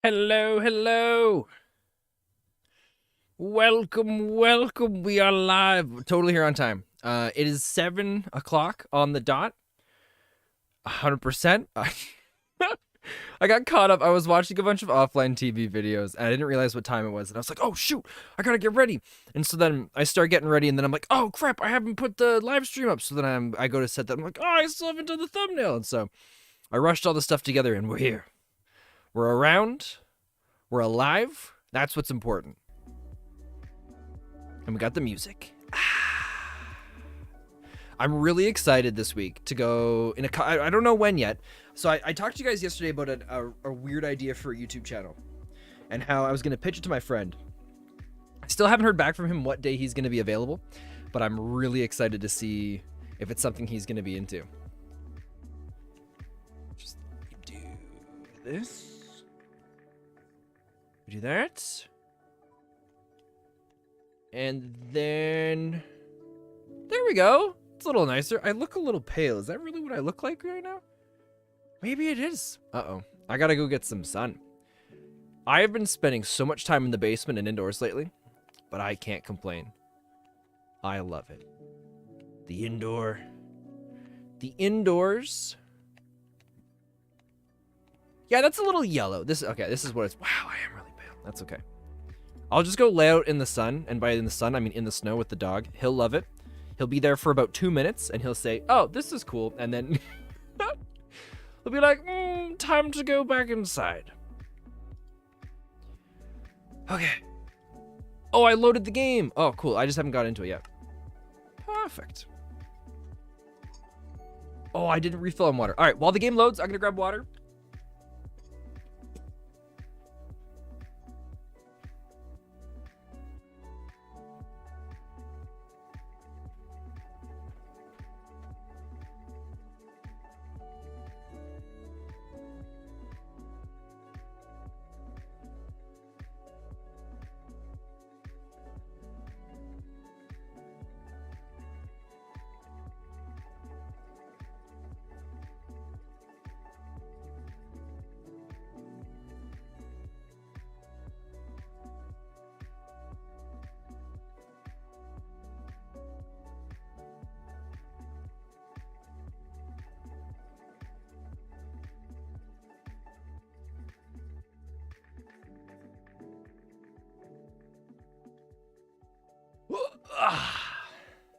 Hello, hello. Welcome, welcome. We are live. Totally here on time. It is 7 o'clock on the dot. 100%. I got caught up. I was watching a bunch of offline TV videos and I didn't realize what time it was. And I was like, oh, shoot, I gotta get ready. And so then I start getting ready and then I'm like, oh, crap, I haven't put the live stream up. So then I go to set that. I'm like, oh, I still haven't done the thumbnail. And so I rushed all the stuff together and we're here. We're around. We're alive. That's what's important. And we got the music. I'm really excited this week to go in I don't know when yet. So I talked to you guys yesterday about a weird idea for a YouTube channel and how I was going to pitch it to my friend. I still haven't heard back from him what day he's going to be available, but I'm really excited to see if it's something he's going to be into. Just do this. We do that. And then there we go. It's a little nicer. I look a little pale. Is that really what I look like right now? Maybe it is. Uh-oh. I gotta go get some sun. I have been spending so much time in the basement and indoors lately, but I can't complain. I love it. The indoors. Yeah, that's a little yellow. This is what it's. Wow, I am really pale. That's okay. I'll just go lay out in the sun, and by in the sun, I mean in the snow with the dog. He'll love it. He'll be there for about 2 minutes, and he'll say, oh, this is cool, and then he'll be like, time to go back inside. Okay. Oh, I loaded the game. Oh, cool. I just haven't got into it yet. Perfect. Oh, I didn't refill on water. All right, while the game loads, I'm going to grab water.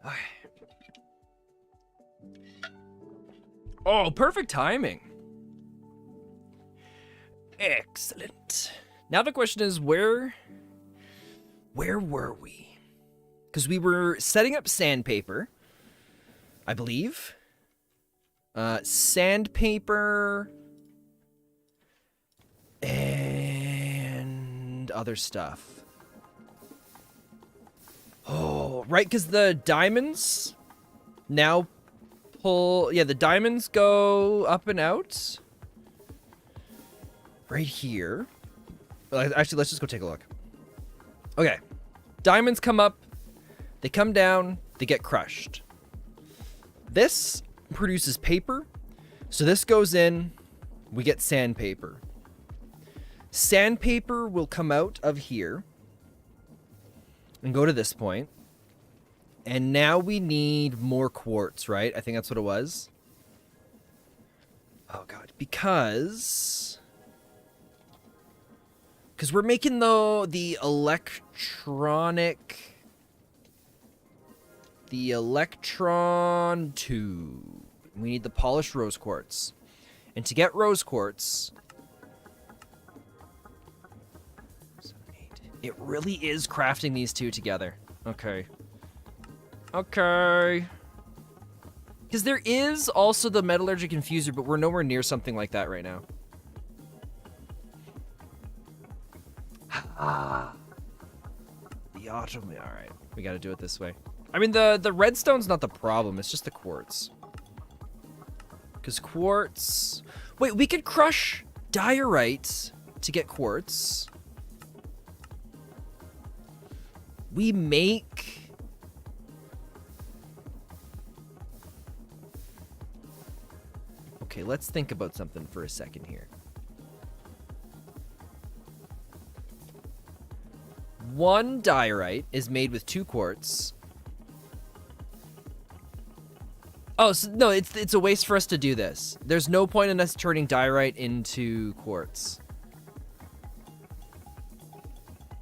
Okay. Oh, perfect timing. Excellent. Now the question is, where were we? Because we were setting up sandpaper, I believe. Sandpaper and other stuff. Oh, right, because the diamonds now pull... Yeah, the diamonds go up and out. Right here. Actually, let's just go take a look. Okay. Diamonds come up. They come down. They get crushed. This produces paper. So this goes in. We get sandpaper. Sandpaper will come out of here and go to this point. And now we need more quartz, right? I think that's what it was. Oh, God. Because we're making the electron tube. We need the polished rose quartz. And to get rose quartz, it really is crafting these two together. Okay. Okay. Because there is also the metallurgic infuser, but we're nowhere near something like that right now. The autumn. All right. We got to do it this way. I mean, the redstone's not the problem. It's just the quartz. Because quartz... Wait, we could crush diorite to get quartz. We make... Okay, let's think about something for a second here. 1 diorite is made with 2 quartz. Oh, so, no, it's a waste for us to do this. There's no point in us turning diorite into quartz.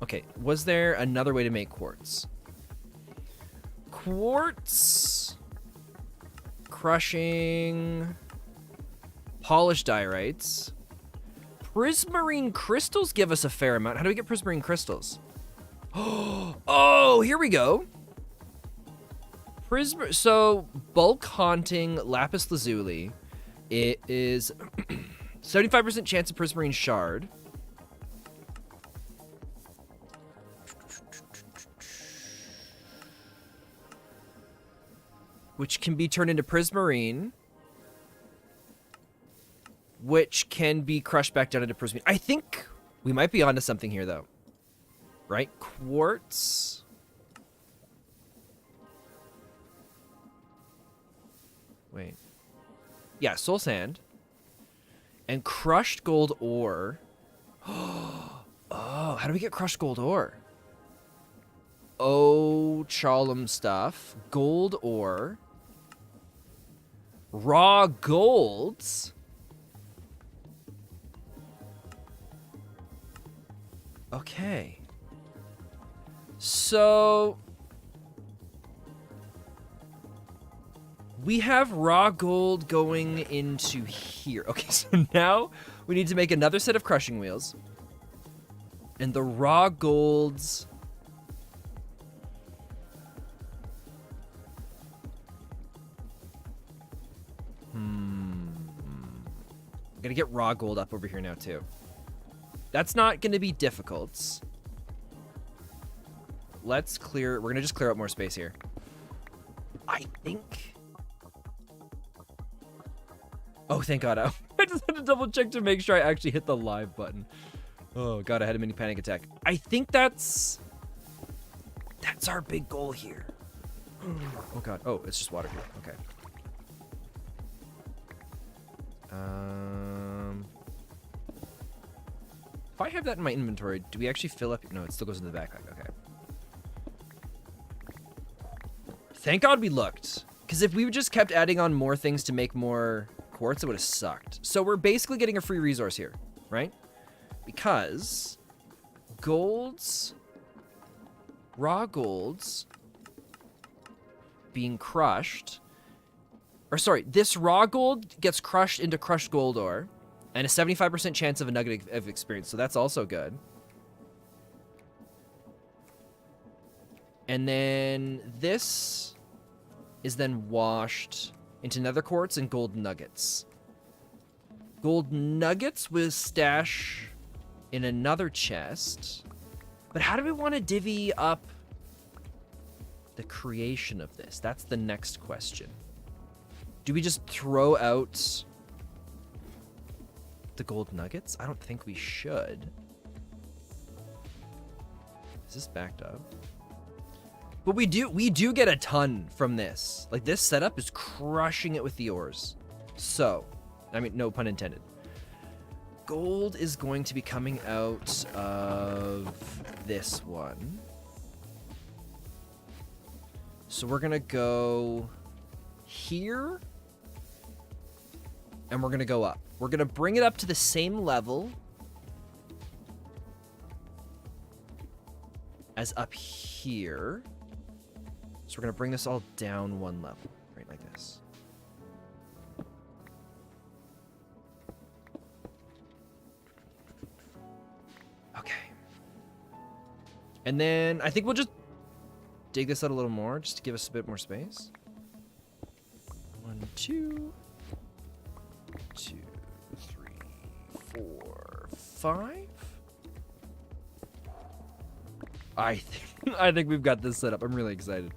Okay, was there another way to make quartz? Quartz, crushing, polished diorites. Prismarine crystals give us a fair amount. How do we get prismarine crystals? Oh, here we go. So bulk haunting lapis lazuli. It is 75% chance of prismarine shard. Which can be turned into prismarine. Which can be crushed back down into prismarine. I think we might be onto something here, though. Right? Quartz. Wait. Yeah, soul sand. And crushed gold ore. Oh, how do we get crushed gold ore? Oh, Charlem stuff. Gold ore. Raw golds. Okay. So we have raw gold going into here. Okay, so now we need to make another set of crushing wheels. And the raw golds. I'm gonna get raw gold up over here now too. That's not gonna be difficult. Let's clear, we're gonna just clear up more space here. I think. Oh, thank God. I just had to double check to make sure I actually hit the live button. Oh God, I had a mini panic attack. I think that's our big goal here. Oh God. Oh, it's just water here. Okay. If I have that in my inventory, do we actually fill up? No, it still goes into the backpack. Okay. Thank God we looked. Because if we just kept adding on more things to make more quartz, it would have sucked. So we're basically getting a free resource here, right? Because golds, raw golds being crushed, or sorry, this raw gold gets crushed into crushed gold ore, and a 75% chance of a nugget of experience, so that's also good. And then this is then washed into nether quartz and gold nuggets. Gold nuggets with stash in another chest. But how do we want to divvy up the creation of this? That's the next question. Do we just throw out the gold nuggets? I don't think we should. Is this backed up? But we do get a ton from this. Like, this setup is crushing it with the ores. So, I mean, no pun intended. Gold is going to be coming out of this one. So we're gonna go here. And we're gonna go up. We're gonna bring it up to the same level as up here. So we're gonna bring this all down one level, right like this. Okay. And then I think we'll just dig this out a little more, just to give us a bit more space. 1, 2, 2, 3, 4, 5. I think we've got this set up. I'm really excited.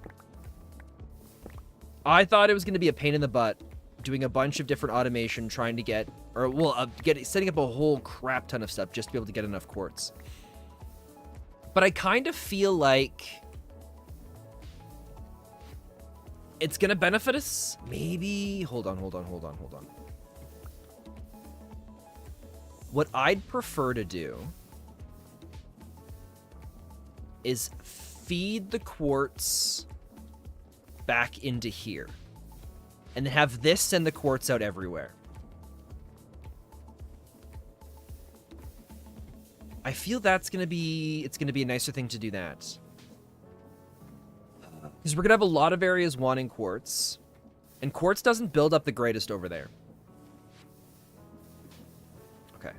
I thought it was going to be a pain in the butt doing a bunch of different automation trying to get, or well, setting up a whole crap ton of stuff just to be able to get enough quartz. But I kind of feel like it's going to benefit us. Maybe, hold on. What I'd prefer to do is feed the quartz back into here. And then have this send the quartz out everywhere. I feel that's gonna be, it's gonna be a nicer thing to do that. Because we're gonna have a lot of areas wanting quartz. And quartz doesn't build up the greatest over there. Okay.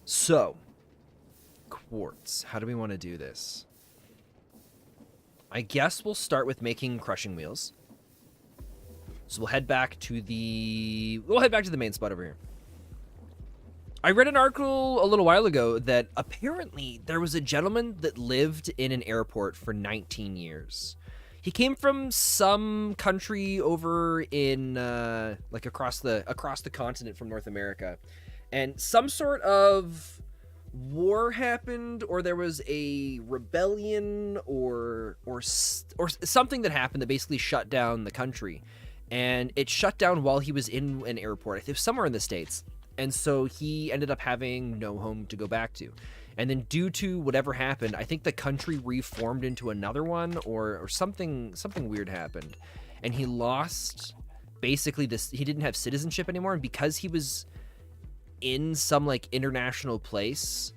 So, quartz. How do we want to do this? I guess we'll start with making crushing wheels. So we'll head back to the main spot over here. I read an article a little while ago that apparently there was a gentleman that lived in an airport for 19 years. He came from some country over in like across the continent from North America, and some sort of war happened, or there was a rebellion, or something that happened that basically shut down the country, and it shut down while he was in an airport. I think somewhere in the States. And so he ended up having no home to go back to. And then due to whatever happened, I think the country reformed into another one, or something weird happened. And he lost basically this, he didn't have citizenship anymore. And because he was in some like international place,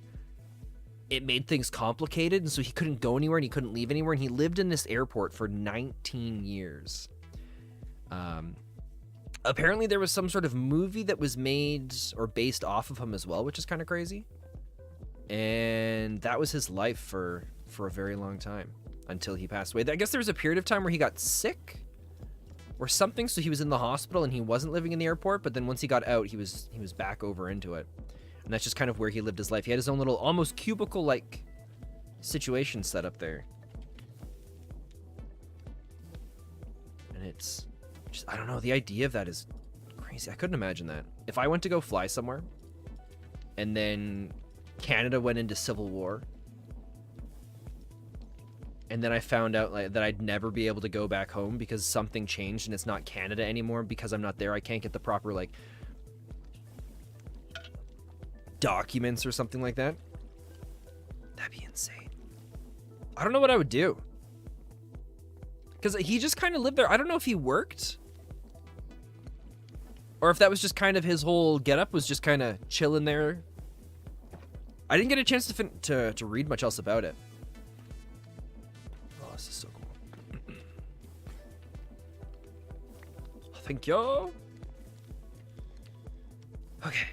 it made things complicated. And so he couldn't go anywhere and he couldn't leave anywhere. And he lived in this airport for 19 years. Apparently there was some sort of movie that was made or based off of him as well, which is kind of crazy. And that was his life for a very long time until he passed away. I guess there was a period of time where he got sick or something, so he was in the hospital and he wasn't living in the airport, but then once he got out, he was back over into it. And that's just kind of where he lived his life. He had his own little almost cubicle-like situation set up there. And it's just, I don't know, the idea of that is crazy. I couldn't imagine that. If I went to go fly somewhere and then Canada went into civil war and then I found out like that I'd never be able to go back home because something changed and it's not Canada anymore, because I'm not there, I can't get the proper like documents or something like that. That'd be insane. I don't know what I would do. Because he just kind of lived there. I don't know if he worked. Or if that was just kind of his whole getup, was just kind of chilling there. I didn't get a chance to read much else about it. Oh, this is so cool. Thank you. Okay.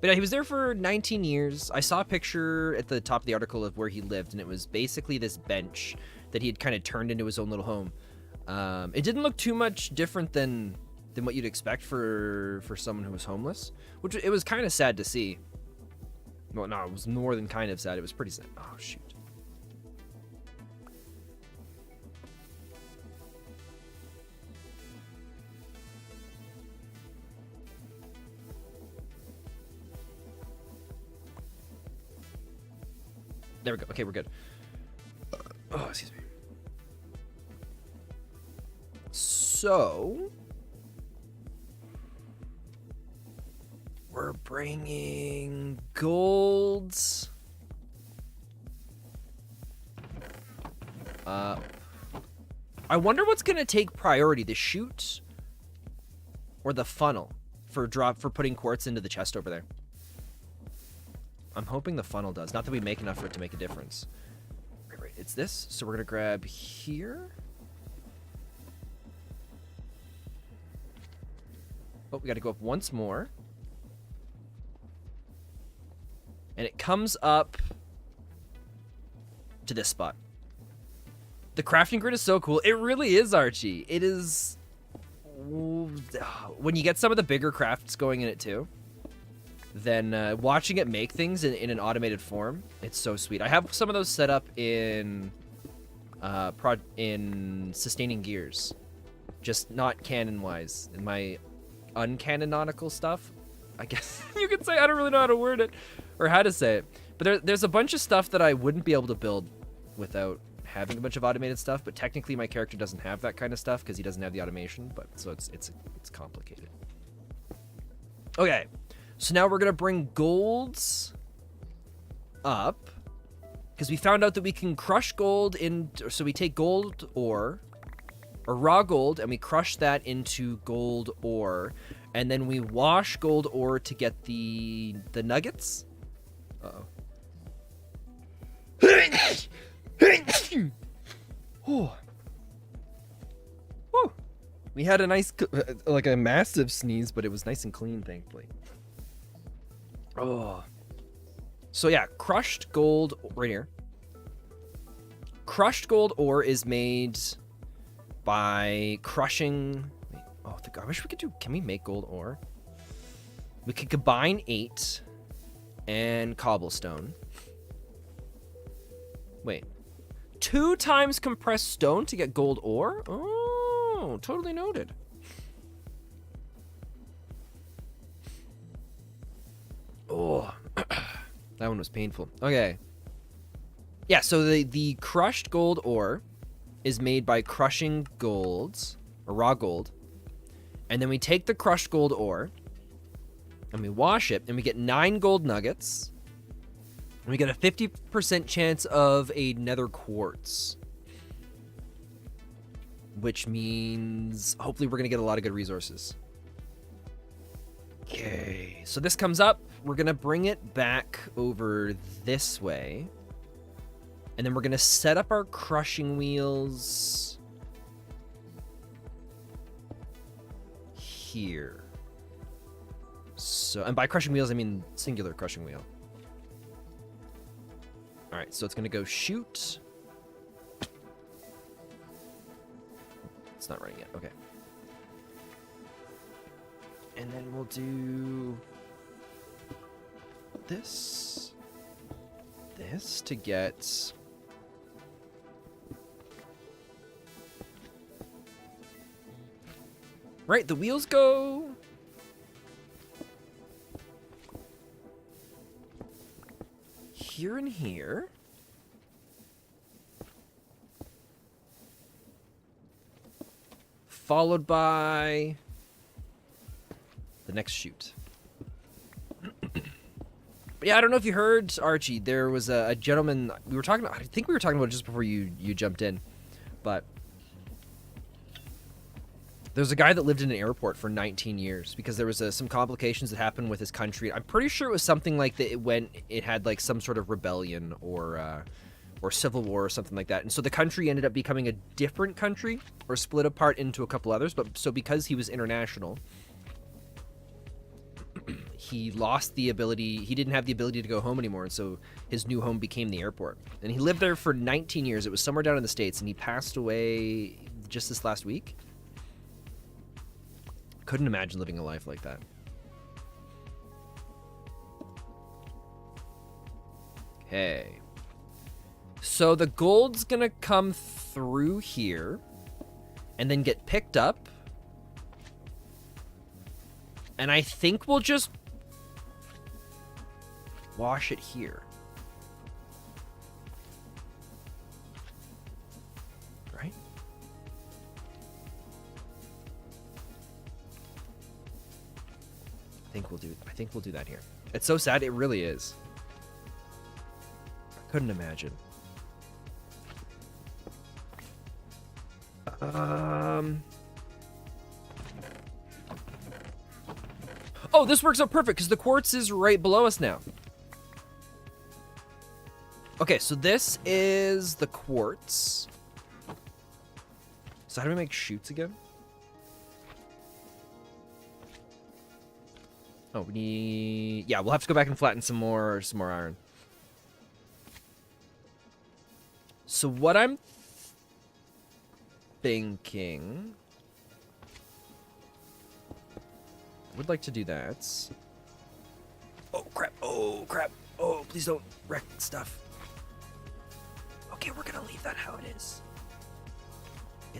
But yeah, he was there for 19 years. I saw a picture at the top of the article of where he lived, and it was basically this bench that he had kind of turned into his own little home. It didn't look too much different than what you'd expect for someone who was homeless, which it was kind of sad to see. Well, no, it was more than kind of sad. It was pretty sad. Oh, shoot. There we go. Okay, we're good. Oh, excuse me. So, we're bringing golds up. I wonder what's gonna take priority, the chute or the funnel for putting quartz into the chest over there. I'm hoping the funnel does. Not that we make enough for it to make a difference. Right, it's this. So we're gonna grab here. Oh, we gotta go up once more. And it comes up to this spot. The crafting grid is so cool. It really is, Archie. It is. When you get some of the bigger crafts going in it too, then watching it make things in an automated form, it's so sweet. I have some of those set up in sustaining gears, just not canon wise. In my uncanonical stuff, I guess you could say. I don't really know how to word it or how to say it, but there's a bunch of stuff that I wouldn't be able to build without having a bunch of automated stuff. But technically my character doesn't have that kind of stuff because he doesn't have the automation, but so it's complicated. Okay, so now we're gonna bring golds up because we found out that we can crush gold in. So we take gold ore or raw gold and we crush that into gold ore, and then we wash gold ore to get the nuggets. Uh-oh. Oh. Woo. We had a nice, like a massive sneeze, but it was nice and clean, thankfully. Oh. So yeah, crushed gold right here. Crushed gold ore is made by crushing. Wait, oh, I wish we could do. Can we make gold ore? We could combine 8 and cobblestone. Wait. 2 times compressed stone to get gold ore? Oh, totally noted. Oh, that one was painful. Okay. Yeah, so the crushed gold ore is made by crushing golds, or raw gold. And then we take the crushed gold ore and we wash it and we get 9 gold nuggets. And we get a 50% chance of a nether quartz, which means hopefully we're going to get a lot of good resources. Okay, so this comes up. We're going to bring it back over this way. And then we're going to set up our crushing wheels here. So, and by crushing wheels, I mean singular crushing wheel. All right, so it's going to go shoot. It's not running yet. Okay. And then we'll do this to get right. The wheels go here and here. Followed by the next shoot. But yeah, I don't know if you heard, Archie, there was a gentleman we were talking about. I think we were talking about it just before you jumped in. But there's a guy that lived in an airport for 19 years because there was some complications that happened with his country. I'm pretty sure it was something like that it had like some sort of rebellion or civil war or something like that. And so the country ended up becoming a different country or split apart into a couple others. But so because he was international, he lost the ability. He didn't have the ability to go home anymore. And so his new home became the airport. And he lived there for 19 years. It was somewhere down in the States. And he passed away just this last week. Couldn't imagine living a life like that. Okay. So the gold's gonna come through here and then get picked up. And I think we'll just wash it here. Right? I think we'll do that here. It's so sad, it really is. I couldn't imagine. Oh, this works out perfect because the quartz is right below us now. Okay, so this is the quartz. So how do we make chutes again? Oh, we need... Yeah, we'll have to go back and flatten some more iron. So what I'm thinking... I would like to do that. Oh, crap. Oh, crap. Oh, please don't wreck stuff. Okay, we're gonna leave that how it is.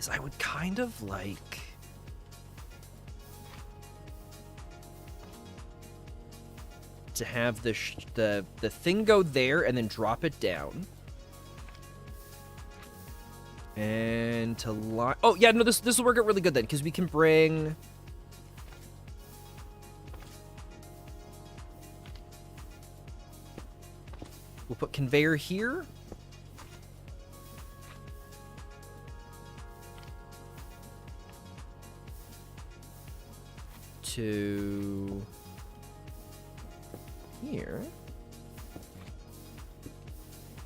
I would kind of like... to have the thing go there and then drop it down. And to line... Oh, yeah, no, this will work out really good then, because we can bring... We'll put conveyor here. To here.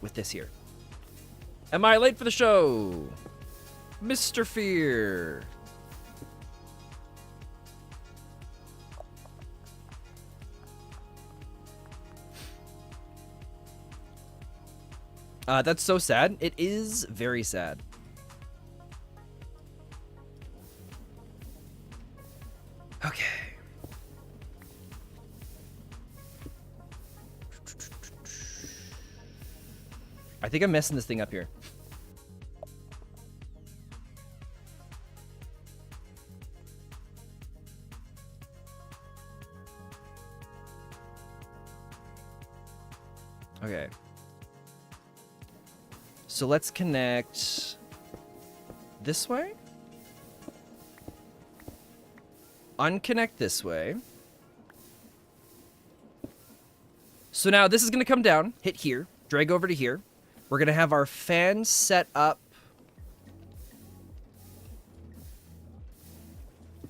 With this here. Am I late for the show? Mr. Fear. That's so sad. It is very sad. Okay. I think I'm messing this thing up here. Okay. So let's connect this way. Unconnect this way. So now this is going to come down, hit here, drag over to here. We're going to have our fan set up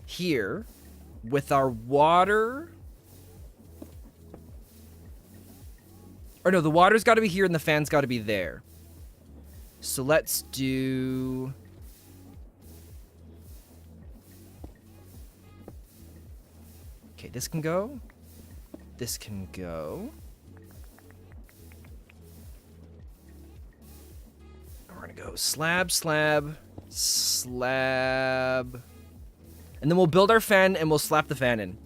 here with our water. Or no, the water's got to be here and the fan's got to be there. So let's do... Okay, this can go. This can go. We're gonna go slab, slab, slab. And then we'll build our fan and we'll slap the fan in.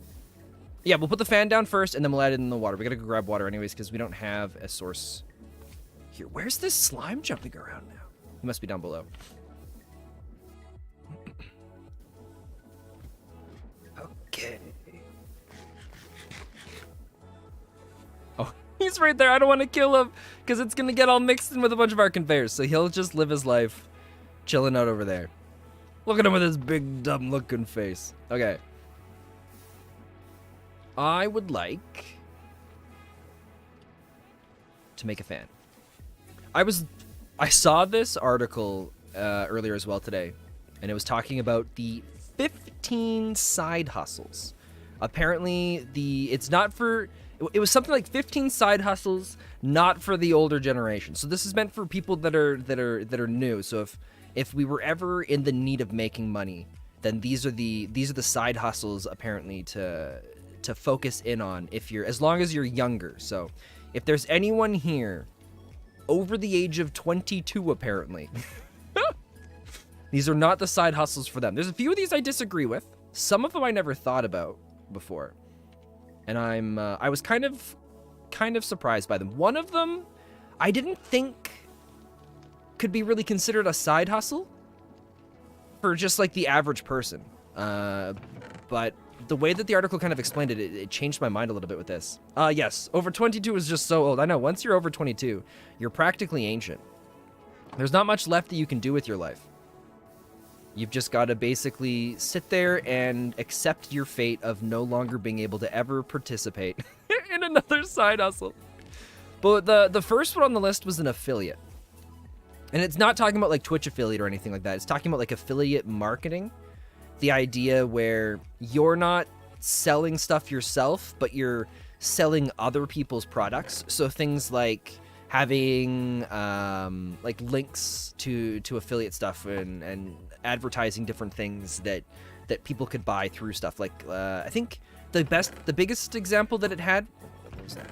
Yeah, we'll put the fan down first and then we'll add it in the water. We gotta go grab water anyways because we don't have a source here. Where's this slime jumping around now? He must be down below. Okay. Oh, he's right there. I don't want to kill him because it's going to get all mixed in with a bunch of our conveyors. So he'll just live his life chilling out over there. Look at him with his big, dumb looking face. Okay. I would like to make a fan. I saw this article earlier as well today, and it was talking about the 15 side hustles. Apparently, it's not for. It was something like 15 side hustles, not for the older generation. So this is meant for people that are new. So if we were ever in the need of making money, then these are the side hustles apparently to focus in on if you're, as long as you're younger. So if there's anyone here over the age of 22 apparently, these are not the side hustles for them. There's a few of these I disagree with. Some of them I never thought about before, and I was kind of surprised by them. One of them I didn't think could be really considered a side hustle for just like the average person, but the way that the article kind of explained it, it changed my mind a little bit with this. Yes, over 22 is just so old. I know, once you're over 22, you're practically ancient. There's not much left that you can do with your life. You've just got to basically sit there and accept your fate of no longer being able to ever participate in another side hustle. But the first one on the list was an affiliate. And it's not talking about like Twitch affiliate or anything like that. It's talking about like affiliate marketing. The idea where you're not selling stuff yourself, but you're selling other people's products. So things like having like links to affiliate stuff and advertising different things that people could buy through stuff. Like I think the biggest example that it had, what was that?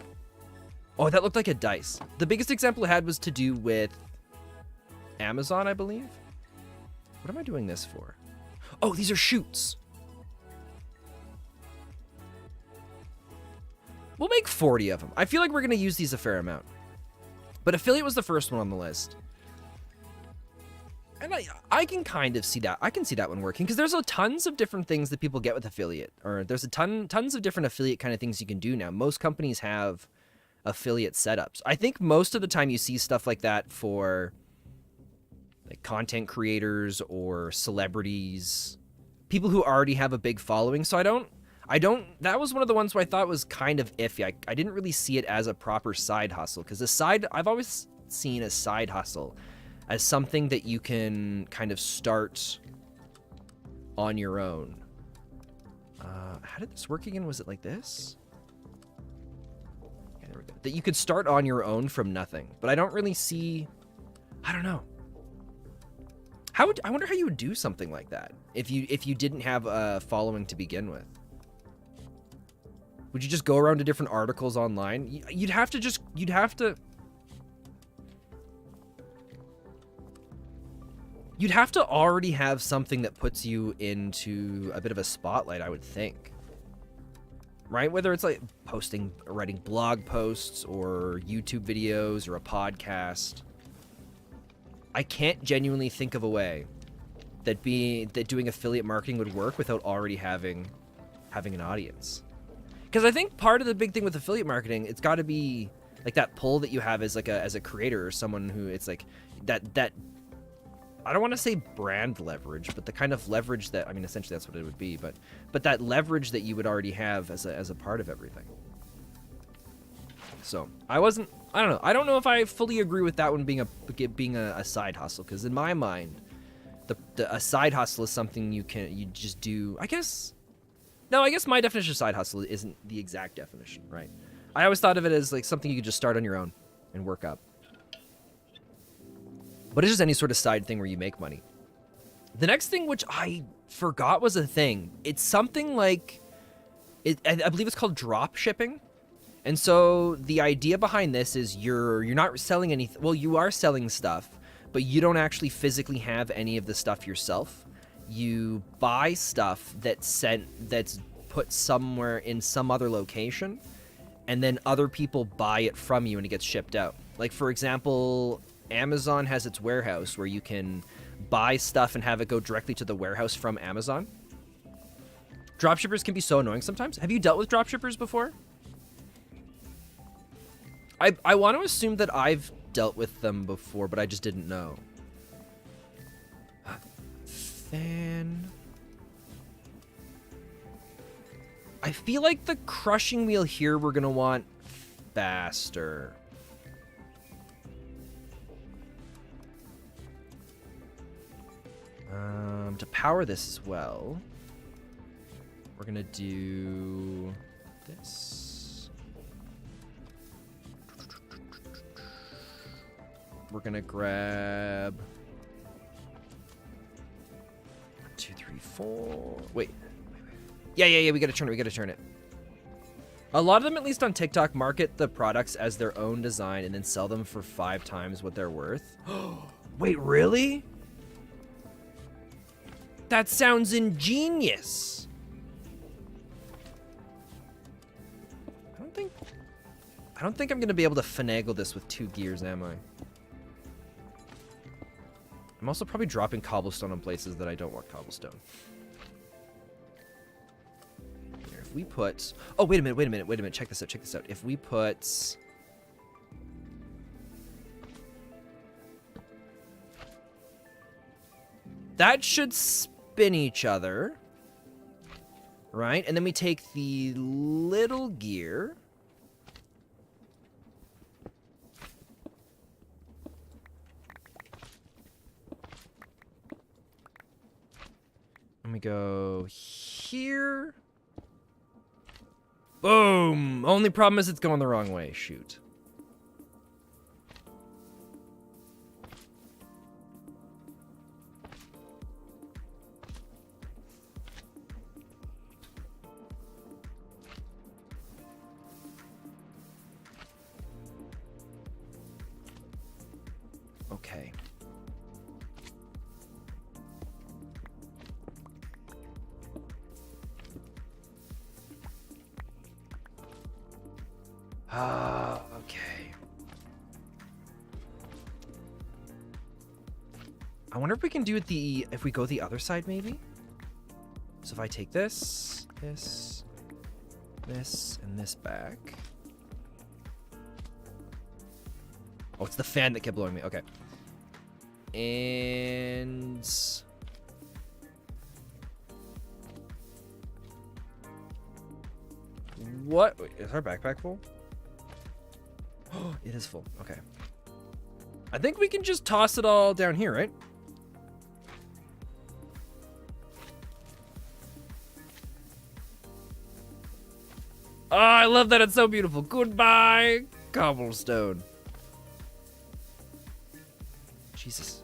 Oh, that looked like a dice. The biggest example it had was to do with Amazon, I believe. What am I doing this for? Oh, these are shoots. We'll make 40 of them. I feel like we're going to use these a fair amount. But affiliate was the first one on the list. And I can kind of see that. I can see that one working because there's tons of different things that people get with affiliate. Or there's tons of different affiliate kind of things you can do now. Most companies have affiliate setups. I think most of the time you see stuff like that for like content creators or celebrities, people who already have a big following. So That was one of the ones where I thought was kind of iffy. I didn't really see it as a proper side hustle, because I've always seen a side hustle as something that you can kind of start on your own. How did this work again? Was it like this? Okay, there we go. That you could start on your own from nothing, but I don't really see. I don't know. I wonder how you would do something like that if you didn't have a following to begin with. Would you just go around to different articles online? You'd have to already have something that puts you into a bit of a spotlight, I would think. Right? Whether it's like writing blog posts or YouTube videos or a podcast. I can't genuinely think of a way that doing affiliate marketing would work without already having an audience. Because I think part of the big thing with affiliate marketing, it's got to be like that pull that you have as a creator or someone who it's like that I don't want to say brand leverage, but the kind of leverage that, I mean, essentially that's what it would be, but that leverage that you would already have as a part of everything. So I don't know. I don't know if I fully agree with that one being a side hustle, because in my mind, a side hustle is something you just do. I guess my definition of side hustle isn't the exact definition, right? I always thought of it as like something you could just start on your own and work up. But it's just any sort of side thing where you make money. The next thing, which I forgot was a thing, it's something like, I believe it's called drop shipping. And so the idea behind this is you're not selling anything. Well, you are selling stuff, but you don't actually physically have any of the stuff yourself. You buy stuff that's put somewhere in some other location, and then other people buy it from you and it gets shipped out. Like, for example, Amazon has its warehouse where you can buy stuff and have it go directly to the warehouse from Amazon. Dropshippers can be so annoying sometimes. Have you dealt with dropshippers before? I want to assume that I've dealt with them before, but I just didn't know. Fan. I feel like the crushing wheel here we're going to want faster. To power this as well, we're gonna do this. We're gonna grab 1, 2, 3, 4. Wait. Yeah. We gotta turn it. A lot of them, at least on TikTok, market the products as their own design and then sell them for 5 times what they're worth. Wait, really? That sounds ingenious. I don't think I'm gonna be able to finagle this with 2 gears, am I? I'm also probably dropping cobblestone on places that I don't want cobblestone. Here, if we put... Oh, wait a minute. Check this out. If we put... That should spin each other, right? And then we take the little gear. And we go here. Boom! Only problem is it's going the wrong way. Shoot. Okay. Okay. I wonder if we can do it if we go the other side, maybe? So if I take this, and this back. Oh, it's the fan that kept blowing me. Okay. And... What? Wait, is our backpack full? Oh, it is full. Okay. I think we can just toss it all down here, right? Oh, I love that. It's so beautiful. Goodbye, cobblestone. Jesus.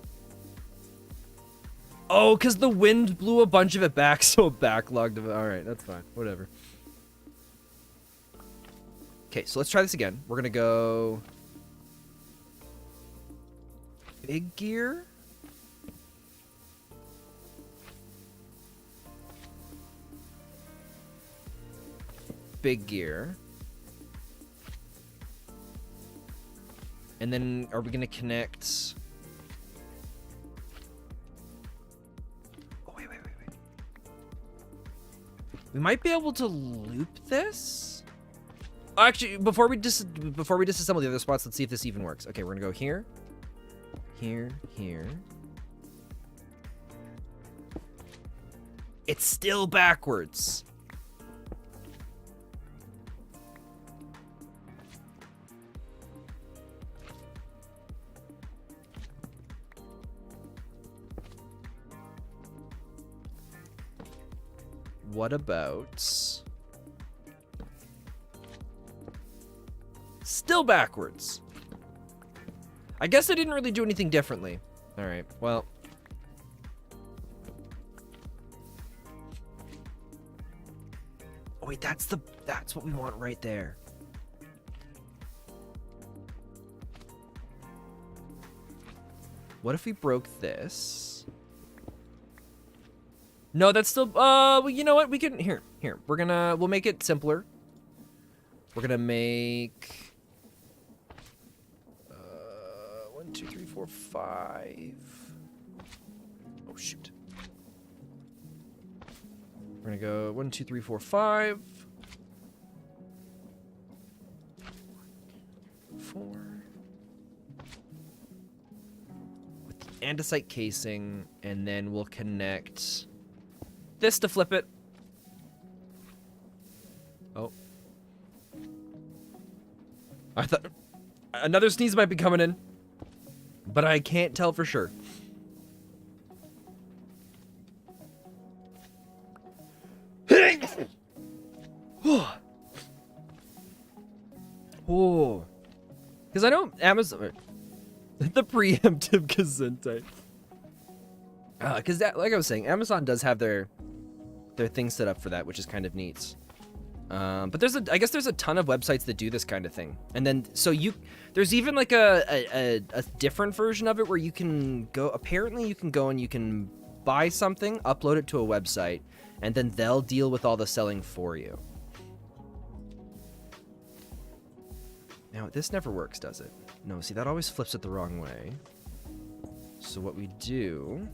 Oh, because the wind blew a bunch of it back, so it backlogged of it. All right, that's fine. Whatever. Okay, so let's try this again. We're going to go... big gear. Big gear. And then are we going to connect... oh, wait. We might be able to loop this? Actually, before we disassemble the other spots, let's see if this even works. Okay, we're going to go here. Here. It's still backwards. What about... still backwards. I guess I didn't really do anything differently. All right, well. Oh wait, that's what we want right there. What if we broke this? No, that's still, well, you know what? We can, here. We'll make it simpler. We're gonna make, 1, 2, 3, 4, 5. Oh, shoot. We're gonna go 1, 2, 3, 4, 5. 4. With the andesite casing, and then we'll connect this to flip it. Oh. I thought another sneeze might be coming in, but I can't tell for sure. Oh, because I know Amazon, the preemptive Gesundheit. Because that, like I was saying, Amazon does have their things set up for that, which is kind of neat. But I guess there's a ton of websites that do this kind of thing. And then, so there's even like a different version of it where you can go, apparently you can go and you can buy something, upload it to a website, and then they'll deal with all the selling for you. Now, this never works, does it? No, see, that always flips it the wrong way. So what we do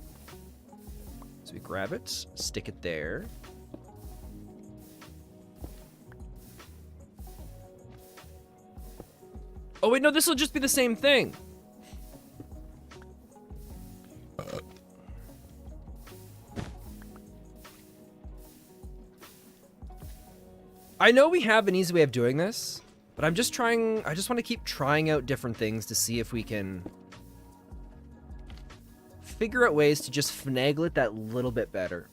is we grab it, stick it there. Oh, wait, no, this will just be the same thing. I know we have an easy way of doing this, but I just want to keep trying out different things to see if we can figure out ways to just finagle it that little bit better.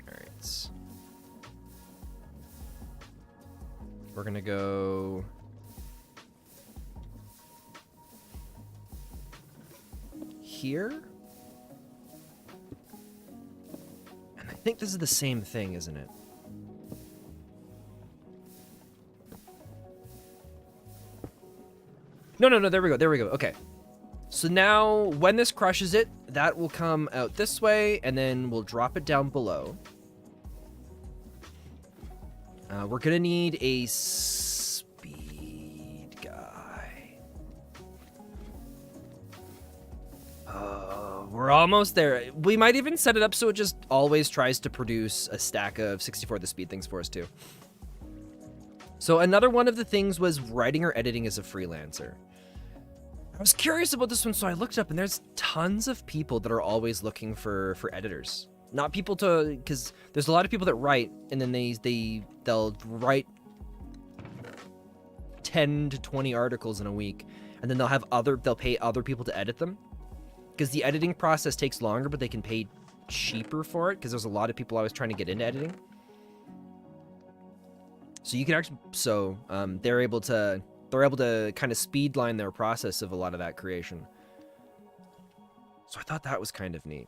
Alright. We're gonna go here. And I think this is the same thing, isn't it? No, there we go. Okay. So now, when this crushes it, that will come out this way, and then we'll drop it down below. We're gonna need a speed guy. We're almost there. We might even set it up so it just always tries to produce a stack of 64 the speed things for us, too. So another one of the things was writing or editing as a freelancer. I was curious about this one, so I looked up, and there's tons of people that are always looking for editors. Not people to, because there's a lot of people that write, and then they'll write 10 to 20 articles in a week, and then they'll pay other people to edit them, because the editing process takes longer, but they can pay cheaper for it, because there's a lot of people always trying to get into editing. So you can actually, they're able to kind of speedline their process of a lot of that creation. So I thought that was kind of neat.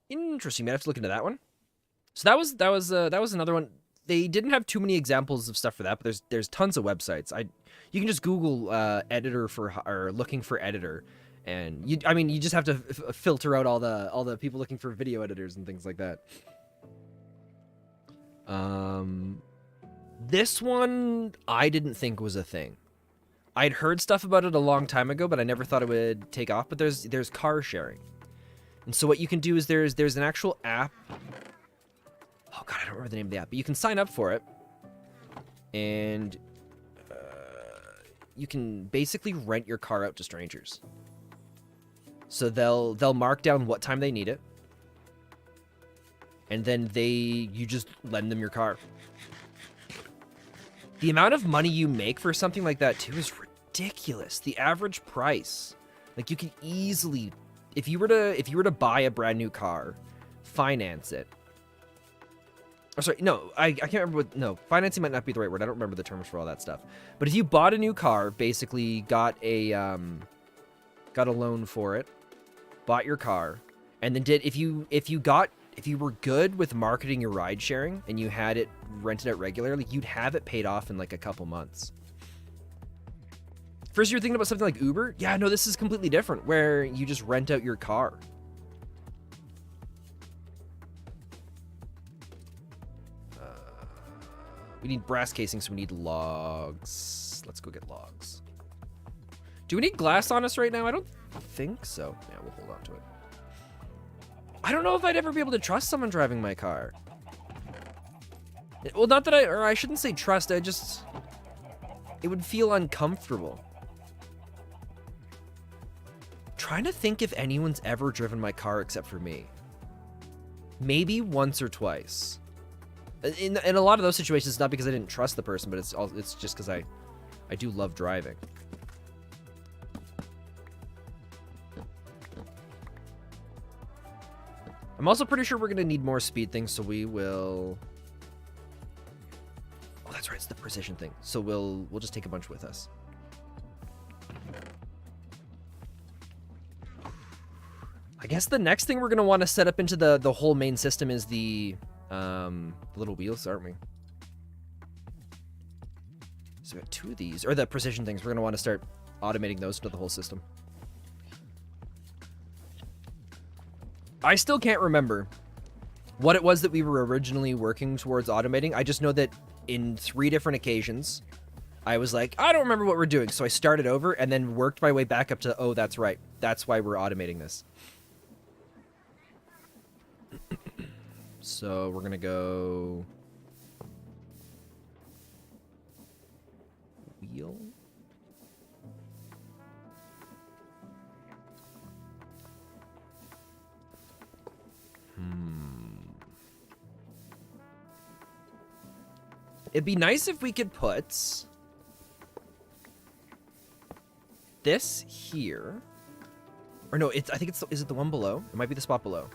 Interesting. Might have to look into that one. So that was another one. They didn't have too many examples of stuff for that, but there's tons of websites. You can just Google editor or looking for editor, and you just have to filter out all the people looking for video editors and things like that. This one I didn't think was a thing. I'd heard stuff about it a long time ago, but I never thought it would take off. But there's car sharing. And so what you can do is there's an actual app. Oh god, I don't remember the name of the app, but you can sign up for it, and you can basically rent your car out to strangers. So they'll mark down what time they need it, and then you just lend them your car. The amount of money you make for something like that too is ridiculous. The average price, like you can easily, if you were to buy a brand new car, finance it. Oh, sorry, no, I can't remember what, no, financing might not be the right word. I don't remember the terms for all that stuff. But if you bought a new car, basically got a loan for it, bought your car, and then if you were good with marketing your ride sharing and you had it rented out regularly, you'd have it paid off in like a couple months. First, you're thinking about something like Uber. Yeah, no, this is completely different, where you just rent out your car. We need brass casing, so we need logs. Let's go get logs. Do we need glass on us right now? I don't think so. Yeah, we'll hold on to it. I don't know if I'd ever be able to trust someone driving my car. Well, not that I shouldn't say trust, it would feel uncomfortable. Trying to think if anyone's ever driven my car except for me. Maybe once or twice. In a lot of those situations, it's not because I didn't trust the person, but it's just because I do love driving. I'm also pretty sure we're going to need more speed things, so we will... Oh, that's right, it's the precision thing. So we'll just take a bunch with us. I guess the next thing we're going to want to set up into the whole main system is the little wheels, aren't we? So we got 2 of these, or the precision things. We're going to want to start automating those into the whole system. I still can't remember what it was that we were originally working towards automating. I just know that in 3 different occasions, I was like, I don't remember what we're doing. So I started over and then worked my way back up to, oh, that's right. That's why we're automating this. So we're going to go wheel. It'd be nice if we could put this here. Or no, I think it's, is it the one below? It might be the spot below.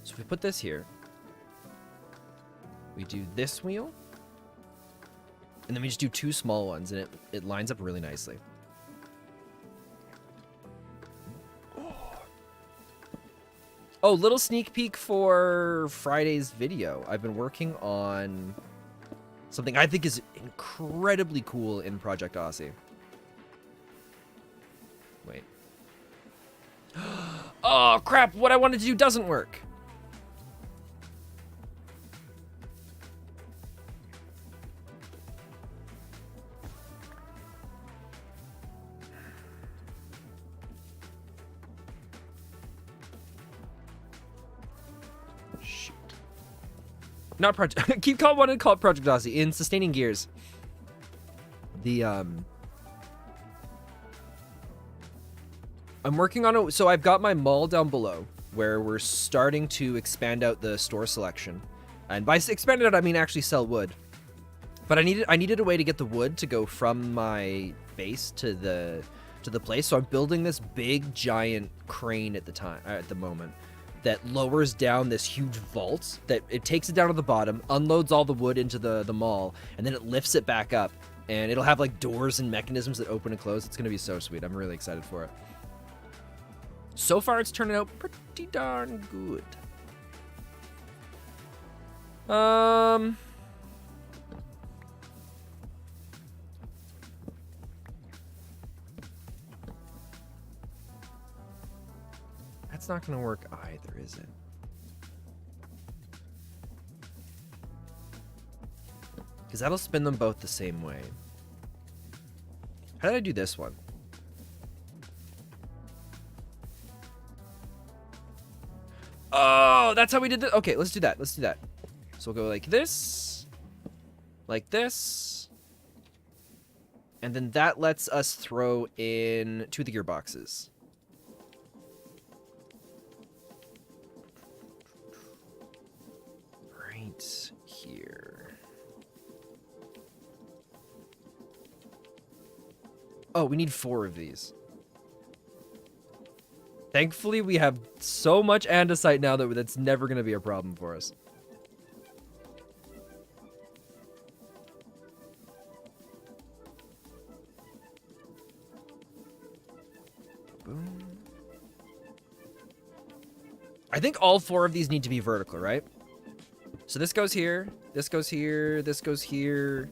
So if we put this here, we do this wheel, and then we just do 2 small ones, and it lines up really nicely. Oh, little sneak peek for Friday's video. I've been working on something I think is incredibly cool in Project Aussie. Wait. Oh, crap. What I wanted to do doesn't work. Not Project. Keep wanting to call it Project Aussie in sustaining gears. The I'm working on it. So I've got my mall down below where we're starting to expand out the store selection. And by expand it out, I mean actually sell wood. But I needed a way to get the wood to go from my base to the place. So I'm building this big giant crane at the moment that lowers down this huge vault that it takes it down to the bottom, unloads all the wood into the mall, and then it lifts it back up. And it'll have like doors and mechanisms that open and close. It's going to be so sweet. I'm really excited for it. So far, it's turning out pretty darn good. That's not going to work either, is it? Because that'll spin them both the same way. How did I do this one? Oh, that's how we did it. Okay, let's do that. Let's do that. So we'll go like this, and then that lets us throw in 2 of the gearboxes. Right here. Oh, we need 4 of these. Thankfully, we have so much andesite now that that's never going to be a problem for us. Boom. I think all 4 of these need to be vertical, right? So this goes here, this goes here, this goes here,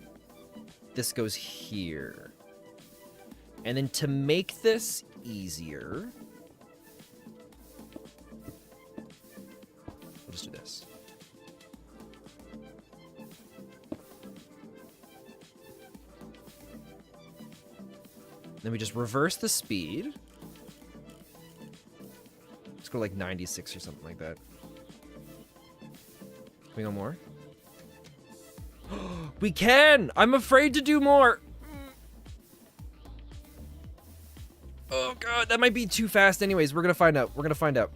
this goes here. And then to make this easier, we'll just do this. Then we just reverse the speed. Let's go like 96 or something like that. Can we go more? We can! I'm afraid to do more! Oh god, that might be too fast anyways. We're gonna find out. We're gonna find out.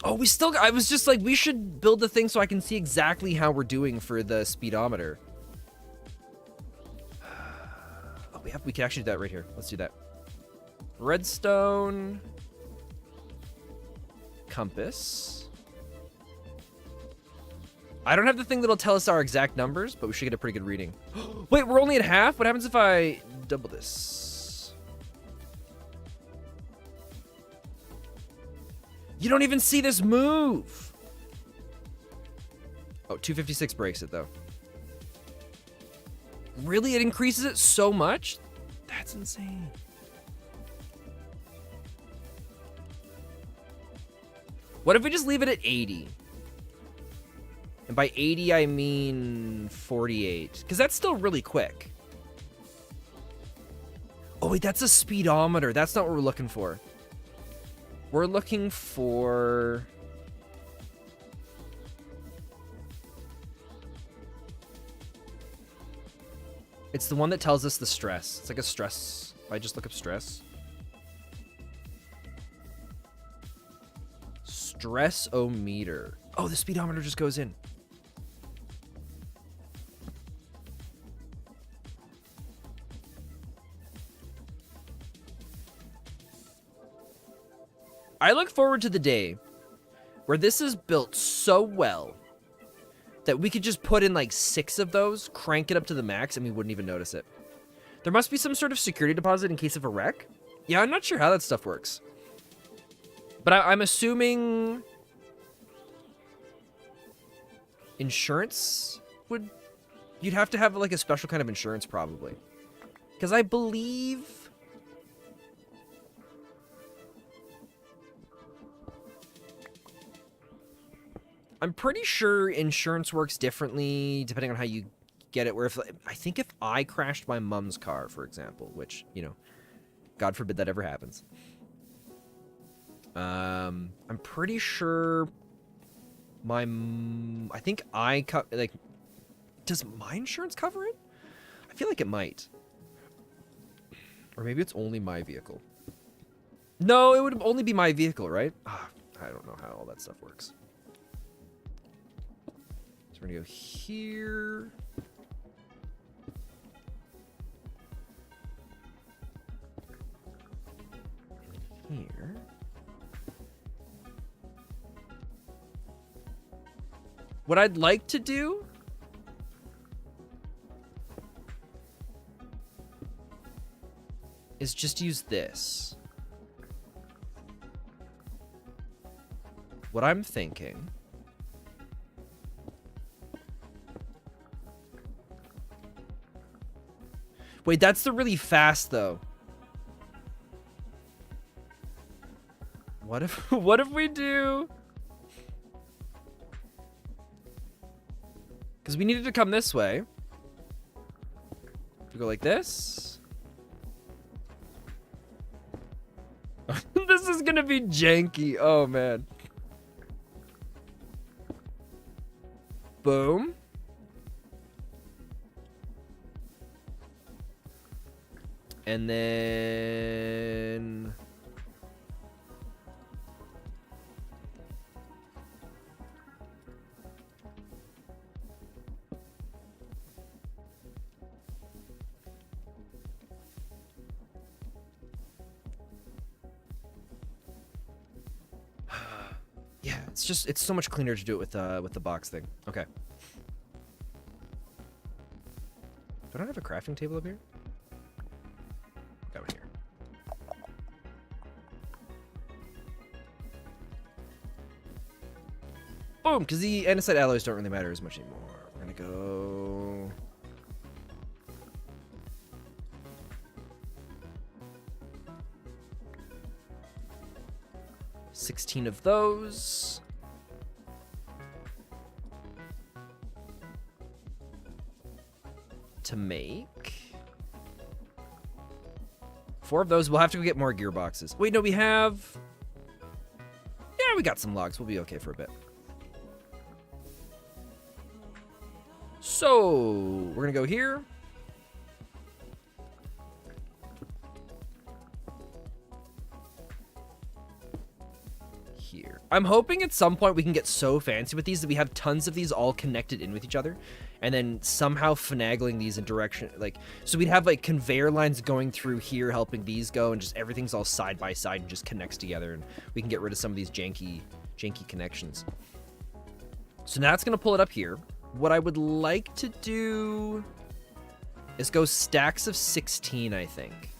Oh, we still got, I was just like, we should build the thing so I can see exactly how we're doing for the speedometer. Oh, we can actually do that right here. Let's do that. Redstone. Compass. I don't have the thing that'll tell us our exact numbers, but we should get a pretty good reading. Wait, we're only at half? What happens if I double this? You don't even see this move. Oh, 256 breaks it, though. Really? It increases it so much? That's insane. What if we just leave it at 80? And by 80, I mean 48. Because that's still really quick. Oh, wait, that's a speedometer. That's not what we're looking for. We're looking for... It's the one that tells us the stress. It's like a stress. If I just look up stress. Stress-o-meter. Oh, the speedometer just goes in. I look forward to the day where this is built so well that we could just put in like 6 of those, crank it up to the max, and we wouldn't even notice it. There must be some sort of security deposit in case of a wreck. Yeah, I'm not sure how that stuff works. But I'm assuming insurance would... You'd have to have like a special kind of insurance probably. Because I believe... I'm pretty sure insurance works differently depending on how you get it. Where if I think if I crashed my mom's car, for example, which, you know, God forbid that ever happens. I'm pretty sure I think like, does my insurance cover it? I feel like it might. Or maybe it's only my vehicle. No, it would only be my vehicle, right? I don't know how all that stuff works. So we're gonna go here. And here. What I'd like to do is just use this. What I'm thinking wait, that's the really fast though. What if we do? Because we needed to come this way. We go like this. This is gonna be janky. Oh man. Boom. And then yeah, it's so much cleaner to do it with the box thing. Okay. Do I not have a crafting table up here? Got one here. Boom, because the andesite alloys don't really matter as much anymore. We're gonna go 16 of those. To make 4 of those. We'll have to go get more gearboxes. Wait, no, we have... Yeah, we got some logs. We'll be okay for a bit. So, we're gonna go here. Here. I'm hoping at some point we can get so fancy with these that we have tons of these all connected in with each other, and then somehow finagling these in direction, like, so we'd have like conveyor lines going through here helping these go, and just everything's all side by side and just connects together, and we can get rid of some of these janky connections. So now it's gonna pull it up here. What I would like to do is go stacks of 16, I think.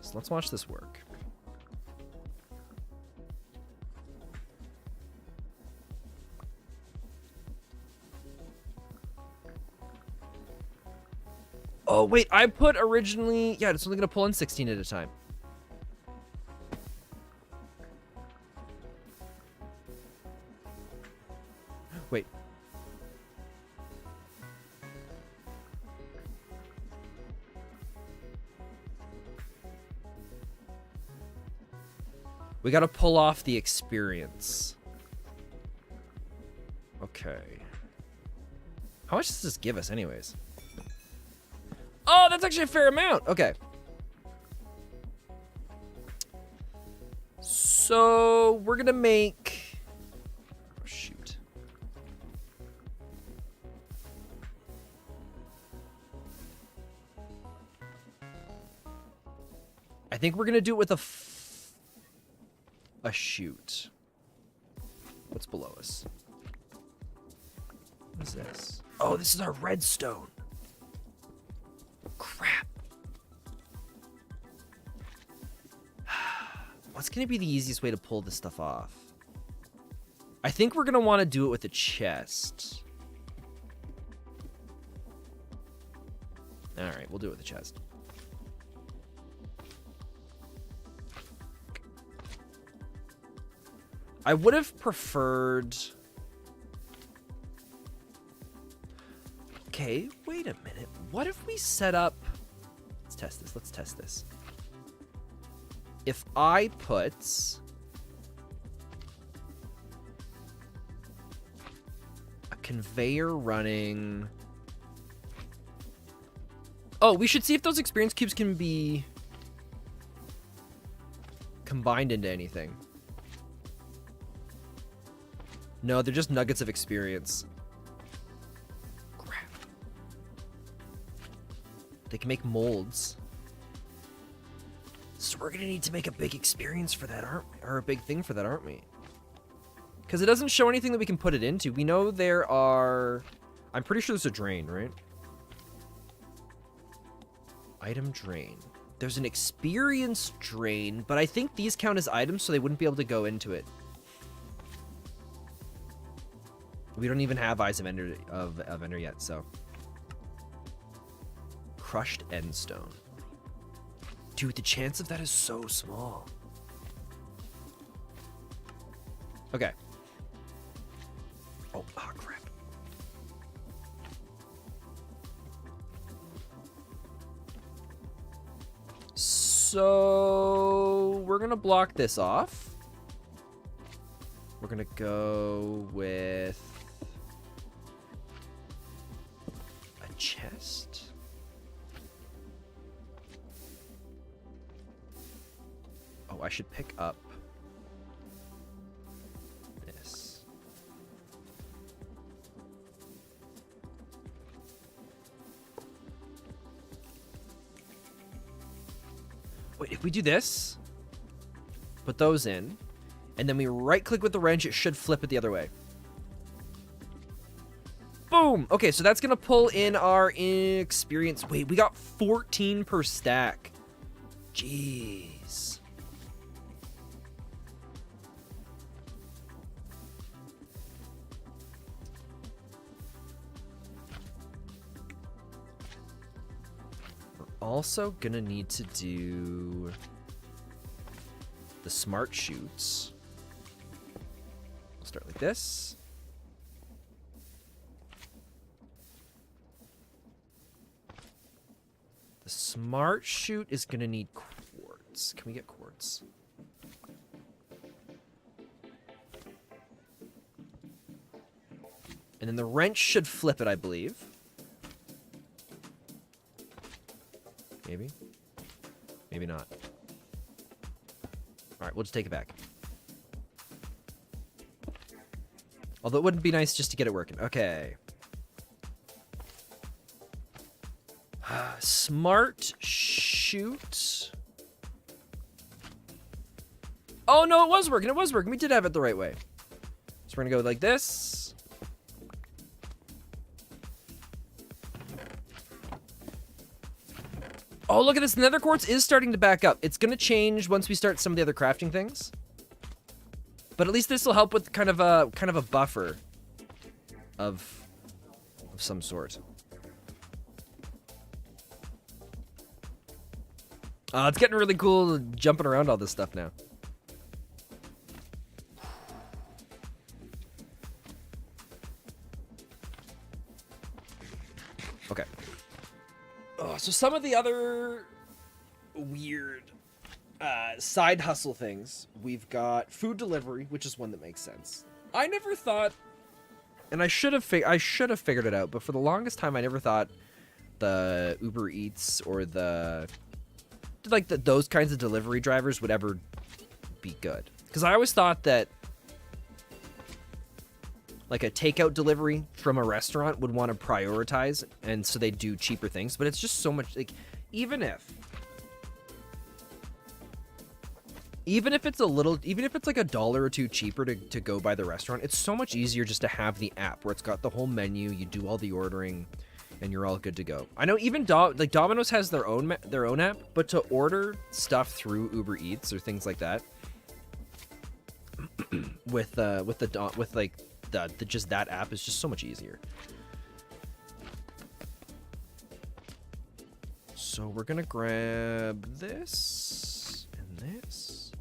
So let's watch this work. Oh, wait, I put originally... Yeah, it's only going to pull in 16 at a time. Wait. We got to pull off the experience. Okay. How much does this give us anyways? Oh, that's actually a fair amount. Okay. So we're going to make... Oh, shoot. I think we're going to do it with a shoot. What's below us? What is this? Oh, this is our redstone. Crap. What's going to be the easiest way to pull this stuff off? I think we're going to want to do it with a chest. All right, we'll do it with a chest. I would have preferred... Okay, wait a minute. What if we set up... Let's test this. Let's test this. If I put a conveyor running... Oh, we should see if those experience cubes can be combined into anything. No, they're just nuggets of experience. Crap. They can make molds. So we're gonna need to make a big experience for that, aren't we? Or a big thing for that, aren't we? Because it doesn't show anything that we can put it into. We know there are... I'm pretty sure there's a drain, right? Item drain. There's an experience drain, but I think these count as items, so they wouldn't be able to go into it. We don't even have Eyes of Ender, of Ender yet, so. Crushed end stone. Dude, the chance of that is so small. Okay. Oh, crap. So we're gonna block this off. We're gonna go with a chest. Oh, I should pick up this. Wait, if we do this, put those in, and then we right-click with the wrench, it should flip it the other way. Boom! Okay, so that's gonna pull in our experience. Wait, we got 14 per stack. Jeez. Also gonna need to do the smart chutes. We'll start like this. The smart chute is gonna need quartz. Can we get quartz? And then the wrench should flip it, I believe. Maybe. Maybe not. Alright, we'll just take it back. Although it wouldn't be nice just to get it working. Okay. Smart chute. Oh, no, it was working. It was working. We did have it the right way. So we're going to go like this. Oh, look at this. Nether quartz is starting to back up. It's going to change once we start some of the other crafting things. But at least this will help with kind of a buffer of some sort. It's getting really cool jumping around all this stuff now. Okay. Oh, so some of the other weird side hustle things. We've got food delivery, which is one that makes sense. I never thought, and I should have figured it out, but for the longest time I never thought the Uber Eats or those kinds of delivery drivers would ever be good. Because I always thought that like a takeout delivery from a restaurant would want to prioritize, and so they do cheaper things. But it's just so much, like, even if it's like $1 or $2 cheaper to go by the restaurant, it's so much easier just to have the app where it's got the whole menu, you do all the ordering, and you're all good to go. I know even Domino's has their own app, but to order stuff through Uber Eats or things like that, just that app is just so much easier. So we're gonna grab this and this.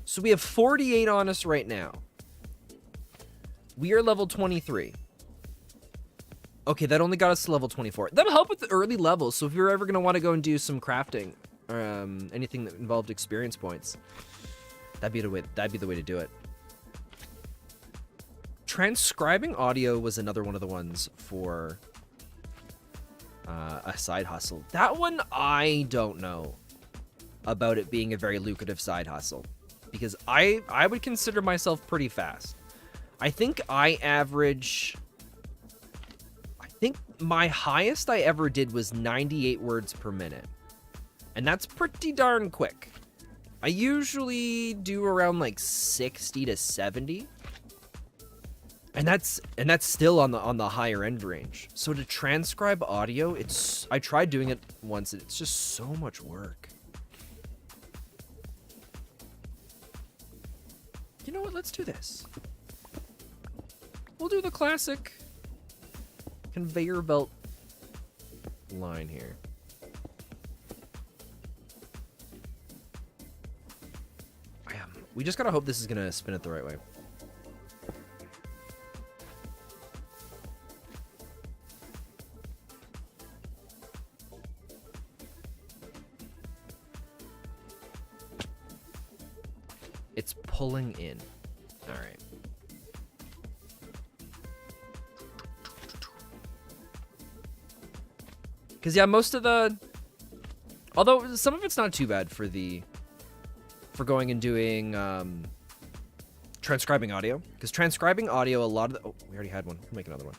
So we have 48 on us right now. We are level 23. Okay, that only got us to level 24. That'll help with the early levels, so if you're ever going to want to go and do some crafting, or anything that involved experience points, that'd be the way to do it. Transcribing audio was another one of the ones for a side hustle. That one, I don't know about it being a very lucrative side hustle, because I would consider myself pretty fast. I think my highest I ever did was 98 words per minute, and that's pretty darn quick. I usually do around like 60 to 70. And that's still on the higher end range. So to transcribe audio, I tried doing it once, and it's just so much work. You know what? Let's do this. We'll do the classic conveyor belt line here. We just gotta hope this is gonna spin it the right way. It's pulling in. All right. Because, yeah, most of the... Although, some of it's not too bad for going and doing transcribing audio. Because transcribing audio, a lot of the... Oh, we already had one. We'll make another one.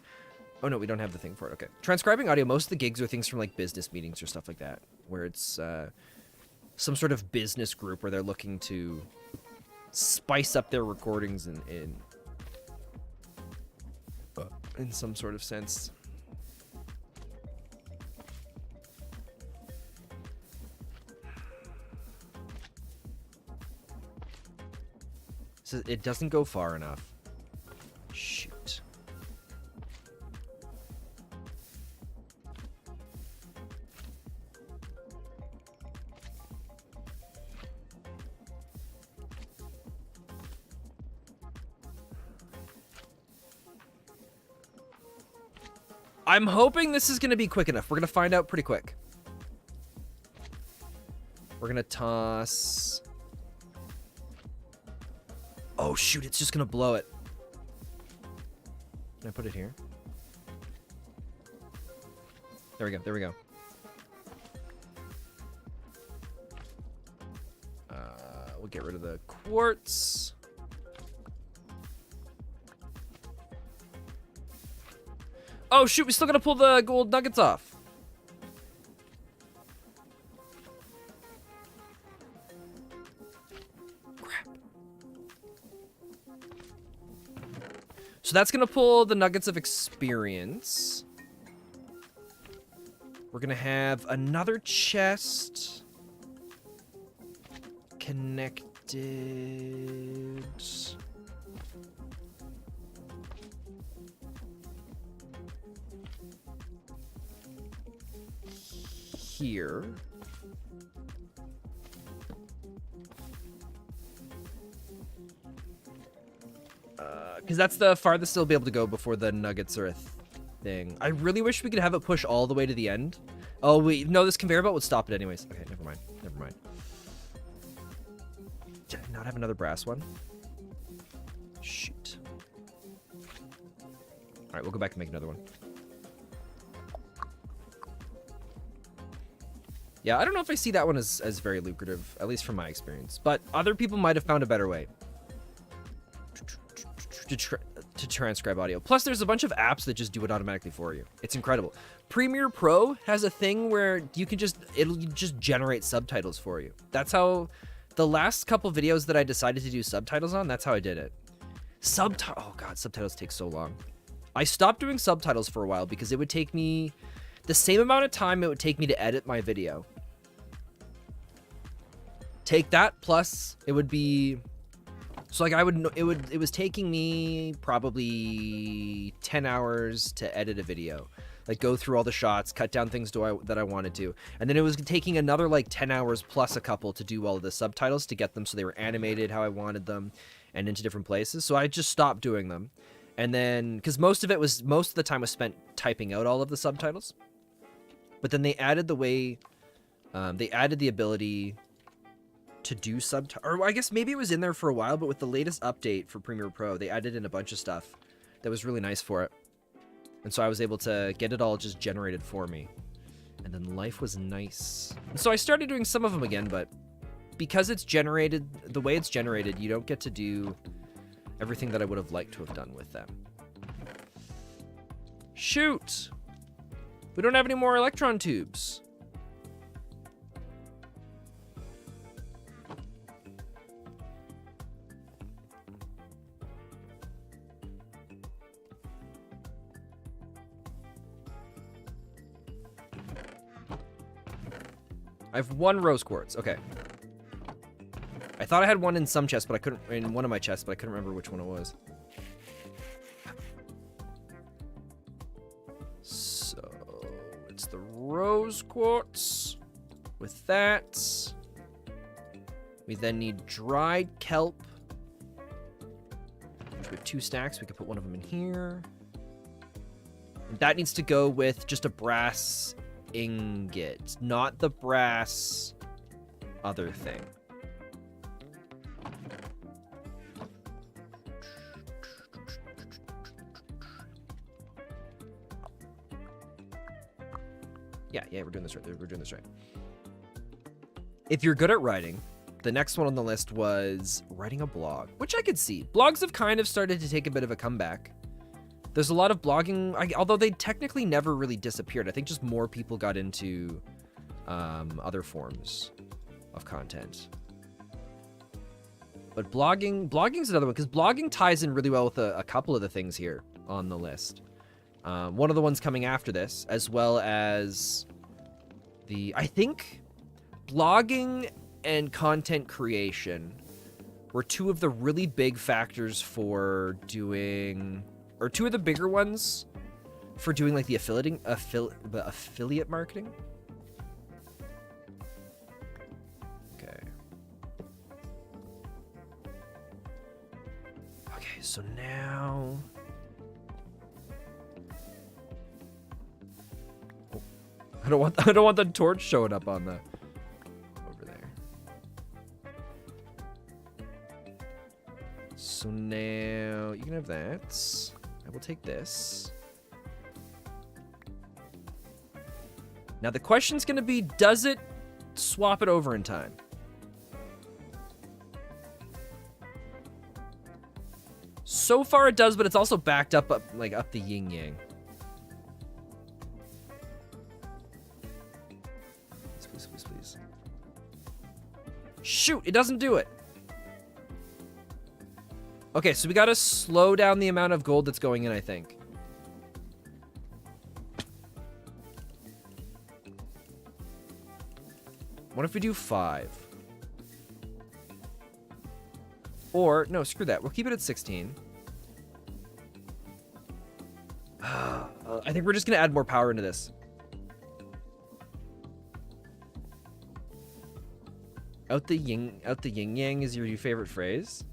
Oh, no, we don't have the thing for it. Okay. Transcribing audio, most of the gigs are things from, like, business meetings or stuff like that. Where it's some sort of business group where they're looking to spice up their recordings in some sort of sense. So it doesn't go far enough. Shoot. I'm hoping this is going to be quick enough. We're going to find out pretty quick. We're going to toss... Oh, shoot. It's just going to blow it. Can I put it here? There we go. There we go. We'll get rid of the quartz. Oh, shoot, we still gotta pull the gold nuggets off. Crap. So that's gonna pull the nuggets of experience. We're gonna have another chest connected. Here. Because that's the farthest they'll be able to go before the nuggets are a thing. I really wish we could have it push all the way to the end. Oh, wait. No, this conveyor belt would stop it anyways. Okay, never mind. Never mind. Did I not have another brass one? Shoot. All right, we'll go back and make another one. Yeah, I don't know if I see that one as very lucrative, at least from my experience. But other people might have found a better way to transcribe audio. Plus, there's a bunch of apps that just do it automatically for you. It's incredible. Premiere Pro has a thing where it'll just generate subtitles for you. That's how the last couple videos that I decided to do subtitles on, that's how I did it. Oh God, subtitles take so long. I stopped doing subtitles for a while because it would take me the same amount of time it would take me to edit my video. Take that, plus it would be... So like it was taking me probably 10 hours to edit a video. Like go through all the shots, cut down things that I wanted to. And then it was taking another like 10 hours plus a couple to do all of the subtitles to get them so they were animated how I wanted them and into different places. So I just stopped doing them. And then, because most of the time was spent typing out all of the subtitles. But then they added the ability to do subtitles. Or I guess maybe it was in there for a while, but with the latest update for Premiere Pro, they added in a bunch of stuff that was really nice for it. And so I was able to get it all just generated for me. And then life was nice. And so I started doing some of them again, but because it's generated, the way it's generated, you don't get to do everything that I would have liked to have done with them. Shoot! We don't have any more electron tubes. I have 1 rose quartz. Okay. I thought I had one in some chests, but I couldn't, in one of my chests, but I couldn't remember which one it was. So it's the rose quartz. With that, we then need dried kelp, which we have 2 stacks. We could put one of them in here. And that needs to go with just a brass ingot, not the brass other thing. Yeah, we're doing this right. We're doing this right. If you're good at writing, the next one on the list was writing a blog, which I could see. Blogs have kind of started to take a bit of a comeback. There's a lot of blogging, although they technically never really disappeared. I think just more people got into other forms of content. But blogging's another one, because blogging ties in really well with a couple of the things here on the list. One of the ones coming after this, as well as I think blogging and content creation were 2 of the really big factors for doing, or 2 of the bigger ones for doing like the affiliate marketing. Okay. Okay, so now I don't want the torch showing up on the over there. So now you can have that. I will take this. Now the question's gonna be, does it swap it over in time? So far it does, but it's also backed up like up the yin yang. Please. Shoot, it doesn't do it. Okay, so we gotta slow down the amount of gold that's going in, I think. What if we do 5? Or, no, screw that. We'll keep it at 16. I think we're just gonna add more power into this. Out the yin yang is your favorite phrase?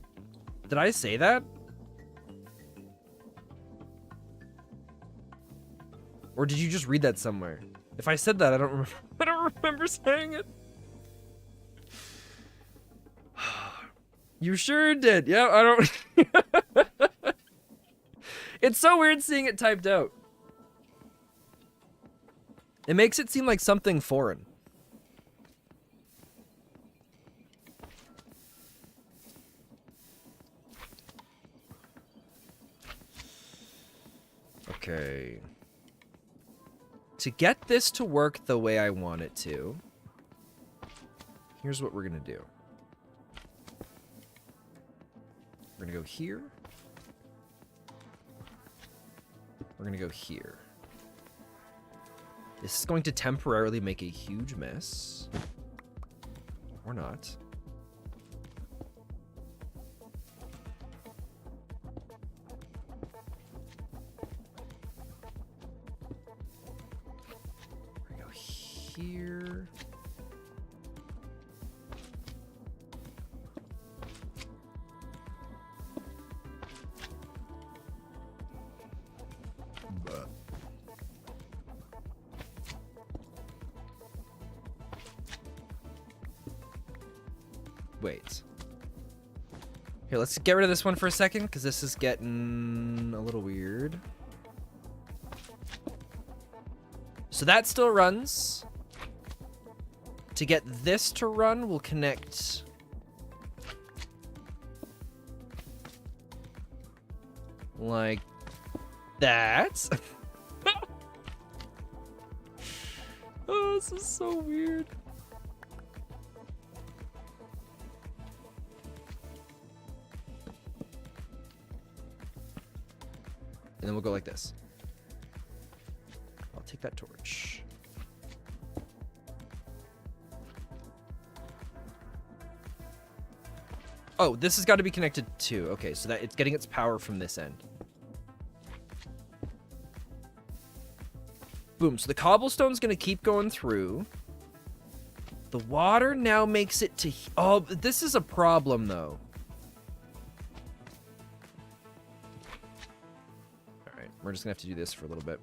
Did I say that? Or did you just read that somewhere? If I said that, I don't remember. I don't remember saying it. You sure did. Yeah, I don't. It's so weird seeing it typed out. It makes it seem like something foreign. Okay. To get this to work the way I want it to, here's what we're gonna do. We're gonna go here. We're gonna go here. This is going to temporarily make a huge mess. Or not. Here. Wait. Here, let's get rid of this one for a second, because this is getting a little weird. So that still runs. To get this to run, we'll connect... like that. Oh, this is so weird. And then we'll go like this. I'll take that torch. Oh, this has got to be connected too. Okay, so that it's getting its power from this end. Boom. So the cobblestone's going to keep going through. The water now makes it to... Oh, this is a problem, though. All right, we're just going to have to do this for a little bit.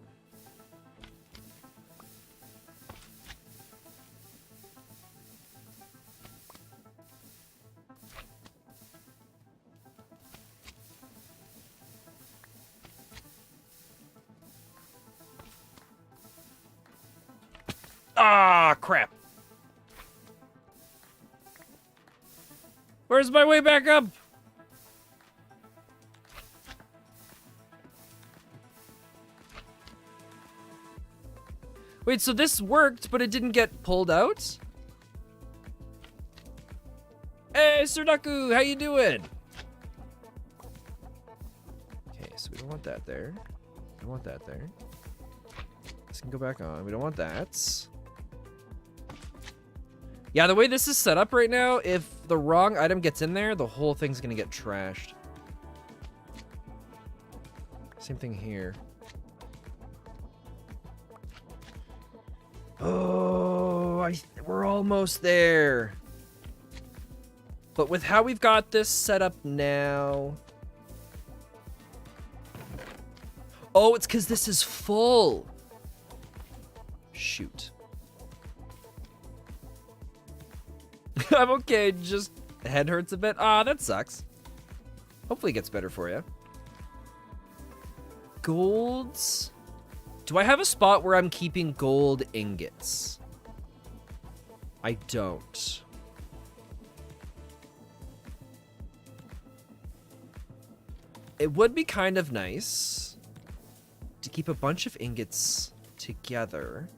Ah, crap. Where's my way back up? Wait, so this worked, but it didn't get pulled out? Hey, Surdaku, how you doing? Okay, so we don't want that there. We don't want that there. This can go back on. We don't want that. Yeah, the way this is set up right now, if the wrong item gets in there, the whole thing's gonna get trashed. Same thing here. Oh, we're almost there. But with how we've got this set up now... Oh, it's because this is full. Shoot. I'm okay, just head hurts a bit. Ah, that sucks. Hopefully it gets better for you. Golds. Do I have a spot where I'm keeping gold ingots? I don't. It would be kind of nice to keep a bunch of ingots together.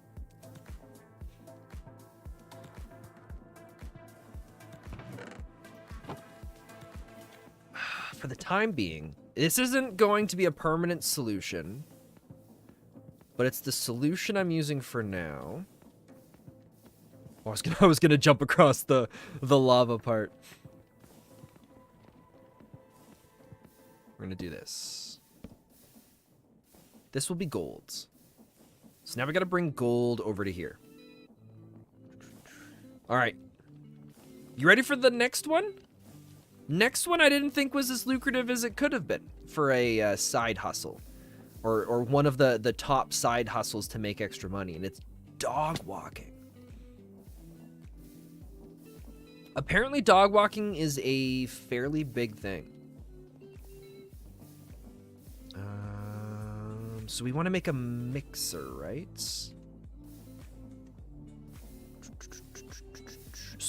For the time being, this isn't going to be a permanent solution, but it's the solution I'm using for now. Oh, I was gonna jump across the lava part. We're gonna do this. This will be golds. So now we gotta bring gold over to here. All right. You ready for the next one? Next one I didn't think was as lucrative as it could have been for a side hustle. Or one of the top side hustles to make extra money, and it's dog walking. Apparently dog walking is a fairly big thing. So we want to make a mixer, right? So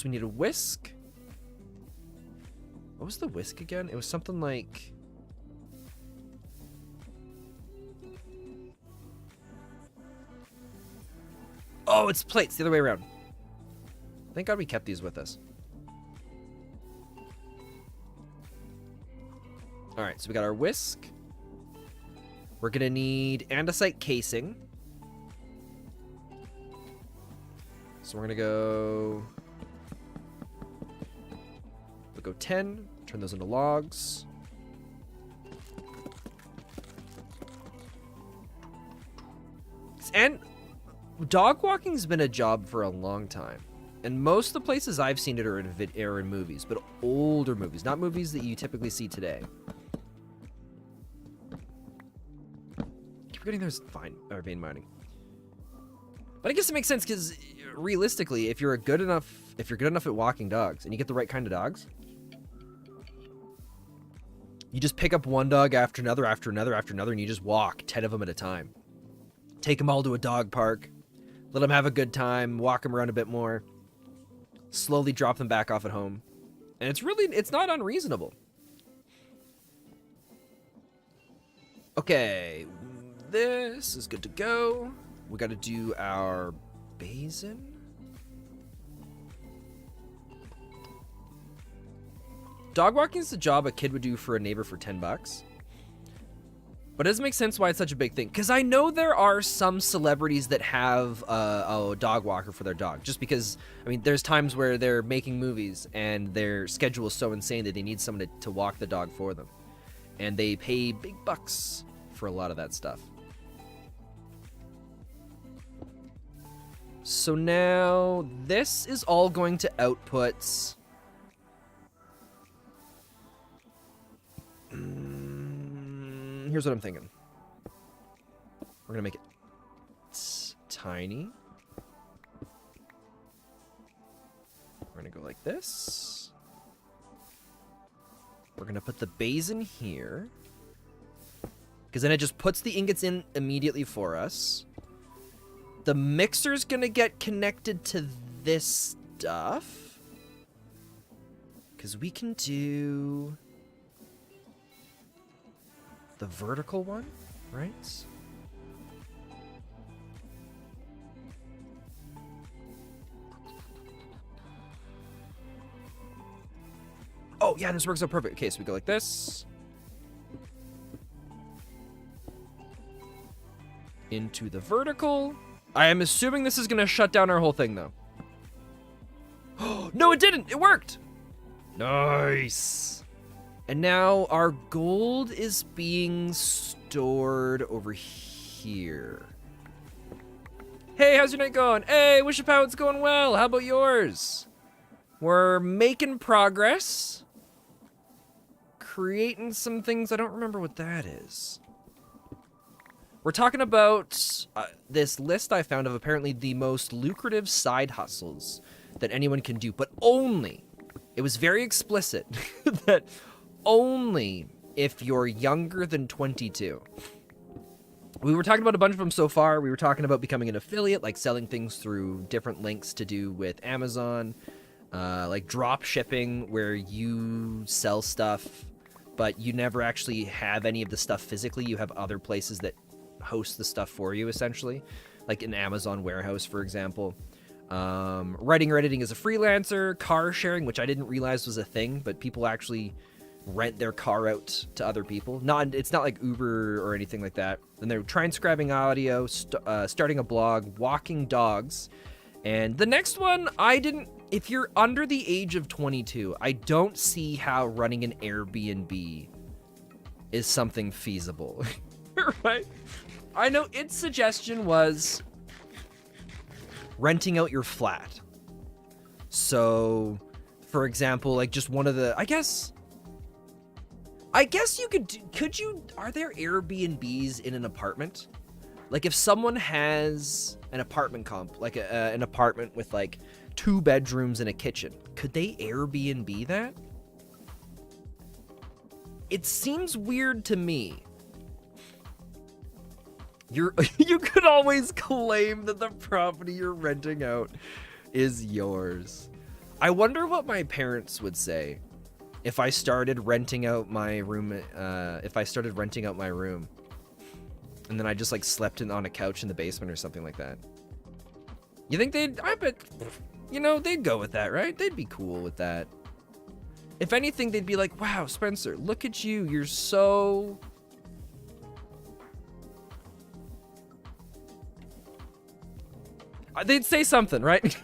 we need a whisk. What was the whisk again? It was something like... Oh, it's plates the other way around. Thank God we kept these with us. All right, so we got our whisk. We're gonna need andesite casing. So we're gonna go... We'll go 10, turn those into logs. And dog walking's been a job for a long time. And most of the places I've seen it are in movies, but older movies, not movies that you typically see today. Keep forgetting there's vein mining. But I guess it makes sense because realistically, if you're good enough at walking dogs and you get the right kind of dogs, you just pick up one dog after another, after another, after another, and you just walk 10 of them at a time. Take them all to a dog park, let them have a good time, walk them around a bit more, slowly drop them back off at home. And it's not unreasonable. Okay, this is good to go. We got to do our basin. Dog walking is the job a kid would do for a neighbor for $10. But it doesn't make sense why it's such a big thing. Because I know there are some celebrities that have a dog walker for their dog. Just because, I mean, there's times where they're making movies and their schedule is so insane that they need someone to walk the dog for them. And they pay big bucks for a lot of that stuff. So now this is all going to output... Here's what I'm thinking. We're gonna make it tiny. We're gonna go like this. We're gonna put the basin here, because then it just puts the ingots in immediately for us. The mixer's gonna get connected to this stuff, because we can do the vertical one, right? Oh, yeah, this works out perfect. Okay, so we go like this. Into the vertical. I am assuming this is going to shut down our whole thing, though. No, it didn't. It worked. Nice. And now our gold is being stored over here. Hey, how's your night going? Hey, wish upon it's going well. How about yours? We're making progress. Creating some things. I don't remember what that is. We're talking about this list I found of apparently the most lucrative side hustles that anyone can do, but only, it was very explicit, that only if you're younger than 22. We were talking about a bunch of them so far. We were talking about becoming an affiliate, like selling things through different links to do with Amazon, like drop shipping, where you sell stuff, but you never actually have any of the stuff physically. You have other places that host the stuff for you, essentially, like an Amazon warehouse, for example. Writing or editing as a freelancer, car sharing, which I didn't realize was a thing, but people actually rent their car out to other people. It's not like Uber or anything like that. Then they're transcribing audio, starting a blog, walking dogs. And the next one, if you're under the age of 22, I don't see how running an Airbnb is something feasible. Right? I know its suggestion was renting out your flat. So, for example, like just one of the, I guess you are there Airbnbs in an apartment? Like if someone has an apartment like an apartment with like 2 bedrooms and a kitchen, could they Airbnb that? It seems weird to me. You could always claim that the property you're renting out is yours. I wonder what my parents would say if I started renting out my room, and then I just like slept on a couch in the basement or something like that. You think I bet, they'd go with that, right? They'd be cool with that. If anything, they'd be like, wow, Spencer, look at you. You're so... They'd say something, right?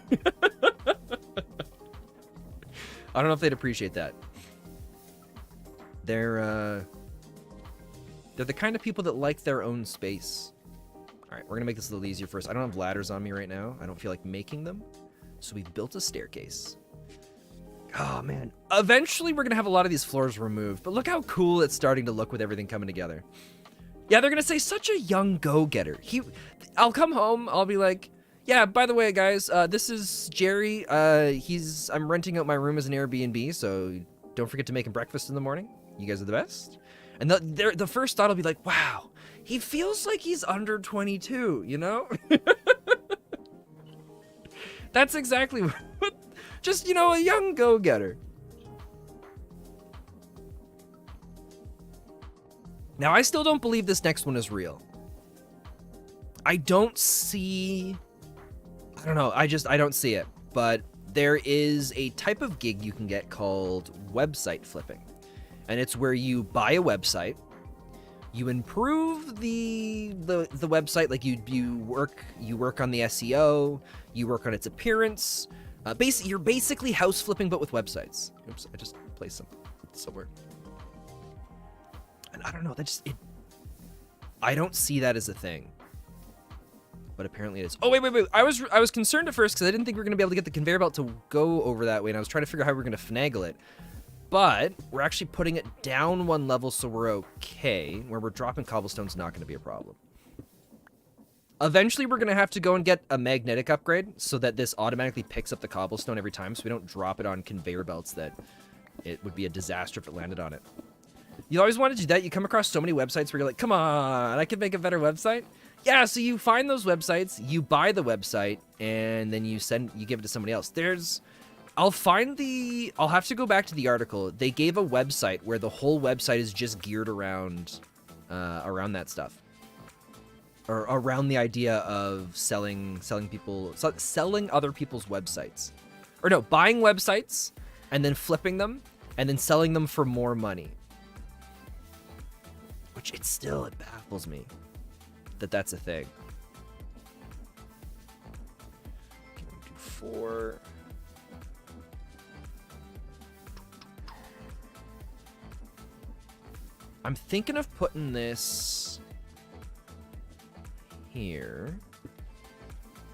I don't know if they'd appreciate that. They're the kind of people that like their own space. All right, we're gonna make this a little easier first. I don't have ladders on me right now. I don't feel like making them. So we've built a staircase. Oh man. Eventually we're gonna have a lot of these floors removed, but look how cool it's starting to look with everything coming together. Yeah, they're gonna say such a young go-getter. I'll come home, I'll be like, Yeah, by the way, guys, this is Jerry. I'm renting out my room as an Airbnb, so don't forget to make him breakfast in the morning. You guys are the best. And the first thought will be like, wow, he feels like he's under 22, you know? That's exactly what, just, you know, a young go-getter. Now, I still don't believe this next one is real. I don't see... I don't know, I don't see it. But there is a type of gig you can get called website flipping. And it's where you buy a website, you improve the website, like you work on the SEO, you work on its appearance. You're basically house flipping, but with websites. Oops, I just placed some somewhere. And I don't know, I don't see that as a thing. But apparently it is. Oh, wait. I was concerned at first because I didn't think we were going to be able to get the conveyor belt to go over that way, and I was trying to figure out how we were going to finagle it. But we're actually putting it down one level, so we're okay. Where we're dropping cobblestone's not going to be a problem. Eventually, we're going to have to go and get a magnetic upgrade so that this automatically picks up the cobblestone every time, so we don't drop it on conveyor belts that it would be a disaster if it landed on it. You always want to do that. You come across so many websites where you're like, come on, I could make a better website. Yeah, so you find those websites, you buy the website, and then you give it to somebody else. I'll have to go back to the article. They gave a website where the whole website is just geared around that stuff. Or around the idea of selling other people's websites. Or no, buying websites, and then flipping them, and then selling them for more money. Which it baffles me that that's a thing. Okay, let me do 4. I'm thinking of putting this here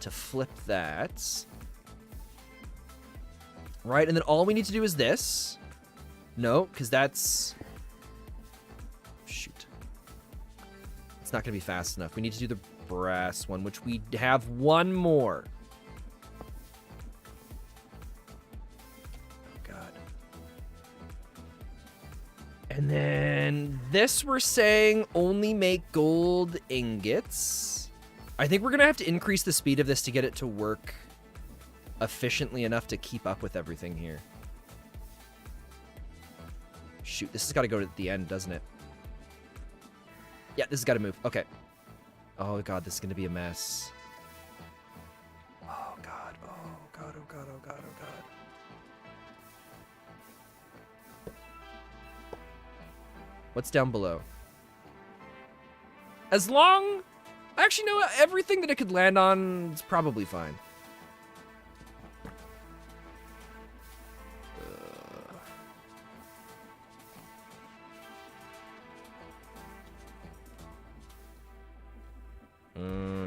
to flip that. Right, and then all we need to do is this. No, because that's... Shoot. It's not going to be fast enough. We need to do the brass one, which we have one more. Oh, God. And then this we're saying only make gold ingots. I think we're going to have to increase the speed of this to get it to work efficiently enough to keep up with everything here. Shoot, this has got to go to the end, doesn't it? Yeah, this has got to move. Okay. Oh, God, this is going to be a mess. Oh, God. Oh, God. Oh, God. Oh, God. Oh, God. What's down below? As long... Actually, no, everything that it could land on is probably fine.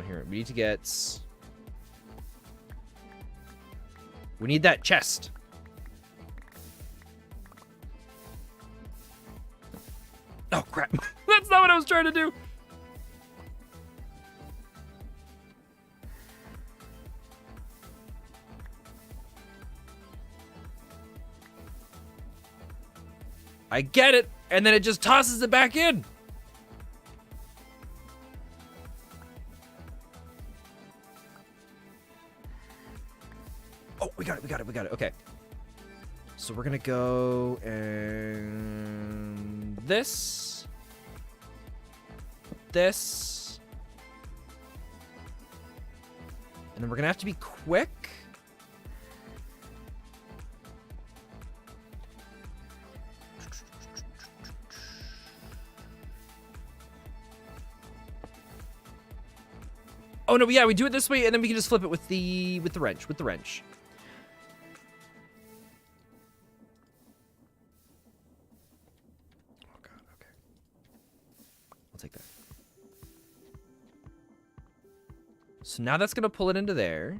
Here, we need to get... We need that chest. Oh, crap. That's not what I was trying to do. I get it, and then it just tosses it back in. Oh, we got it. Okay. So we're gonna go and this. And then we're gonna have to be quick. Oh no, yeah, we do it this way, and then we can just flip it with the wrench. Oh God, okay. I'll take that. So now that's gonna pull it into there.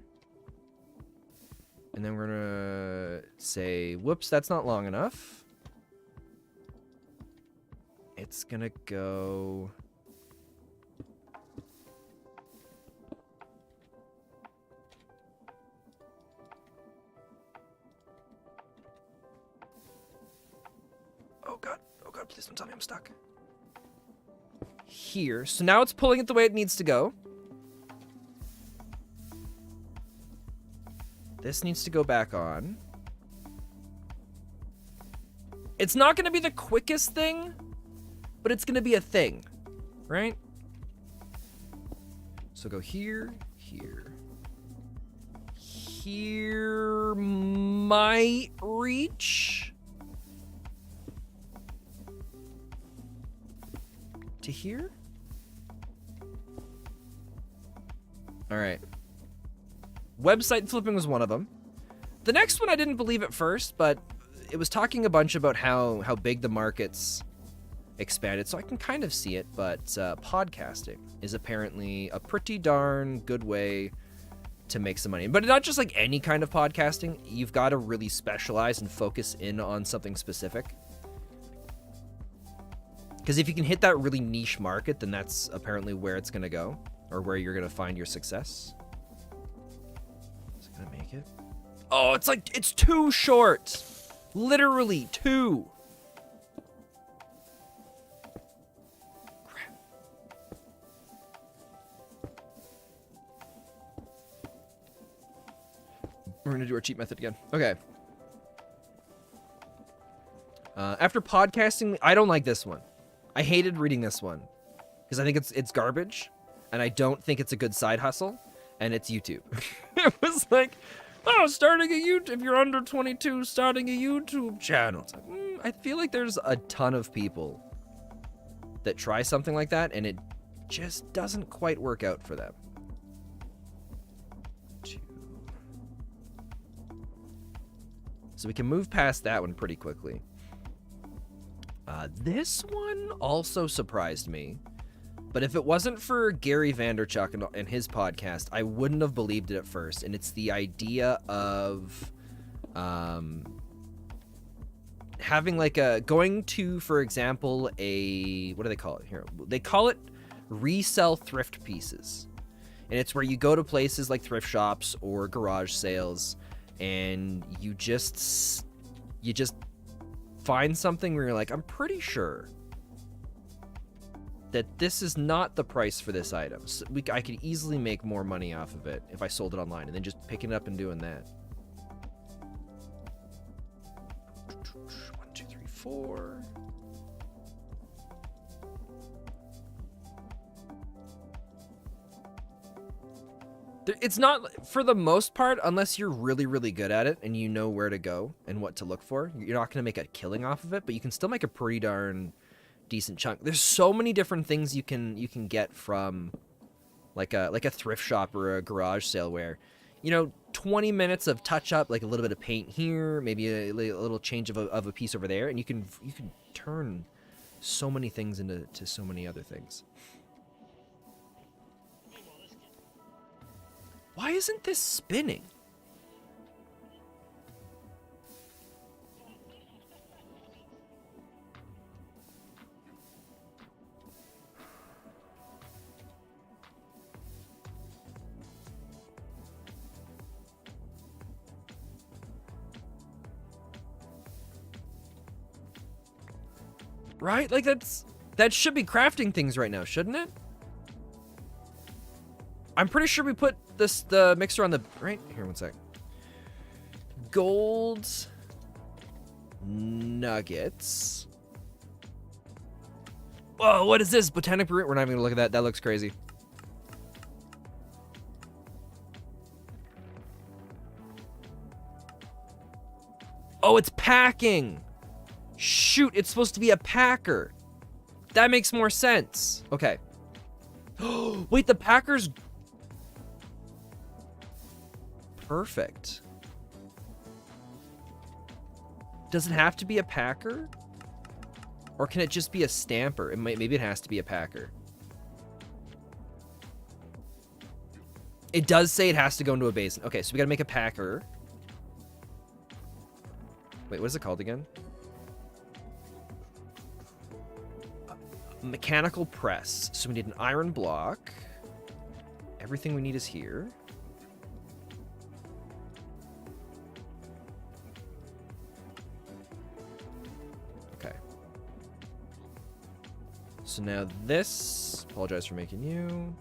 And then we're gonna say, whoops, that's not long enough. It's gonna go... Oh god, please don't tell me I'm stuck. Here, so now it's pulling it the way it needs to go. This needs to go back on. It's not gonna be the quickest thing, but it's gonna be a thing, right? So go here, here. Here might reach to here. All right. Website flipping was one of them. The next one I didn't believe at first, but it was talking a bunch about how big the market's expanded, so I can kind of see it, but podcasting is apparently a pretty darn good way to make some money. But not just like any kind of podcasting. You've got to really specialize and focus in on something specific. Because if you can hit that really niche market, then that's apparently where it's going to go, or where you're going to find your success. Is it going to make it? Oh, it's too short. Literally too. Crap. We're going to do our cheat method again. Okay. After podcasting, I don't like this one. I hated reading this one because I think it's garbage, and I don't think it's a good side hustle, and it's YouTube. It was like, oh, starting a YouTube, if you're under 22, starting a YouTube channel. It's like, I feel like there's a ton of people that try something like that, and it just doesn't quite work out for them. So we can move past that one pretty quickly. This one also surprised me, but if it wasn't for Gary Vaynerchuk and his podcast, I wouldn't have believed it at first. And it's the idea of having like going to, for example, what do they call it here? They call it resell thrift pieces. And it's where you go to places like thrift shops or garage sales, and you just find something where you're like, I'm pretty sure that this is not the price for this item. So I could easily make more money off of it if I sold it online, and then just picking it up and doing that. 1, 2, 3, 4. It's not, for the most part, unless you're really, really good at it and you know where to go and what to look for, you're not going to make a killing off of it, but you can still make a pretty darn decent chunk. There's so many different things you can get from like a thrift shop or a garage sale where, 20 minutes of touch up, like a little bit of paint here, maybe a little change of a piece over there, and you can turn so many things into so many other things. Why isn't this spinning? Right? Like that should be crafting things right now, shouldn't it? I'm pretty sure we put the mixer on the right here. 1 sec. Gold nuggets. Whoa, what is this? Botanic root? We're not even gonna look at that. That looks crazy. Oh, it's packing. Shoot, it's supposed to be a packer. That makes more sense. Okay. Wait, the packer's perfect. Does it have to be a packer? Or can it just be a stamper? Maybe it has to be a packer. It does say it has to go into a basin. Okay, so we gotta make a packer. Wait, what is it called again? Mechanical press. So we need an iron block. Everything we need is here. Okay. So now this, apologize for making you.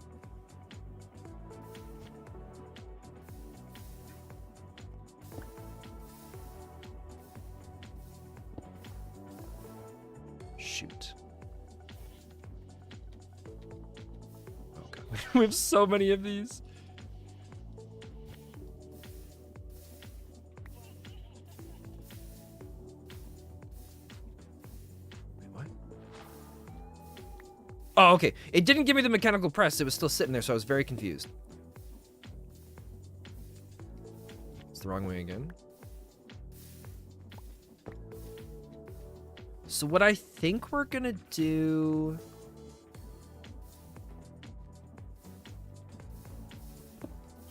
Shoot. Oh god, we have so many of these. Oh, okay. It didn't give me the mechanical press. It was still sitting there, so I was very confused. It's the wrong way again. So what I think we're gonna do...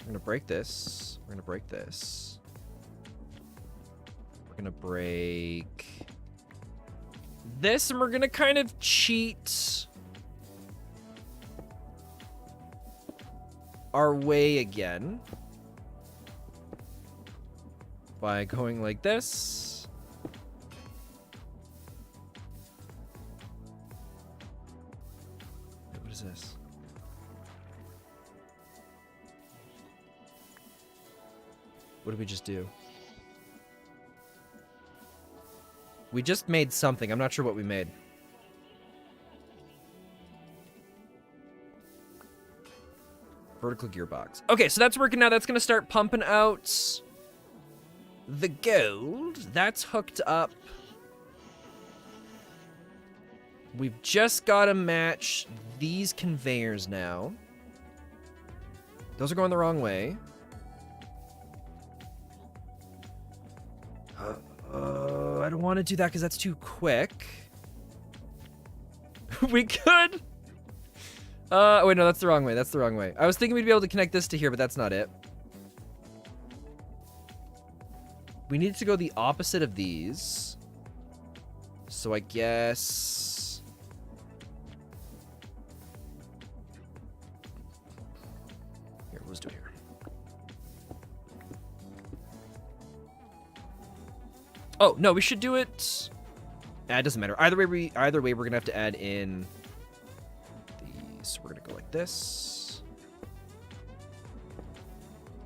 We're gonna break this. We're gonna break this. We're gonna break this, and we're gonna kind of cheat our way again by going like this. Wait, what is this? What did we just do? We just made something. I'm not sure what we made. Vertical gearbox. Okay, so that's working now. That's gonna start pumping out the gold. That's hooked up. We've just gotta match these conveyors now. Those are going the wrong way. I don't want to do that because that's too quick. We could. Wait, no, that's the wrong way. That's the wrong way. I was thinking we'd be able to connect this to here, but that's not it. We need to go the opposite of these. So I guess... Here, let's do it here. Oh, no, we should do it... it doesn't matter. Either way, we're gonna have to add in... So we're gonna go like this.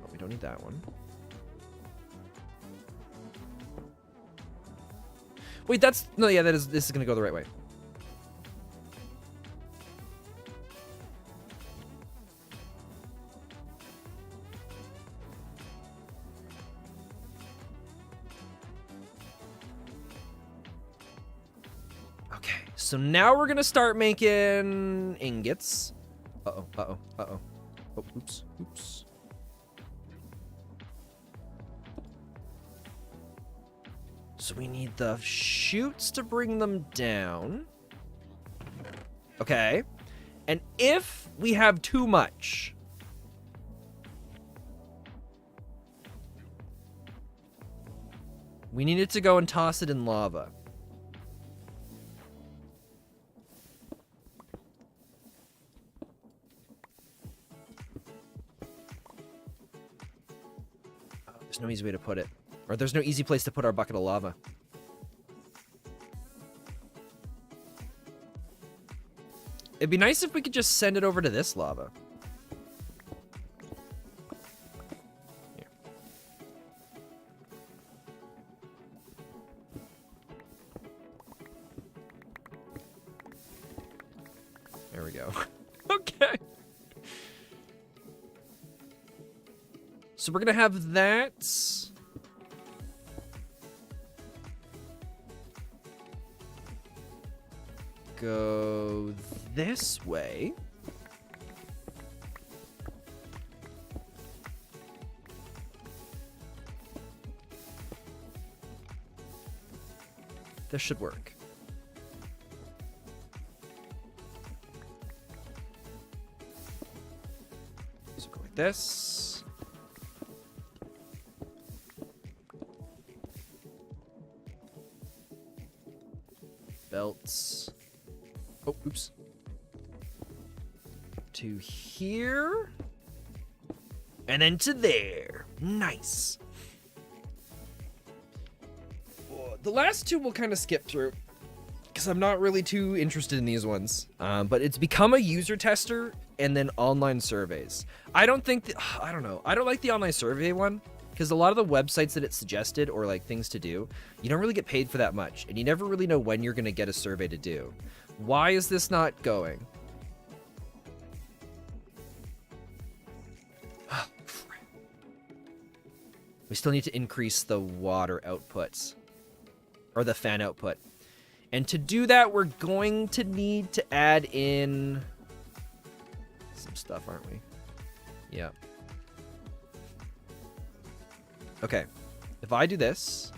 Oh, we don't need that one. Wait, that's no, yeah, this is gonna go the right way. Okay, so now we're gonna start making ingots. Uh-oh, uh-oh, uh-oh. Oh, oops, oops. So we need the chutes to bring them down. Okay. And if we have too much, we need it to go and toss it in lava. There's no easy way to put it. Or there's no easy place to put our bucket of lava. It'd be nice if we could just send it over to this lava. Here. There we go. Okay. So we're gonna have that. Go this way. This should work. So go like this. Belts. Oh, oops. To here. And then to there. Nice. Oh, the last two we'll kind of skip through. because I'm not really too interested in these ones. But it's become a user tester and then online surveys. I don't think, I don't know. I don't like the online survey one because a lot of the websites that it suggested or like things to do, you don't really get paid for that much. And you never really know when you're going to get a survey to do. Why is this not going? Oh, crap. We still need to increase the water outputs or the fan output. And to do that, we're going to need to add in some stuff, aren't we? Yeah. Okay. If I do this,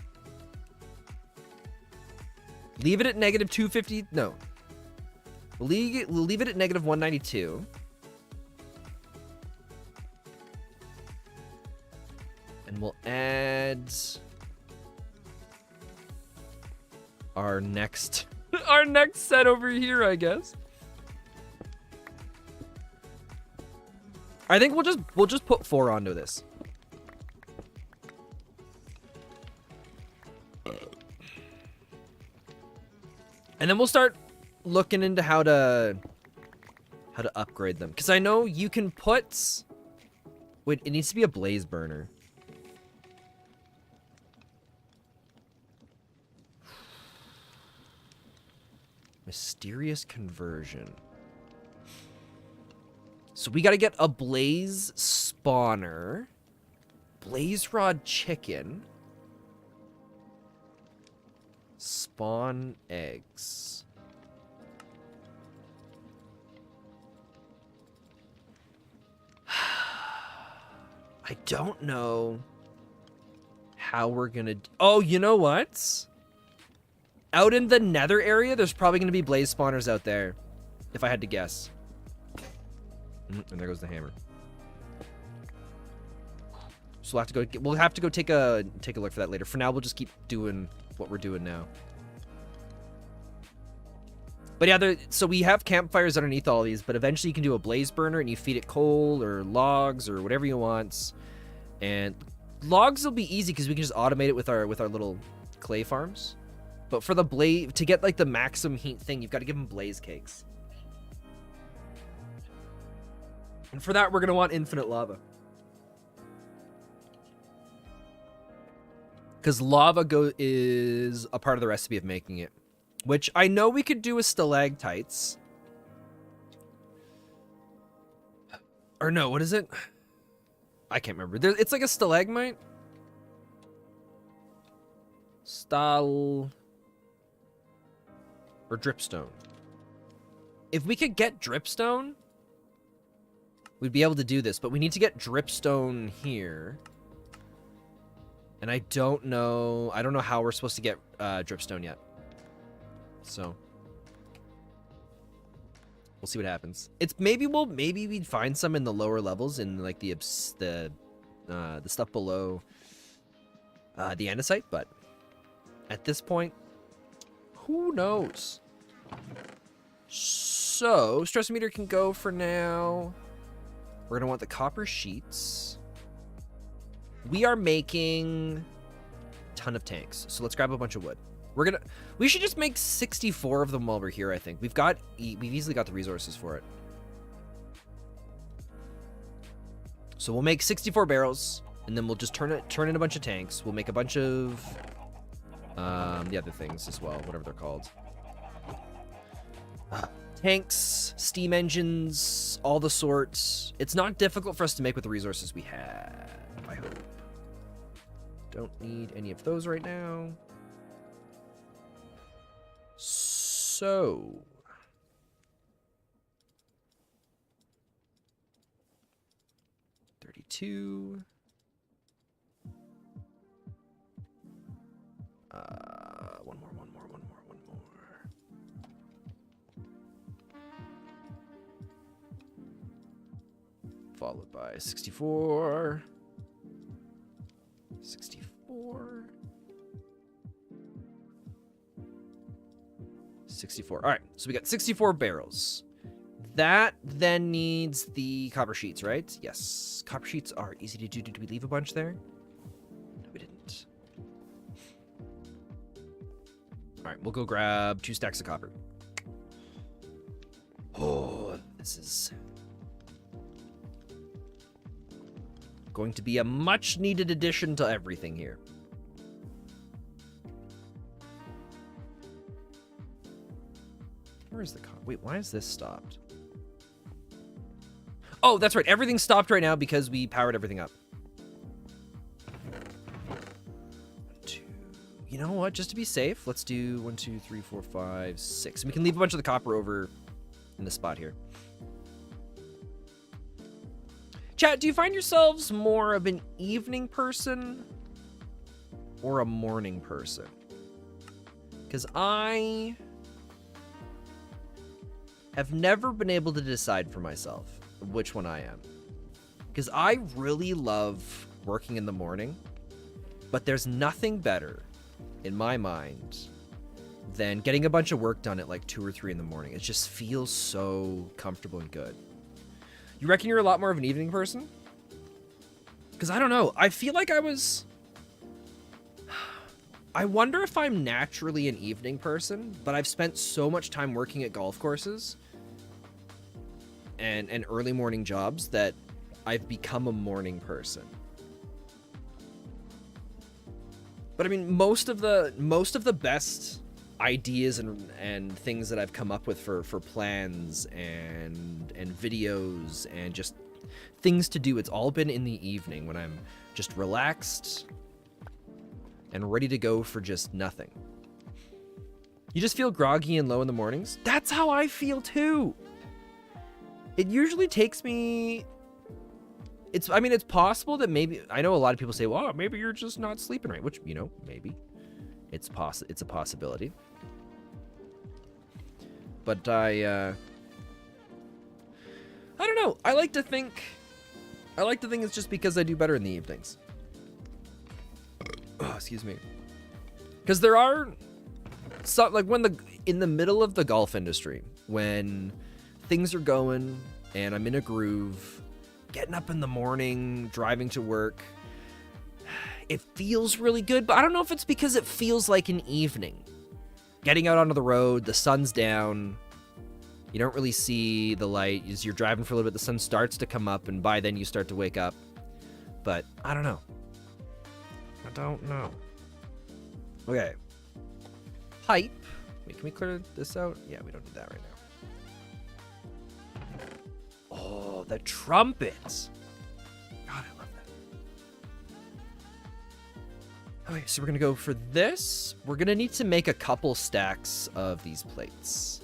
leave it at negative 250. No. We'll leave it at negative 192. And we'll add our next set over here, I guess. I think we'll just put 4 onto this. And then we'll start looking into how to upgrade them, because I know you can put, wait, it needs to be a blaze burner. Mysterious conversion. So we got to get a blaze spawner, blaze rod chicken, spawn eggs. I don't know how we're gonna. Oh, you know what? Out in the Nether area, there's probably gonna be blaze spawners out there, if I had to guess. And there goes the hammer. So we'll have to go take a look for that later. For now, we'll just keep doing what we're doing now. But yeah, so we have campfires underneath all these, but eventually you can do a blaze burner and you feed it coal or logs or whatever you want. And logs will be easy because we can just automate it with our little clay farms. But for the blaze, to get like the maximum heat thing, you've got to give them blaze cakes. And for that, we're going to want infinite lava. Because lava is a part of the recipe of making it. Which I know we could do with stalactites. Or no, what is it? I can't remember. It's like a stalagmite. Or dripstone. If we could get dripstone, we'd be able to do this. But we need to get dripstone here. And I don't know how we're supposed to get dripstone yet. So we'll see what happens. It's maybe we'd find some in the lower levels in like the stuff below the andesite, but at this point, who knows? So stress meter can go for now. We're gonna want the copper sheets. We are making a ton of tanks, so let's grab a bunch of wood. We should just make 64 of them while we're here, I think. We've easily got the resources for it. So we'll make 64 barrels, and then we'll just turn in a bunch of tanks. We'll make a bunch of the other things as well, whatever they're called. Tanks, steam engines, all the sorts. It's not difficult for us to make with the resources we have, I hope. Don't need any of those right now. So, $32. One more. Followed by 64. 64. 64. All right, so we got 64 barrels. That then needs the copper sheets, right? Yes. Copper sheets are easy to do. Did we leave a bunch there? No, we didn't. All right, we'll go grab 2 stacks of copper. Oh, this is going to be a much needed addition to everything here. Where is the wait, why is this stopped? Oh, that's right. Everything's stopped right now because we powered everything up. 1, 2. You know what? Just to be safe, let's do 1, 2, 3, 4, 5, 6. And we can leave a bunch of the copper over in the spot here. Chat, do you find yourselves more of an evening person or a morning person? Because I have never been able to decide for myself which one I am. Because I really love working in the morning, but there's nothing better in my mind than getting a bunch of work done at like 2 or 3 in the morning. It just feels so comfortable and good. You reckon you're a lot more of an evening person? Because I don't know. I feel like I wonder if I'm naturally an evening person, but I've spent so much time working at golf courses and early morning jobs that I've become a morning person. But I mean, most of the best ideas and things that I've come up with for plans and videos and just things to do, it's all been in the evening when I'm just relaxed and ready to go for just nothing. You just feel groggy and low in the mornings? That's how I feel too. It usually takes me... I mean, it's possible that maybe... I know a lot of people say, well, maybe you're just not sleeping right, which, you know, maybe. It's a possibility. But I don't know. I like to think it's just because I do better in the evenings. Oh, excuse me. Because there are some, like in the middle of the golf industry, when things are going and I'm in a groove, getting up in the morning, driving to work, it feels really good, but I don't know if it's because it feels like an evening. Getting out onto the road, the sun's down, you don't really see the light. As you're driving for a little bit, the sun starts to come up, and by then you start to wake up. But I don't know. I don't know. Okay. Pipe. Wait, can we clear this out? Yeah, we don't need that right now. Oh, the trumpets. God, I love that. Okay, so we're gonna go for this. We're gonna need to make a couple stacks of these plates.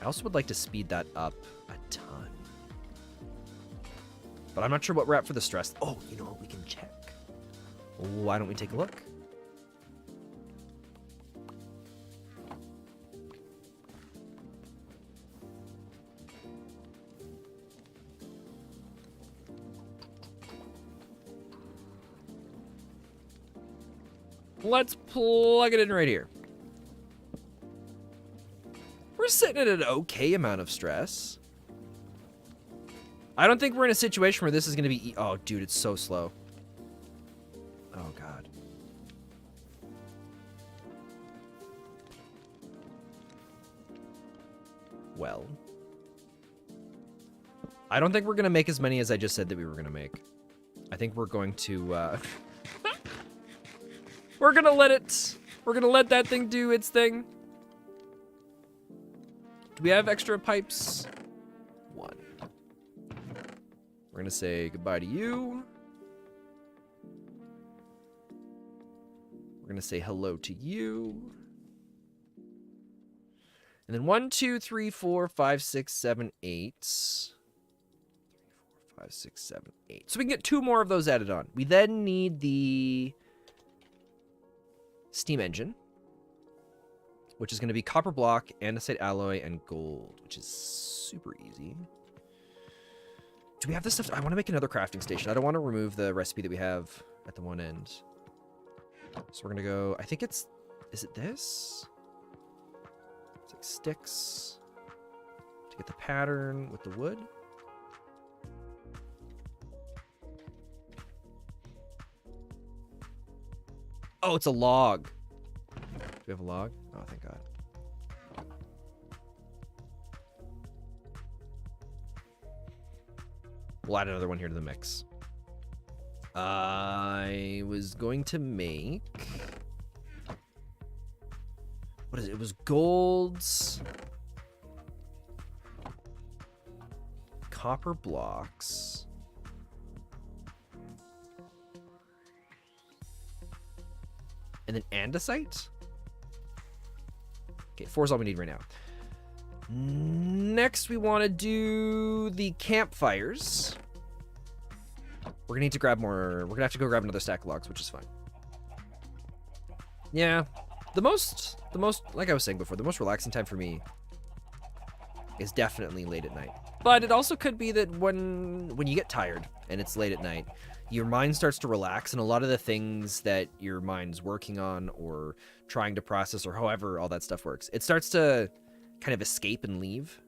I also would like to speed that up a ton. But I'm not sure what we're at for the stress. Oh, you know what? We can check. Why don't we take a look? Let's plug it in right here. We're sitting at an okay amount of stress. I don't think we're in a situation where this is going to be... Oh, dude, it's so slow. Oh, God. Well. I don't think we're going to make as many as I just said that we were going to make. I think we're going to... We're going to let it... We're going to let that thing do its thing. Do we have extra pipes? 1. We're going to say goodbye to you. We're going to say hello to you. And then 1, 2, 3, 4, 5, 6, 7, 8. 3, 4, 5, 6, 7, 8. So we can get 2 more of those added on. We then need the steam engine, which is going to be copper block, andesite alloy, and gold, which is super easy. Do we have this stuff? I want to make another crafting station. I don't want to remove the recipe that we have at the one end. So we're going to go, I think it's, is it this? It's like sticks to get the pattern with the wood. Oh, it's a log. Do we have a log? Oh, thank God. We'll add another one here to the mix. I was going to make... What is it? It was golds... Copper blocks... And then andesite? Okay, 4 is all we need right now. Next, we want to do the campfires. We're gonna need to grab more. We're gonna have to go grab another stack of logs, which is fine. Yeah, the most, like I was saying before, the most relaxing time for me is definitely late at night. But it also could be that when you get tired and it's late at night, your mind starts to relax, and a lot of the things that your mind's working on or trying to process or however all that stuff works, it starts to kind of escape and leave.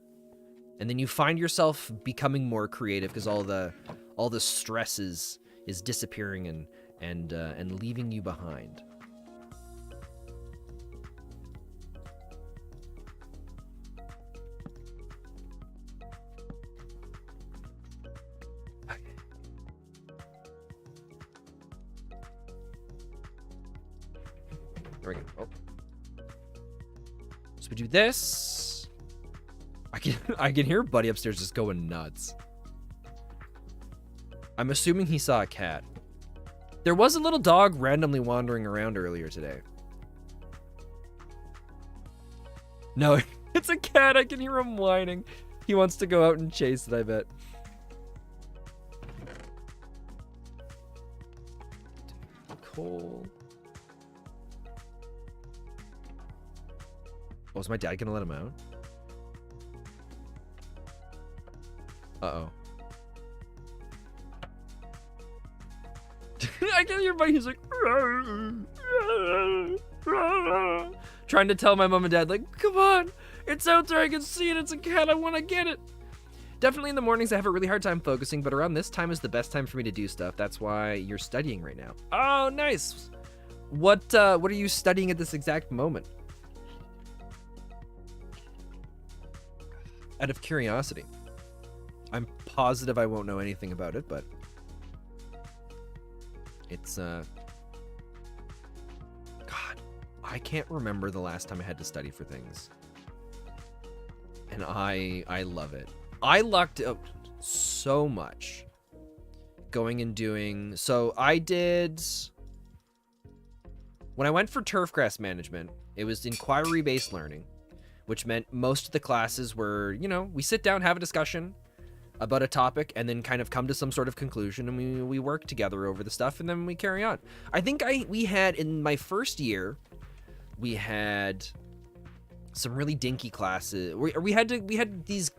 And then you find yourself becoming more creative because all the stress is disappearing and leaving you behind. There we go. Oh. So we do this. I can hear Buddy upstairs just going nuts. I'm assuming he saw a cat. There was a little dog randomly wandering around earlier today. No, it's a cat. I can hear him whining. He wants to go out and chase it, I bet. Coal. Oh, is my dad gonna let him out? Uh-oh. I can hear Buddy, he's like... trying to tell my mom and dad, like, come on, it's out there, I can see it, it's a cat, I want to get it. Definitely in the mornings I have a really hard time focusing, but around this time is the best time for me to do stuff. That's why you're studying right now. Oh, nice. What are you studying at this exact moment? Out of curiosity. I'm positive I won't know anything about it, but it's God, I can't remember the last time I had to study for things. And I love it. I lucked out so much going and doing, so I did, when I went for turfgrass management, it was inquiry-based learning, which meant most of the classes were, you know, we sit down, have a discussion about a topic, and then kind of come to some sort of conclusion, and we work together over the stuff, and then we carry on. I think we had, in my first year, we had some really dinky classes. We had these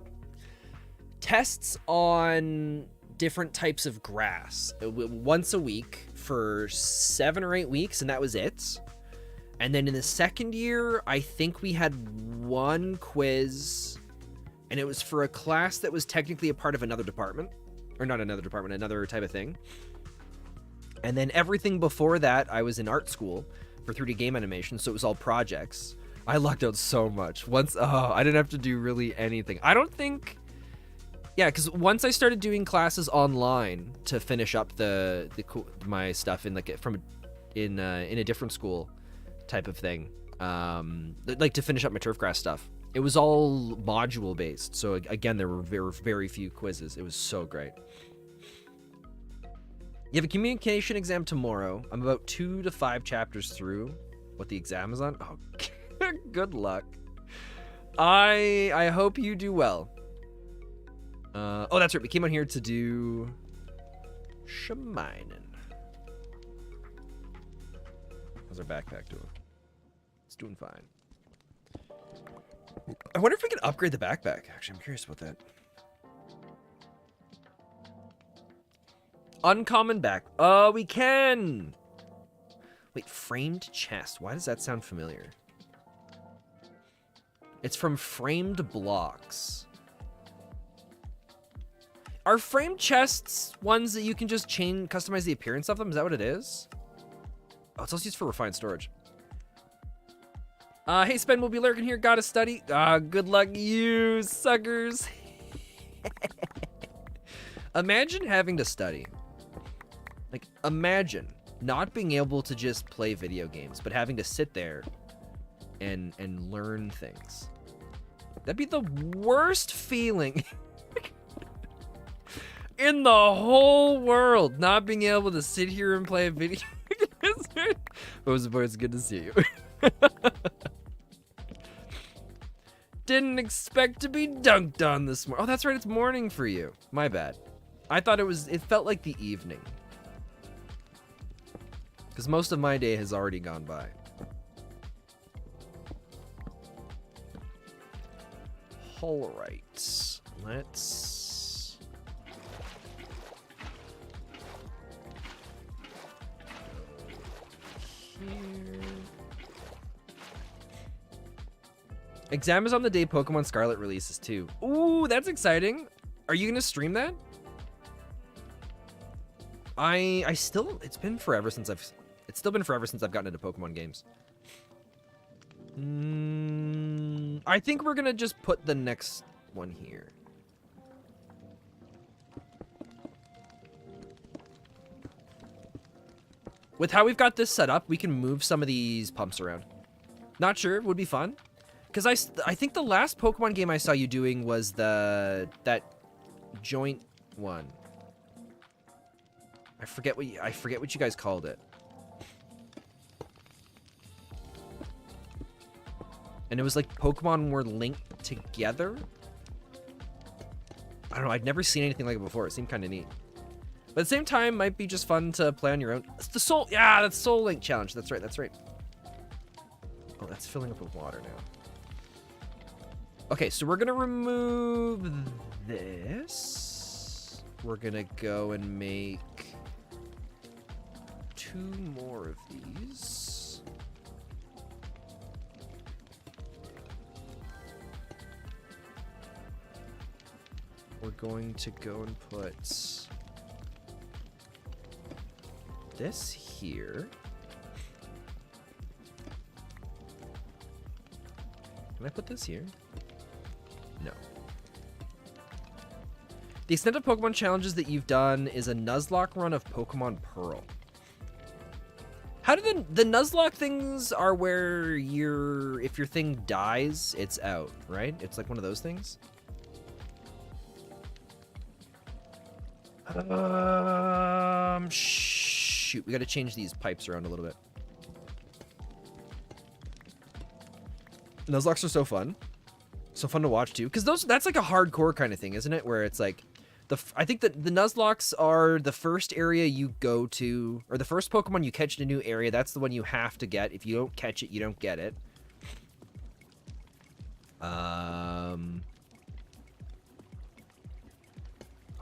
tests on different types of grass once a week for 7 or 8 weeks, and that was it. And then in the second year, I think we had one quiz, and it was for a class that was technically a part of another department. Or not another department, another type of thing. And then everything before that, I was in art school for 3D game animation, so it was all projects. I lucked out so much. I didn't have to do really anything. I don't think... Yeah, because once I started doing classes online to finish up my stuff in in a different school type of thing, like to finish up my turfgrass stuff, it was all module based. So again, there were very, very few quizzes. It was so great. You have a communication exam tomorrow. I'm about 2 to 5 chapters through what the exam is on. Oh, good luck. I hope you do well. Oh, that's right. We came on here to do Shamainin. How's our backpack doing? It's doing fine. I wonder if we can upgrade the backpack. Actually, I'm curious about that. Uncommon back. Oh, we can. Wait, framed chest. Why does that sound familiar? It's from Framed Blocks. Are framed chests ones that you can just customize the appearance of them? Is that what it is? Oh, it's also used for refined storage. Hey, Spen will be lurking here. Gotta study. Good luck, you suckers. Imagine having to study. Like, imagine not being able to just play video games, but having to sit there and learn things. That'd be the worst feeling in the whole world, not being able to sit here and play a video game. Boys, it's good to see you. Didn't expect to be dunked on this morning. Oh, that's right, it's morning for you. My bad. I thought it felt like the evening. Because most of my day has already gone by. All right, let's... here. Exam is on the day Pokemon Scarlet releases too. Ooh, that's exciting. Are you gonna stream that? I still, it's still been forever since I've gotten into Pokemon games. I think we're gonna just put the next one here. With how we've got this set up, we can move some of these pumps around. Not sure, would be fun. Because I think the last Pokemon game I saw you doing was that joint one. I forget what you guys called it. And it was like Pokemon were linked together. I don't know, I'd never seen anything like it before. It seemed kind of neat. But at the same time, might be just fun to play on your own. It's the Soul, yeah, that's Soul Link Challenge. That's right, that's right. Oh, that's filling up with water now. Okay, so we're gonna remove this. We're gonna go and make 2 more of these. We're going to go and put this here. Can I put this here? No. The extent of Pokemon challenges that you've done is a Nuzlocke run of Pokemon Pearl. How do the Nuzlocke things are where if your thing dies, it's out, right? It's like one of those things. Shoot, we got to change these pipes around a little bit. Nuzlocks are so fun. So fun to watch too, because that's like a hardcore kind of thing, isn't it? Where it's like, I think that the Nuzlocks are the first area you go to, or the first Pokemon you catch in a new area. That's the one you have to get. If you don't catch it, you don't get it. Oh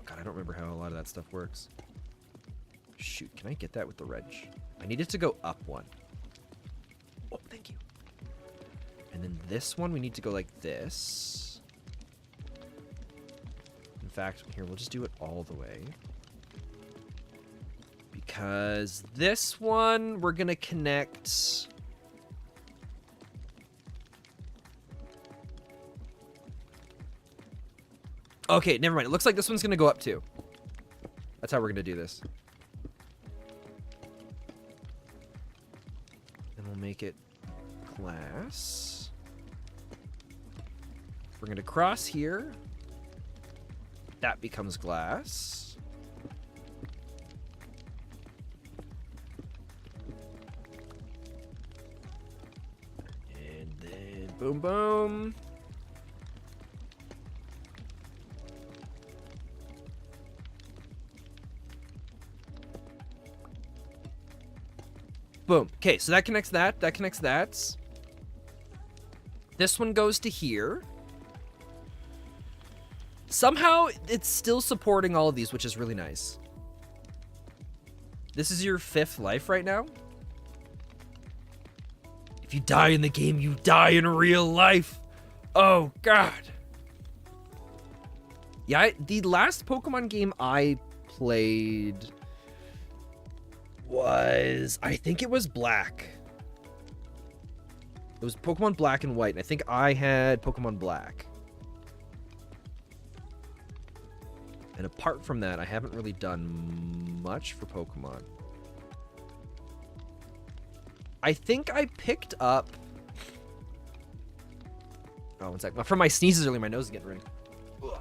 god, I don't remember how a lot of that stuff works. Shoot, can I get that with the wrench? I need it to go up 1. Oh, thank you. And then this one, we need to go like this. In fact, here, we'll just do it all the way. Because this one, we're going to connect... Okay, never mind. It looks like this one's going to go up too. That's how we're going to do this. And we'll make it glass. We're going to cross here. That becomes glass. And then boom, boom. Boom. Okay, so that connects that. That connects that. This one goes to here. Somehow, it's still supporting all of these, which is really nice. This is your 5th life right now. If you die in the game, you die in real life. Oh, God. Yeah, the last Pokemon game I played... was, I think it was black. It was Pokemon Black and White, and I think I had Pokemon Black. And apart from that, I haven't really done much for Pokemon. I think I picked up... Oh, one sec. From my sneezes earlier, my nose is getting ringed. Ugh.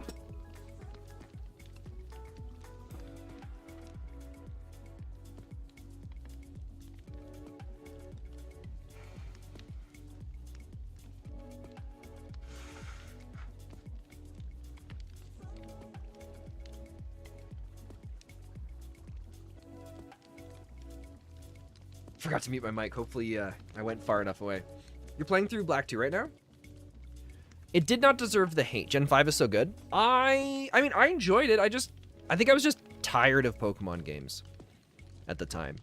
Forgot to mute my mic. Hopefully, I went far enough away. You're playing through Black 2 right now? It did not deserve the hate. Gen 5 is so good. I mean, I enjoyed it. I think I was just tired of Pokemon games at the time.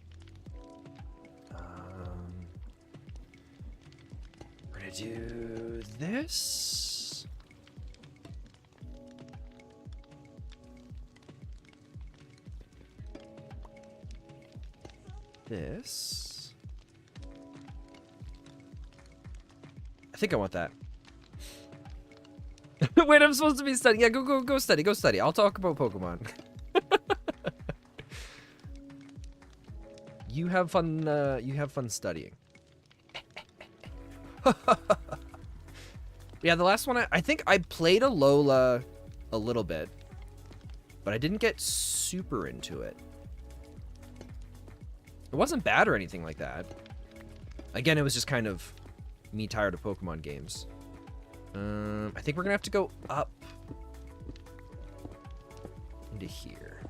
We're gonna do this. This. I think I want that. Wait, I'm supposed to be studying. Yeah, go study. Go study. I'll talk about Pokemon. You have fun. You have fun studying. Yeah, the last one. I think I played Alola a little bit, but I didn't get super into it. It wasn't bad or anything like that. Again, it was just kind of me tired of Pokemon games. I think we're gonna have to go up into here.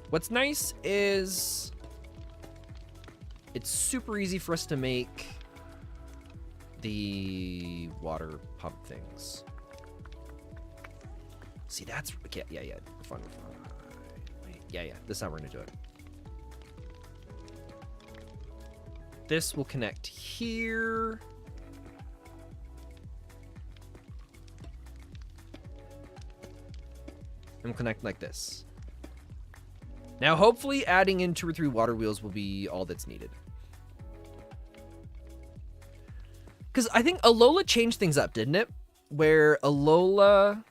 What's nice is it's super easy for us to make the water pump things. See, that's yeah. Fun. Wait, yeah. This is how we're gonna do it. This will connect here. And we'll connect like this. Now, hopefully, adding in 2 or 3 water wheels will be all that's needed. Because I think Alola changed things up, didn't it? Where Alola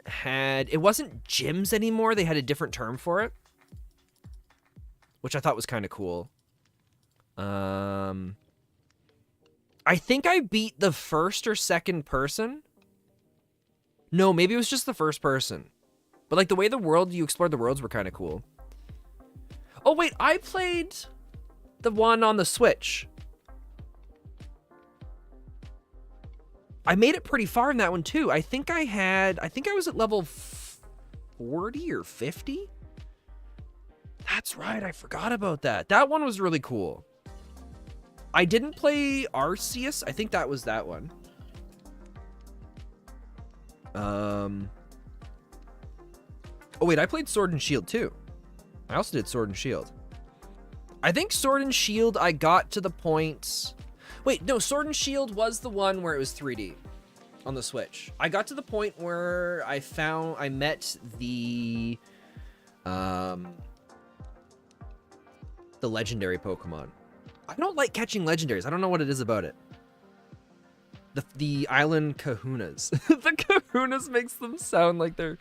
had... It wasn't gyms anymore. They had a different term for it. Which I thought was kind of cool. I think I beat the first or second person. No, maybe it was just the first person. But like the way you explored the worlds were kind of cool. Oh wait, I played the one on the Switch. I made it pretty far in that one too. I think I was at level 40 or 50. That's right, I forgot about that. That one was really cool. I didn't play Arceus. I think that was that one. Oh wait, I played Sword and Shield too. I also did Sword and Shield. I think Sword and Shield I got to the point... Wait, no, Sword and Shield was the one where it was 3D on the Switch. I got to the point where I met the legendary Pokemon. I don't like catching legendaries. I don't know what it is about it. The island kahunas. The kahunas makes them sound like they're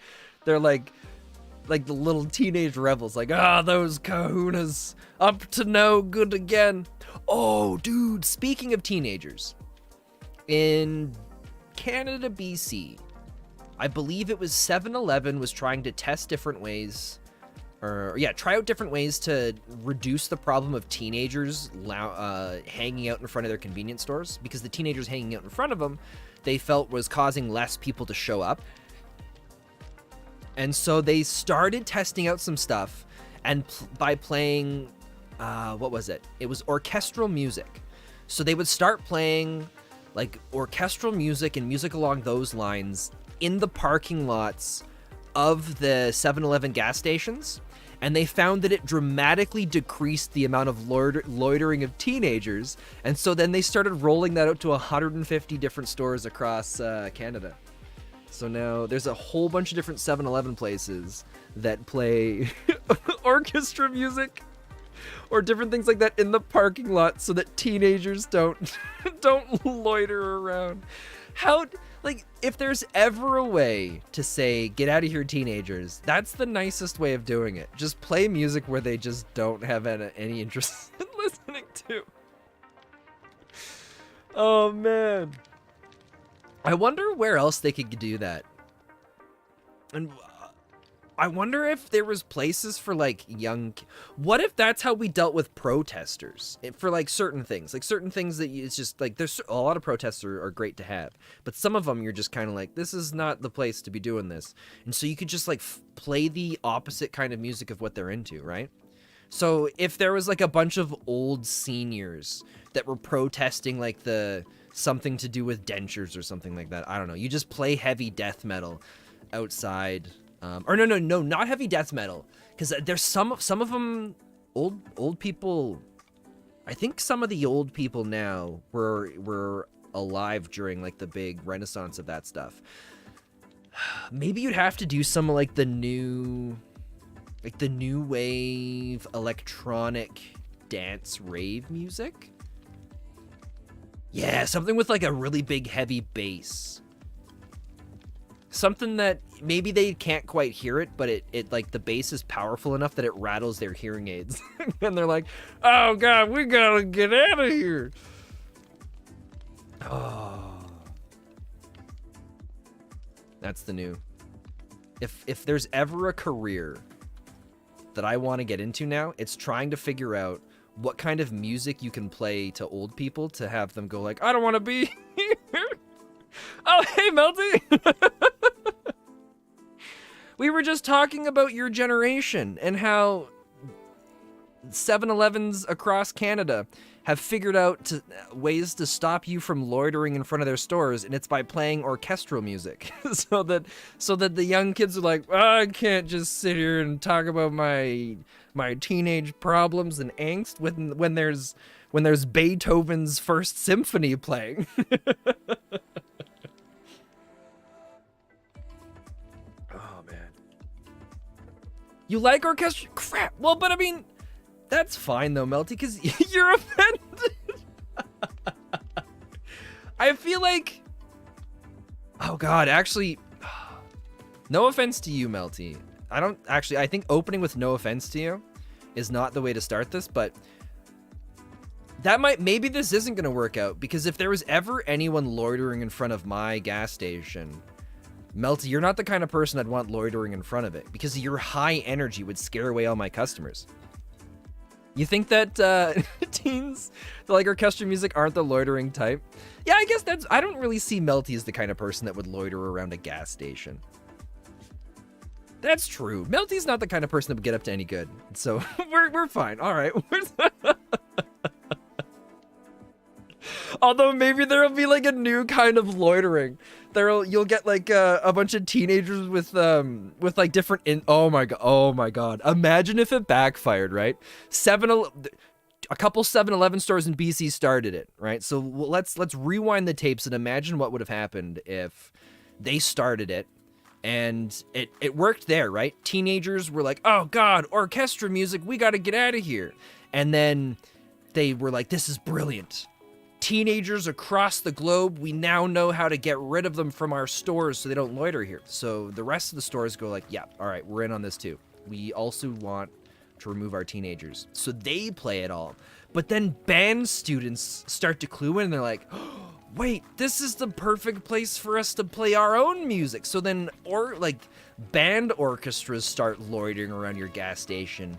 like the little teenage rebels. Like, those kahunas up to no good again. Oh, dude, speaking of teenagers. In Canada, BC, I believe it was 7-Eleven was trying to test different ways... try out different ways to reduce the problem of teenagers hanging out in front of their convenience stores, because the teenagers hanging out in front of them, they felt was causing less people to show up. And so they started testing out some stuff, and by playing, what was it? It was orchestral music. So they would start playing like orchestral music and music along those lines in the parking lots of the 7-Eleven gas stations, and they found that it dramatically decreased the amount of loitering of teenagers, and so then they started rolling that out to 150 different stores across Canada. So now there's a whole bunch of different 7-Eleven places that play orchestra music or different things like that in the parking lot so that teenagers don't loiter around. How, like, if there's ever a way to say, get out of here, teenagers, that's the nicest way of doing it. Just play music where they just don't have any interest in listening to. Oh, man. I wonder where else they could do that. And I wonder if there was places for, like, young... What if that's how we dealt with protesters? For, like, certain things. Like, certain things that it's just, like, there's a lot of protests are great to have. But some of them you're just kind of like, this is not the place to be doing this. And so you could just, like, play the opposite kind of music of what they're into, right? So if there was, like, a bunch of old seniors that were protesting, like, something to do with dentures or something like that. I don't know. You just play heavy death metal outside. Or no, not heavy death metal. Because there's some of them, old people. I think some of the old people now were alive during, like, the big renaissance of that stuff. Maybe you'd have to do some, like, the new wave electronic dance rave music. Yeah, something with, like, a really big heavy bass. Something that maybe they can't quite hear it, but it like the bass is powerful enough that it rattles their hearing aids. And they're like, oh god, we gotta get out of here. Oh. That's the new. If there's ever a career that I want to get into now, it's trying to figure out what kind of music you can play to old people to have them go like, I don't want to be here. Oh, hey, Melty. We were just talking about your generation and how 7-Elevens across Canada have figured out ways to stop you from loitering in front of their stores, and it's by playing orchestral music. so that the young kids are like, I can't just sit here and talk about my teenage problems and angst when there's Beethoven's First Symphony playing. Oh man. You like orchestra? Crap. Well, but I mean, that's fine though, Melty, because you're offended. I feel like... Oh god, actually... No offense to you, Melty. I think opening with no offense to you is not the way to start this, but... Maybe this isn't going to work out, because if there was ever anyone loitering in front of my gas station... Melty, you're not the kind of person I'd want loitering in front of it, because your high energy would scare away all my customers. You think that teens that like orchestra music aren't the loitering type? Yeah, I guess I don't really see Melty as the kind of person that would loiter around a gas station. That's true. Melty's not the kind of person that would get up to any good. So we're fine. All right. Although maybe there'll be like a new kind of loitering. You'll get like a bunch of teenagers with like different oh my god. Imagine if it backfired, right? A couple 7-Eleven stores in BC started it, right? So let's rewind the tapes and imagine what would have happened if they started it and it worked there, right? Teenagers were like, "Oh god, orchestra music, we got to get out of here." And then they were like, "This is brilliant. Teenagers across the globe, we now know how to get rid of them from our stores so they don't loiter here." So the rest of the stores go like, yeah, all right, we're in on this too. We also want to remove our teenagers. So they play it all. But then band students start to clue in and they're like, oh, wait, this is the perfect place for us to play our own music. So then, band orchestras start loitering around your gas station.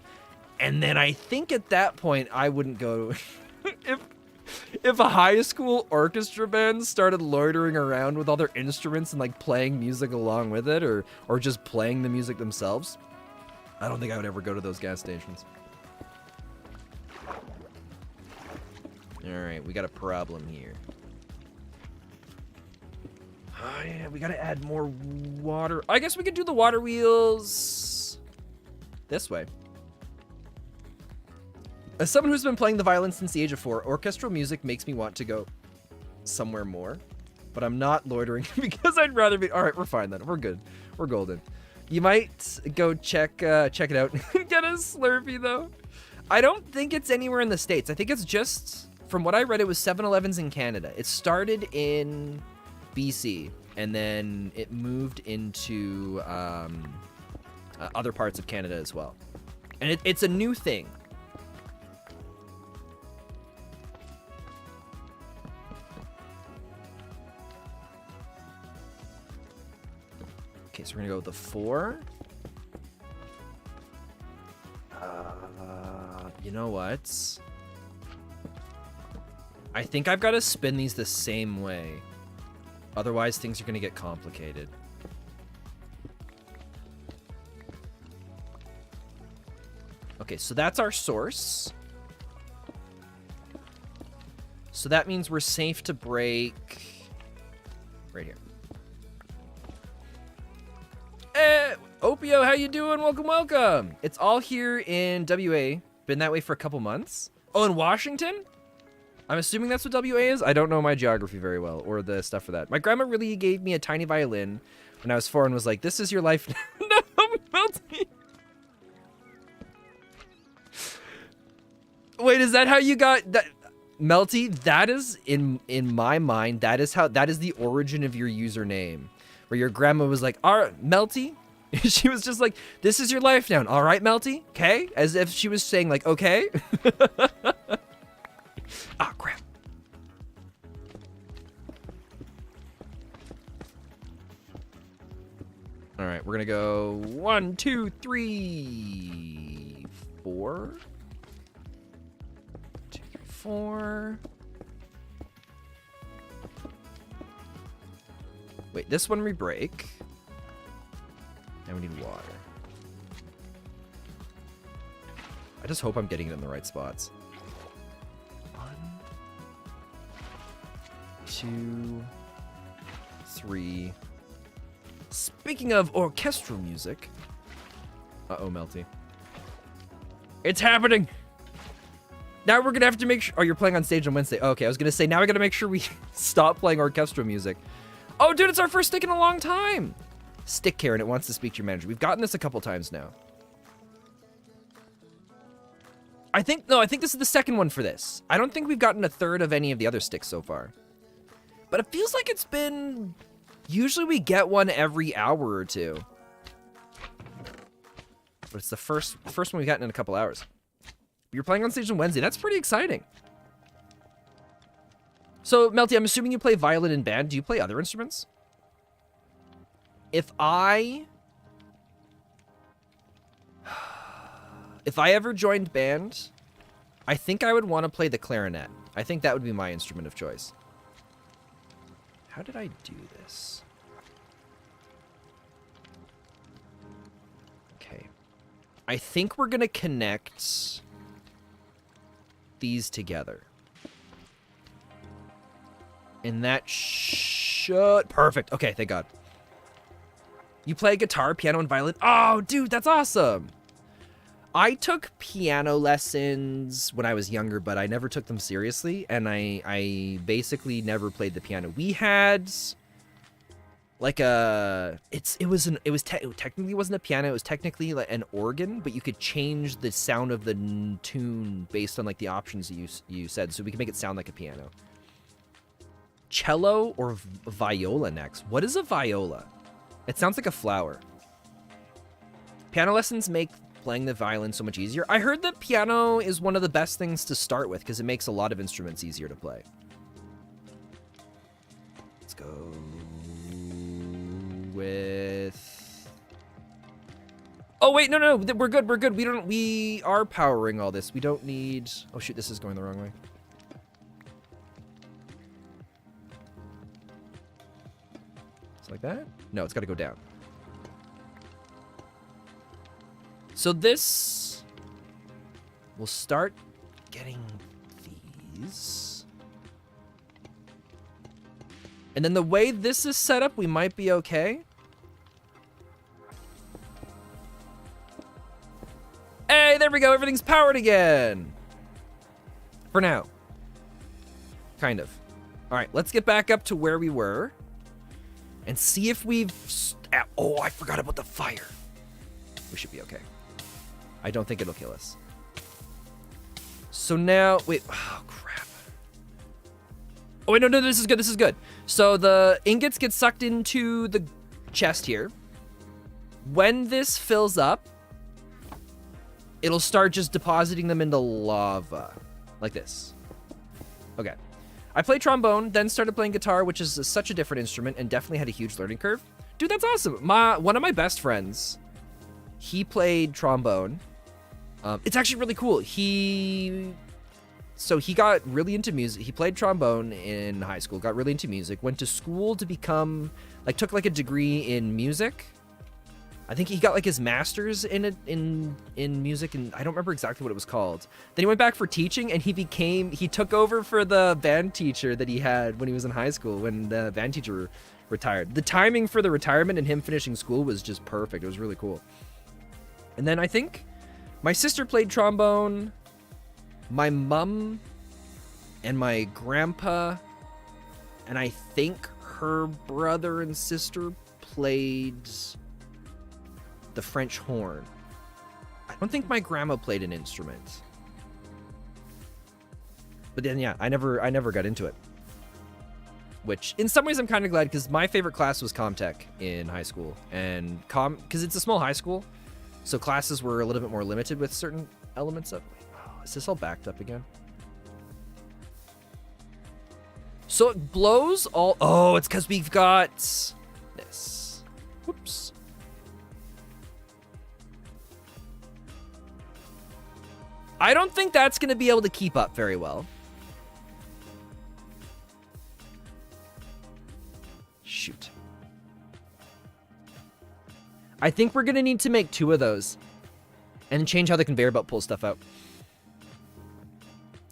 And then I think at that point, I wouldn't go... If a high school orchestra band started loitering around with all their instruments and like playing music along with it, or just playing the music themselves, I don't think I would ever go to those gas stations. All right, we got a problem here. Oh yeah, we gotta add more water. I guess we could do the water wheels this way. As someone who's been playing the violin since the age of 4, orchestral music makes me want to go somewhere more. but I'm not loitering because I'd rather be. All right, we're fine then. We're good. We're golden. You might go check it out and get a Slurpee though. I don't think it's anywhere in the States. I think it's just, from what I read, it was 7-Elevens in Canada. It started in BC and then it moved into other parts of Canada as well. And it's a new thing. Okay, so we're gonna go with the 4. You know what? I think I've got to spin these the same way. Otherwise, things are gonna get complicated. Okay, so that's our source. So that means we're safe to break right here. Opio, how you doing? Welcome, welcome. It's all here in WA. Been that way for a couple months. Oh, in Washington? I'm assuming that's what WA is? I don't know my geography very well, or the stuff for that. My grandma really gave me a tiny violin when I was 4 and was like, this is your life. No, Melty. Wait, is that how you got that? Melty, that is, in my mind, that is the origin of your username. Where your grandma was like, all right, Melty. She was just like, this is your life now. All right, Melty. Okay? As if she was saying like, okay. Ah, crap. All right, we're going to go 1, 2, 3, 4. 2, 3, 4. Wait, this one we break. And we need water. I just hope I'm getting it in the right spots. 1, 2, 3. Speaking of orchestral music. Uh-oh, Melty. It's happening! Now we're gonna have to make sure. Oh, you're playing on stage on Wednesday. Okay, I was gonna say, now we gotta make sure we stop playing orchestral music. Oh, dude, it's our first stick in a long time! Stick Karen, it wants to speak to your manager. We've gotten this a couple times now. I think this is the second one for this. I don't think we've gotten a third of any of the other sticks so far. But it feels like it's been... Usually we get one every hour or two. But it's the first one we've gotten in a couple hours. You're playing on stage on Wednesday. That's pretty exciting. So, Melty, I'm assuming you play violin in band. Do you play other instruments? If I ever joined band, I think I would want to play the clarinet. I think that would be my instrument of choice. How did I do this? Okay. I think we're going to connect these together. And that should... Perfect. Okay, thank God. You play guitar, piano, and violin? Oh, dude, that's awesome. I took piano lessons when I was younger, but I never took them seriously, and I basically never played the piano. We had like a it technically wasn't a piano, it was technically like an organ, but you could change the sound of the tune based on like the options you said, so we could make it sound like a piano. Cello or viola next. What is a viola? It sounds like a flower. Piano lessons make playing the violin so much easier. I heard that piano is one of the best things to start with because it makes a lot of instruments easier to play. Let's go with... Oh, wait, no, we're good. We are powering all this. We don't need... Oh, shoot, this is going the wrong way. It's like that? No, it's got to go down. So this... We'll start getting these. And then the way this is set up, we might be okay. Hey, there we go. Everything's powered again. For now. Kind of. All right, let's get back up to where we were and see if we've... Oh, I forgot about the fire. We should be okay. I don't think it'll kill us. So now... Wait. Oh, crap. Oh, wait, no, this is good. This is good. So the ingots get sucked into the chest here. When this fills up, it'll start just depositing them into lava. Like this. Okay. I played trombone, then started playing guitar, which is such a different instrument and definitely had a huge learning curve. Dude, that's awesome. One of my best friends, he played trombone. It's actually really cool. So he got really into music. He played trombone in high school, got really into music, went to school to become, like, took like a degree in music. I think he got like his master's in it in music, and I don't remember exactly what it was called. Then he went back for teaching, and he took over for the band teacher that he had when he was in high school, when the band teacher retired. The timing for the retirement and him finishing school was just perfect. It was really cool. And then I think my sister played trombone, my mom and my grandpa, and I think her brother and sister played the French horn. I don't think my grandma played an instrument. But then, yeah, I never got into it. Which, in some ways, I'm kind of glad, because my favorite class was Comtech in high school. And because it's a small high school, so classes were a little bit more limited with certain elements of... Oh, is this all backed up again? So it blows all... Oh, it's because we've got this. Whoops. I don't think that's going to be able to keep up very well. Shoot. I think we're going to need to make 2 of those and change how the conveyor belt pulls stuff out.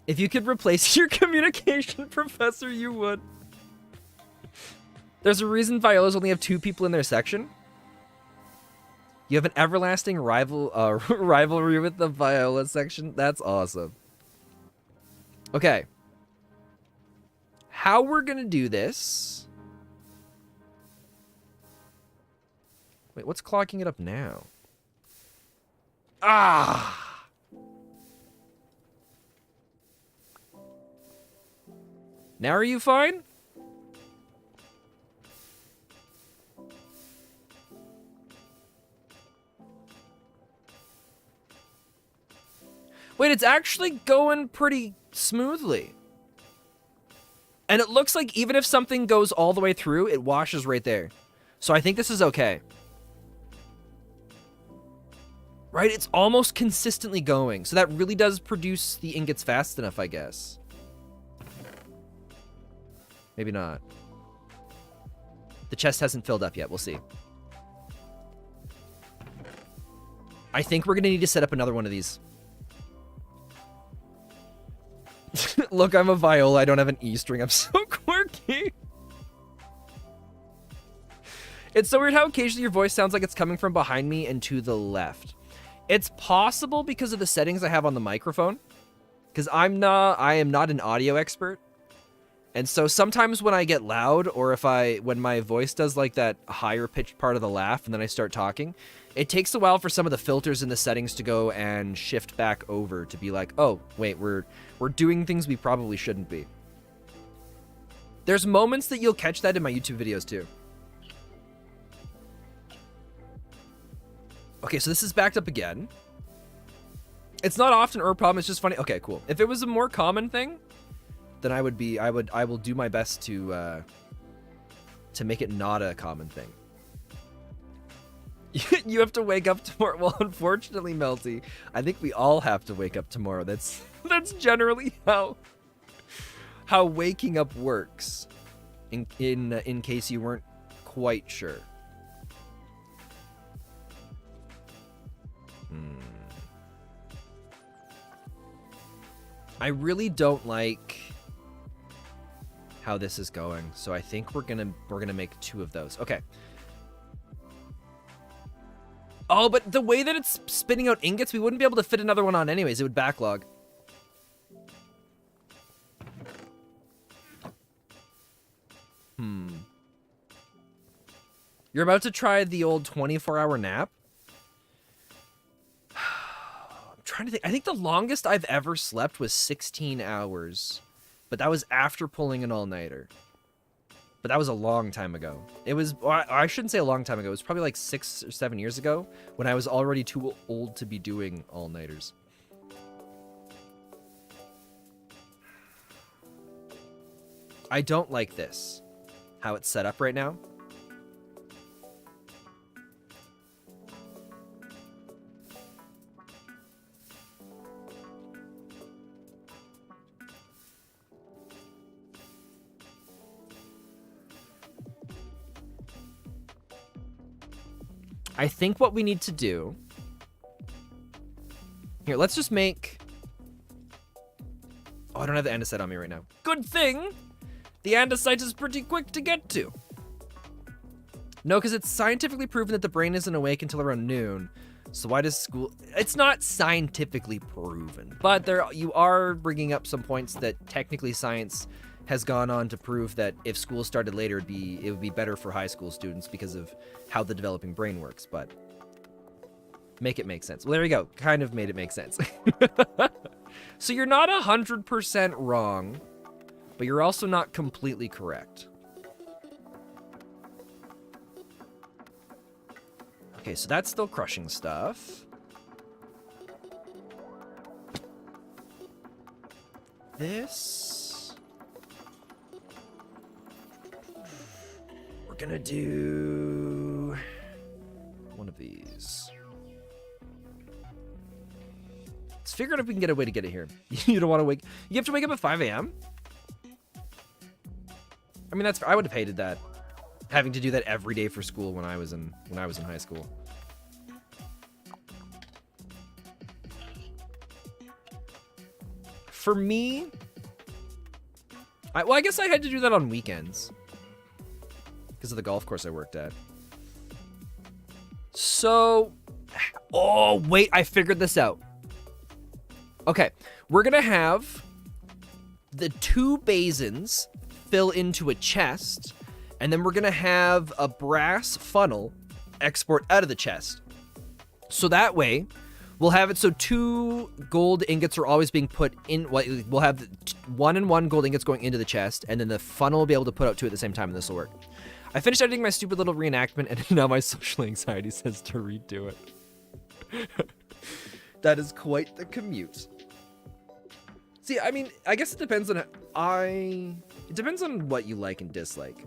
If you could replace your communication professor, you would. There's a reason violas only have 2 people in their section. You have an everlasting rivalry with the viola section. That's awesome. Okay. How we're going to do this... Wait, what's clocking it up now? Ah! Now are you fine? Wait, it's actually going pretty smoothly. And it looks like even if something goes all the way through, it washes right there. So I think this is okay. Right? It's almost consistently going. So that really does produce the ingots fast enough, I guess. Maybe not. The chest hasn't filled up yet. We'll see. I think we're going to need to set up another one of these. Look, I'm a viola. I don't have an E string. I'm so quirky. It's so weird how occasionally your voice sounds like it's coming from behind me and to the left. It's possible because of the settings I have on the microphone. Because I am not an audio expert. And so sometimes when I get loud, or when my voice does like that higher pitched part of the laugh and then I start talking, it takes a while for some of the filters in the settings to go and shift back over to be like, oh, wait, we're doing things we probably shouldn't be. There's moments that you'll catch that in my YouTube videos too. Okay, so this is backed up again. It's not often or a problem, it's just funny. Okay, cool. If it was a more common thing, then I will do my best to make it not a common thing. You have to wake up tomorrow. Well, unfortunately, Melty, I think we all have to wake up tomorrow. That's generally how waking up works. In case you weren't quite sure. I really don't like how this is going, so I think we're gonna make 2 of those. Okay. Oh, but the way that it's spitting out ingots, we wouldn't be able to fit another one on anyways. It would backlog. You're about to try the old 24-hour nap? I'm trying to think. I think the longest I've ever slept was 16 hours. But that was after pulling an all-nighter. But that was a long time ago. It was, I shouldn't say a long time ago. It was probably like 6 or 7 years ago when I was already too old to be doing all-nighters. I don't like this, how it's set up right now. I think what we need to do... Here, let's just make... Oh, I don't have the andesite on me right now. Good thing! The andesite is pretty quick to get to. No, because it's scientifically proven that the brain isn't awake until around noon. So why does school... It's not scientifically proven. But you are bringing up some points that technically science has gone on to prove that if school started later, it would be better for high school students because of how the developing brain works. But make it make sense. Well, there you go. Kind of made it make sense. So you're not 100% wrong, but you're also not completely correct. Okay, so that's still crushing stuff. This... We're gonna do... one of these. Let's figure out if we can get a way to get it here. You don't want to wake... You have to wake up at 5 a.m.? I mean, I would have hated that. Having to do that every day for school when I was in high school. For me, well, I guess I had to do that on weekends because of the golf course I worked at. So, oh wait, I figured this out. Okay, we're gonna have the 2 basins fill into a chest, and then we're gonna have a brass funnel export out of the chest. So that way, we'll have it so 2 gold ingots are always being put in. We'll have 1 and 1 gold ingots going into the chest, and then the funnel will be able to put out 2 at the same time, and this will work. I finished editing my stupid little reenactment, and now my social anxiety says to redo it. That is quite the commute. See, I mean, I guess it depends on it depends on what you like and dislike,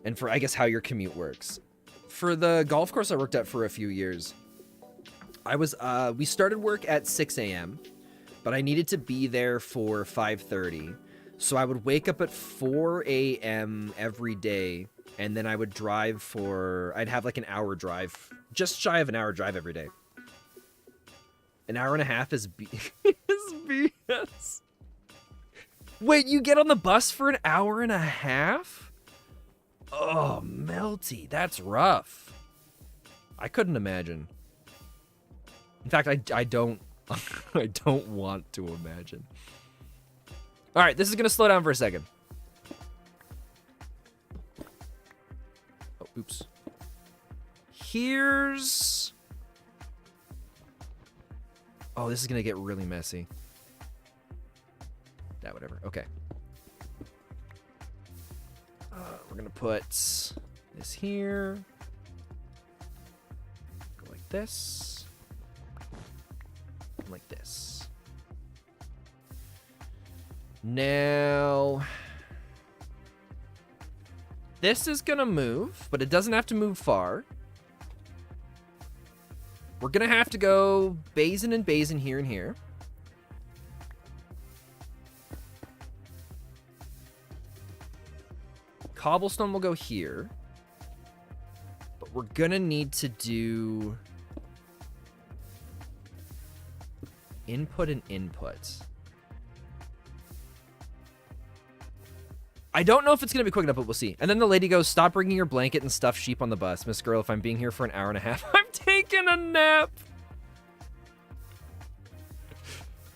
and for I guess how your commute works. For the golf course I worked at for a few years, we started work at 6 a.m., but I needed to be there for 5:30. So I would wake up at 4 a.m. every day, and then I would drive I'd have like an hour drive, just shy of an hour drive every day. An hour and a half is BS. Wait, you get on the bus for an hour and a half? Oh, Melty, that's rough. I couldn't imagine. In fact, I don't I don't want to imagine. All right, this is gonna slow down for a second. Oh, oops. Here's... Oh, this is gonna get really messy. Yeah, whatever. Okay. We're gonna put this here. Go like this. And like this. Now, this is gonna move, but it doesn't have to move far. We're gonna have to go basin and basin here and here. Cobblestone will go here. But we're gonna need to do input and input. I don't know if it's gonna be quick enough, but we'll see. And then the lady goes, "Stop bringing your blanket and stuffed sheep on the bus. Miss Girl, if I'm being here for an hour and a half, I'm taking a nap."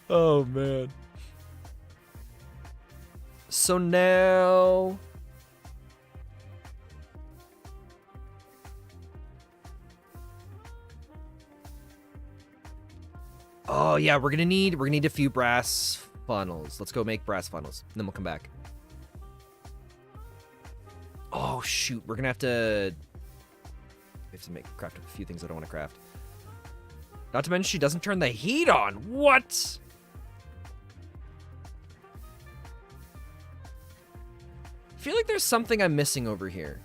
Oh, man. So now... Oh yeah, we're gonna need a few brass funnels. Let's go make brass funnels, and then we'll come back. Oh shoot, we're gonna have to craft a few things I don't want to craft. Not to mention she doesn't turn the heat on. What? I feel like there's something I'm missing over here.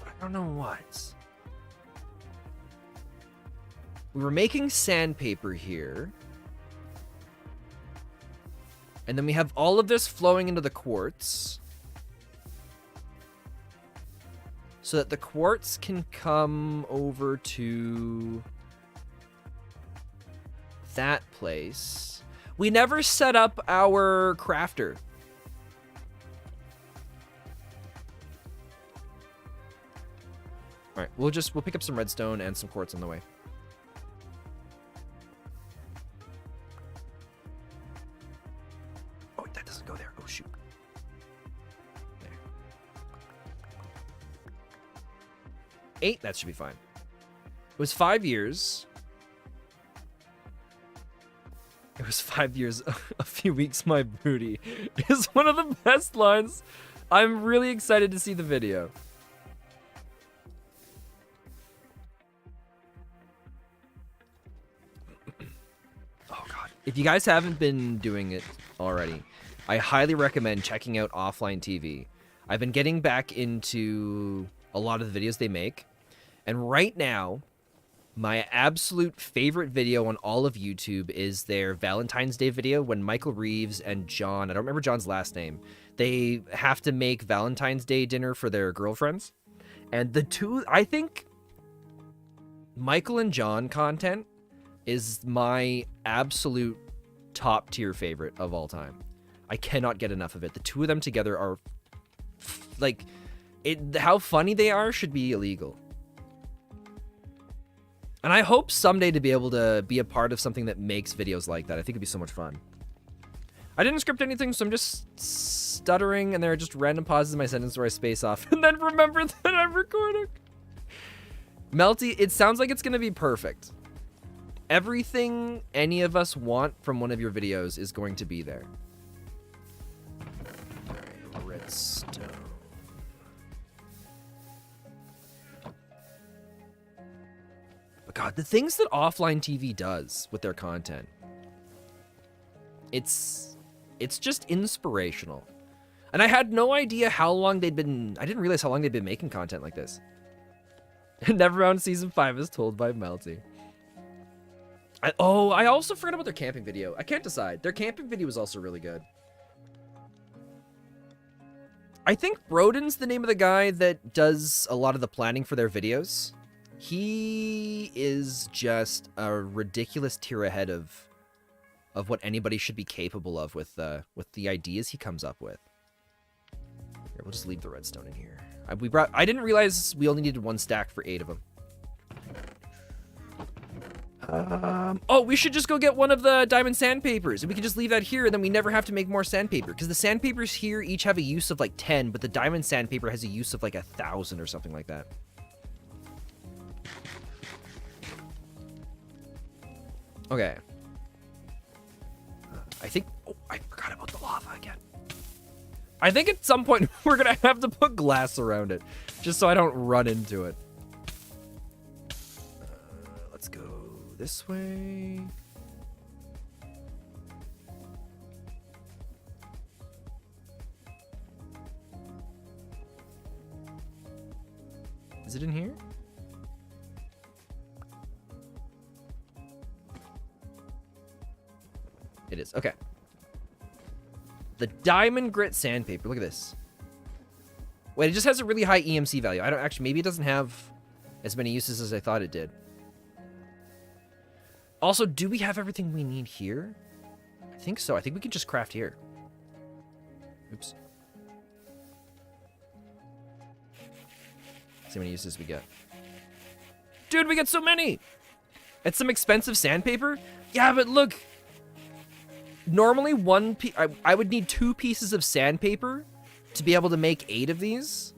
I don't know what. We were making sandpaper here. And then we have all of this flowing into the quartz. So that the quartz can come over to that place. We never set up our crafter. All right, we'll pick up some redstone and some quartz on the way. Oh, that doesn't go there. Oh, shoot. There. 8, that should be fine. It was 5 years. It was 5 years, a few weeks, my booty. Is one of the best lines. I'm really excited to see the video. Oh god. If you guys haven't been doing it already, I highly recommend checking out Offline TV. I've been getting back into a lot of the videos they make. And right now, my absolute favorite video on all of YouTube is their Valentine's Day video when Michael Reeves and John, I don't remember John's last name, they have to make Valentine's Day dinner for their girlfriends. And the two, I think Michael and John content is my absolute top tier favorite of all time. I cannot get enough of it. The two of them together are like, how funny they are should be illegal. And I hope someday to be able to be a part of something that makes videos like that. I think it'd be so much fun. I didn't script anything, so I'm just stuttering, and there are just random pauses in my sentence where I space off, and then remember that I'm recording. Melty, it sounds like it's going to be perfect. Everything any of us want from one of your videos is going to be there. Alright, redstone. God, the things that Offline TV does with their content, it's just inspirational. And I had no idea how long they'd been, I didn't realize how long they'd been making content like this. NeverBound Season 5 is told by Melty. I also forgot about their camping video. I can't decide. Their camping video was also really good. I think Broden's the name of the guy that does a lot of the planning for their videos. He is just a ridiculous tier ahead of what anybody should be capable of with the ideas he comes up with. Here, we'll just leave the redstone in here. I didn't realize we only needed 1 stack for 8 of them. Oh, we should just go get one of the diamond sandpapers, and we can just leave that here, and then we never have to make more sandpaper, because the sandpapers here each have a use of like 10, but the diamond sandpaper has a use of like 1,000 or something like that. Okay. I think... Oh, I forgot about the lava again. I think at some point we're going to have to put glass around it, just so I don't run into it. Let's go this way. Is it in here? It is. Okay. The diamond grit sandpaper. Look at this. Wait, it just has a really high EMC value. I don't actually... Maybe it doesn't have as many uses as I thought it did. Also, do we have everything we need here? I think so. I think we can just craft here. Oops. See how many uses we get. Dude, we get so many! It's some expensive sandpaper? Yeah, but look... Normally, I would need 2 pieces of sandpaper to be able to make 8 of these.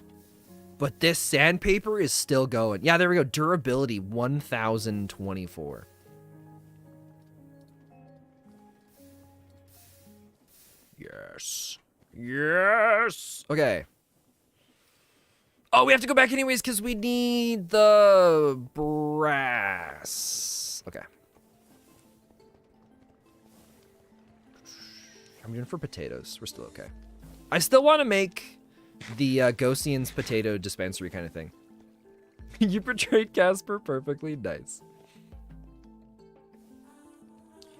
But this sandpaper is still going. Yeah, there we go. Durability 1024. Yes. Yes. Okay. Oh, we have to go back anyways because we need the brass. Okay. I'm doing for potatoes. We're still okay. I still want to make the Gosian's potato dispensary kind of thing. You portrayed Casper perfectly. Nice.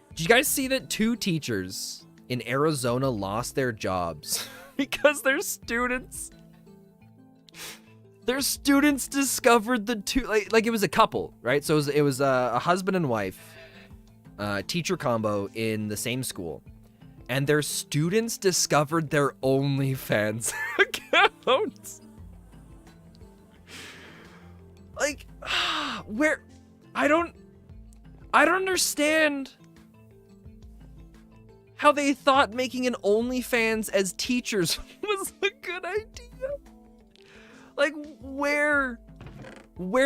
Did you guys see that 2 teachers in Arizona lost their jobs because their students discovered the two, like it was a couple, right? So it was a husband and wife teacher combo in the same school, and their students discovered their OnlyFans accounts. Like, where? I don't understand how they thought making an OnlyFans as teachers was a good idea. Like, where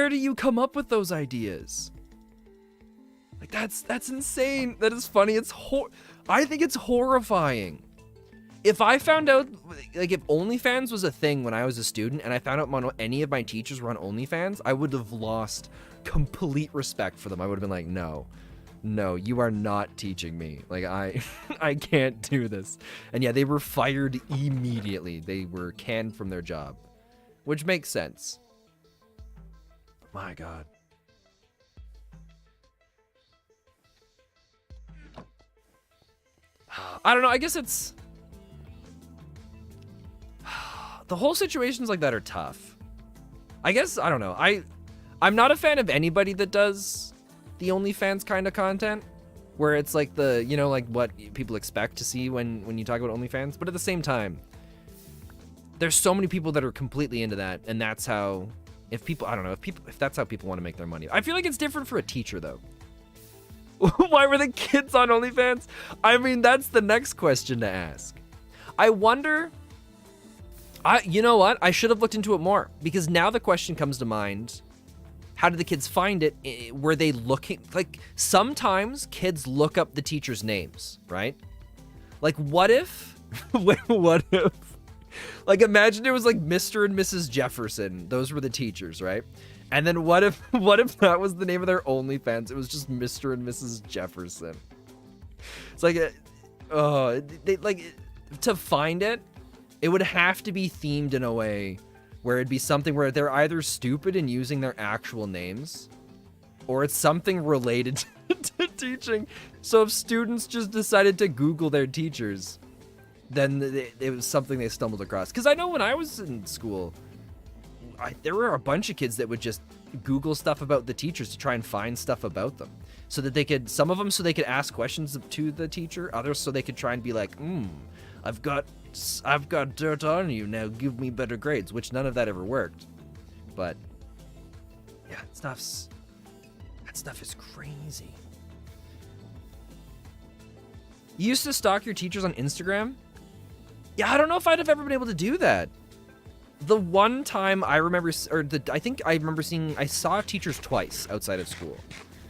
do you come up with those ideas? Like, that's insane. That is funny. I think it's horrifying. If I found out, like, if OnlyFans was a thing when I was a student and I found out any of my teachers were on OnlyFans, I would have lost complete respect for them. I would have been like, no, you are not teaching me. Like, I can't do this. And yeah, they were fired immediately. They were canned from their job, which makes sense. My God. I don't know. I guess it's... The whole situations like that are tough. I guess, I don't know. I'm not a fan of anybody that does the OnlyFans kind of content, where it's like the, you know, like what people expect to see when you talk about OnlyFans. But at the same time, there's so many people that are completely into that, and that's how, if that's how people want to make their money. I feel like it's different for a teacher though. Why were the kids on OnlyFans? I mean, that's the next question to ask. I wonder, you know what? I should have looked into it more, because now the question comes to mind. How did the kids find it? Were they looking, like, sometimes kids look up the teachers' names, right? Like, what if, like, imagine it was like Mr. and Mrs. Jefferson. Those were the teachers, right? And then what if that was the name of their OnlyFans? It was just Mr. and Mrs. Jefferson. It's like, to find it, it would have to be themed in a way where it'd be something where they're either stupid in using their actual names, or it's something related to teaching. So if students just decided to Google their teachers, then it was something they stumbled across. Because I know when I was in school, there were a bunch of kids that would just Google stuff about the teachers to try and find stuff about them, so that they could, some of them so they could ask questions to the teacher, others so they could try and be like, I've got dirt on you, now give me better grades, which none of that ever worked. But yeah, that stuff is crazy. You used to stalk your teachers on Instagram? Yeah, I don't know if I'd have ever been able to do that. The one time I remember, I saw teachers twice outside of school.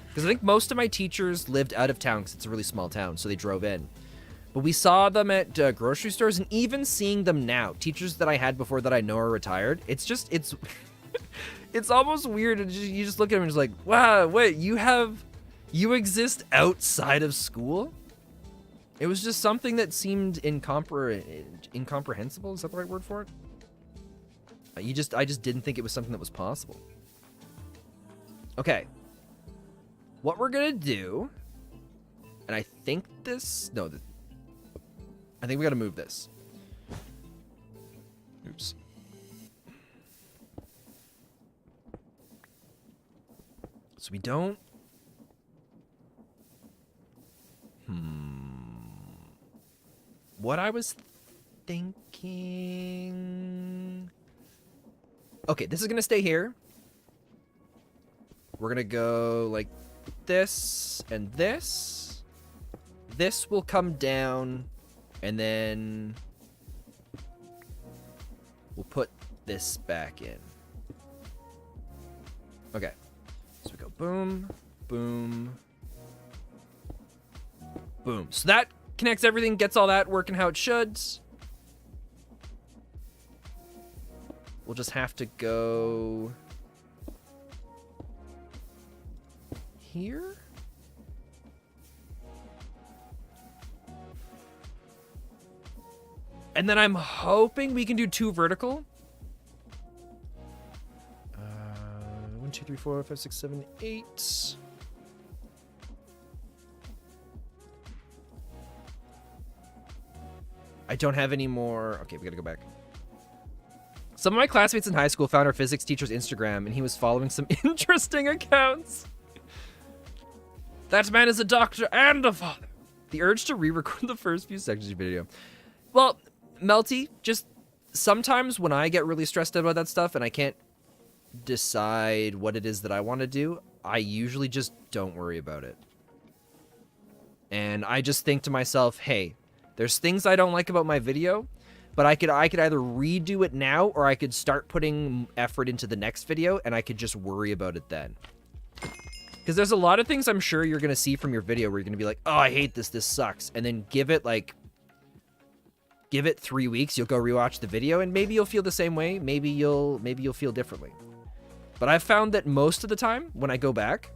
Because I think most of my teachers lived out of town because it's a really small town, so they drove in. But we saw them at grocery stores, and even seeing them now, teachers that I had before that I know are retired, it's it's almost weird. You just look at them and just like, wow, wait, you exist outside of school? It was just something that seemed incomprehensible. Is that the right word for it? I just didn't think it was something that was possible. Okay. What we're gonna do, and I think I think we gotta move this. Oops. So we don't... What I was thinking... Okay, this is gonna stay here. We're gonna go like this and this. This will come down, and then we'll put this back in. Okay. So we go boom, boom, boom. So that connects everything, gets all that working how it should. We'll just have to go here. And then I'm hoping we can do 2 vertical. 1, 2, 3, 4, 5, 6, 7, 8. I don't have any more. Okay, we gotta go back. Some of my classmates in high school found our physics teacher's Instagram, and he was following some interesting accounts. That man is a doctor and a father. The urge to re-record the first few sections of your video. Well, Melty, just sometimes when I get really stressed out about that stuff and I can't decide what it is that I want to do, I usually just don't worry about it. And I just think to myself, hey, there's things I don't like about my video, but I could either redo it now or I could start putting effort into the next video and I could just worry about it then. Because there's a lot of things I'm sure you're going to see from your video where you're going to be like, oh, I hate this, this sucks. And then give it 3 weeks, you'll go rewatch the video and maybe you'll feel the same way. Maybe you'll feel differently. But I've found that most of the time when I go back,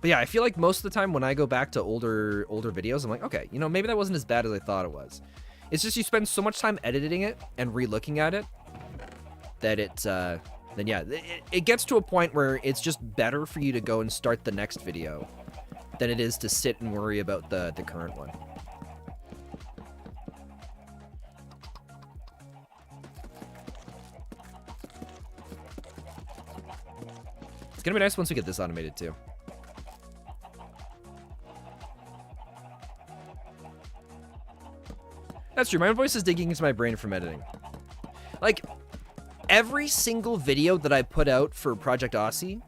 but yeah, I feel like most of the time when I go back to older videos, I'm like, okay, you know, maybe that wasn't as bad as I thought it was. It's just you spend so much time editing it and re-looking at it that then yeah, it gets to a point where it's just better for you to go and start the next video than it is to sit and worry about the current one. It's gonna be nice once we get this automated too. That's true. My own voice is digging into my brain from editing. Like, every single video that I put out for Project Aussie,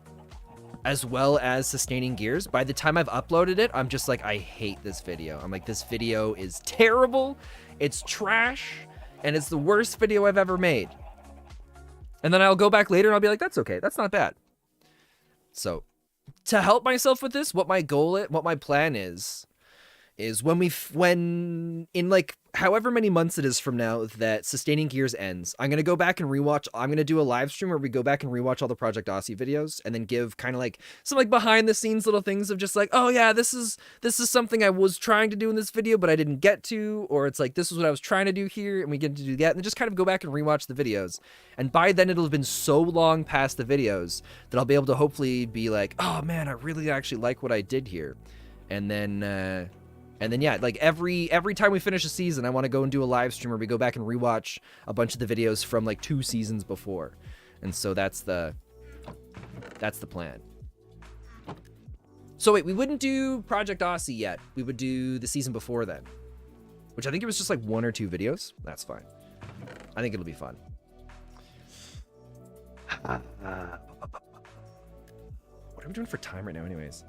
as well as Sustaining Gears, by the time I've uploaded it, I'm just like, I hate this video. I'm like, this video is terrible, it's trash, and it's the worst video I've ever made. And then I'll go back later and I'll be like, that's okay, that's not bad. So, to help myself with this, what my plan is when in like however many months it is from now that Sustaining Gears ends, I'm going to go back and rewatch. I'm going to do a live stream where we go back and rewatch all the Project Aussie videos and then give kind of like some like behind the scenes little things of just like, oh yeah, this is something I was trying to do in this video, but I didn't get to, or it's like, this is what I was trying to do here and we get to do that, and then just kind of go back and rewatch the videos. And by then it'll have been so long past the videos that I'll be able to hopefully be like, oh man, I really actually like what I did here. And then yeah, like every time we finish a season, I want to go and do a live stream where we go back and rewatch a bunch of the videos from like 2 seasons before. And so that's the plan. So wait, we wouldn't do Project Aussie yet. We would do the season before then, which I think it was just like 1 or 2 videos. That's fine. I think it'll be fun. What are we doing for time right now anyways?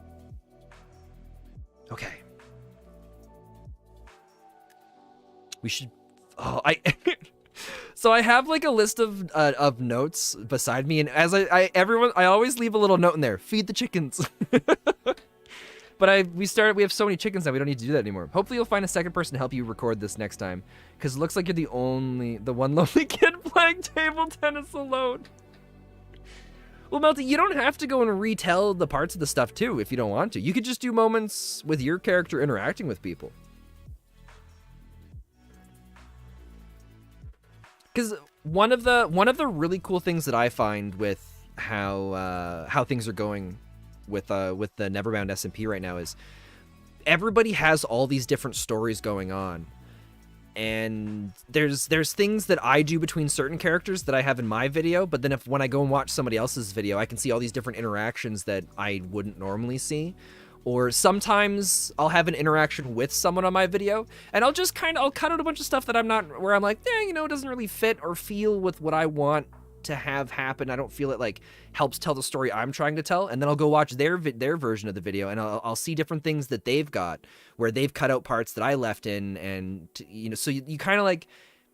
Okay. We should, so I have like a list of notes beside me, and as I always leave a little note in there, feed the chickens. But we have so many chickens now, we don't need to do that anymore. Hopefully you'll find a second person to help you record this next time, because it looks like you're the one lonely kid playing table tennis alone. Well, Melty, you don't have to go and retell the parts of the stuff too if you don't want to. You could just do moments with your character interacting with people. Because one of the really cool things that I find with how things are going with the NeverBound SMP right now is everybody has all these different stories going on, and there's things that I do between certain characters that I have in my video, but then when I go and watch somebody else's video, I can see all these different interactions that I wouldn't normally see. Or sometimes I'll have an interaction with someone on my video, and I'll cut out a bunch of stuff that I'm like, you know, it doesn't really fit or feel with what I want to have happen. I don't feel it like helps tell the story I'm trying to tell, and then I'll go watch their version of the video, and I'll see different things that they've got where they've cut out parts that I left in, and you know, so you kind of like,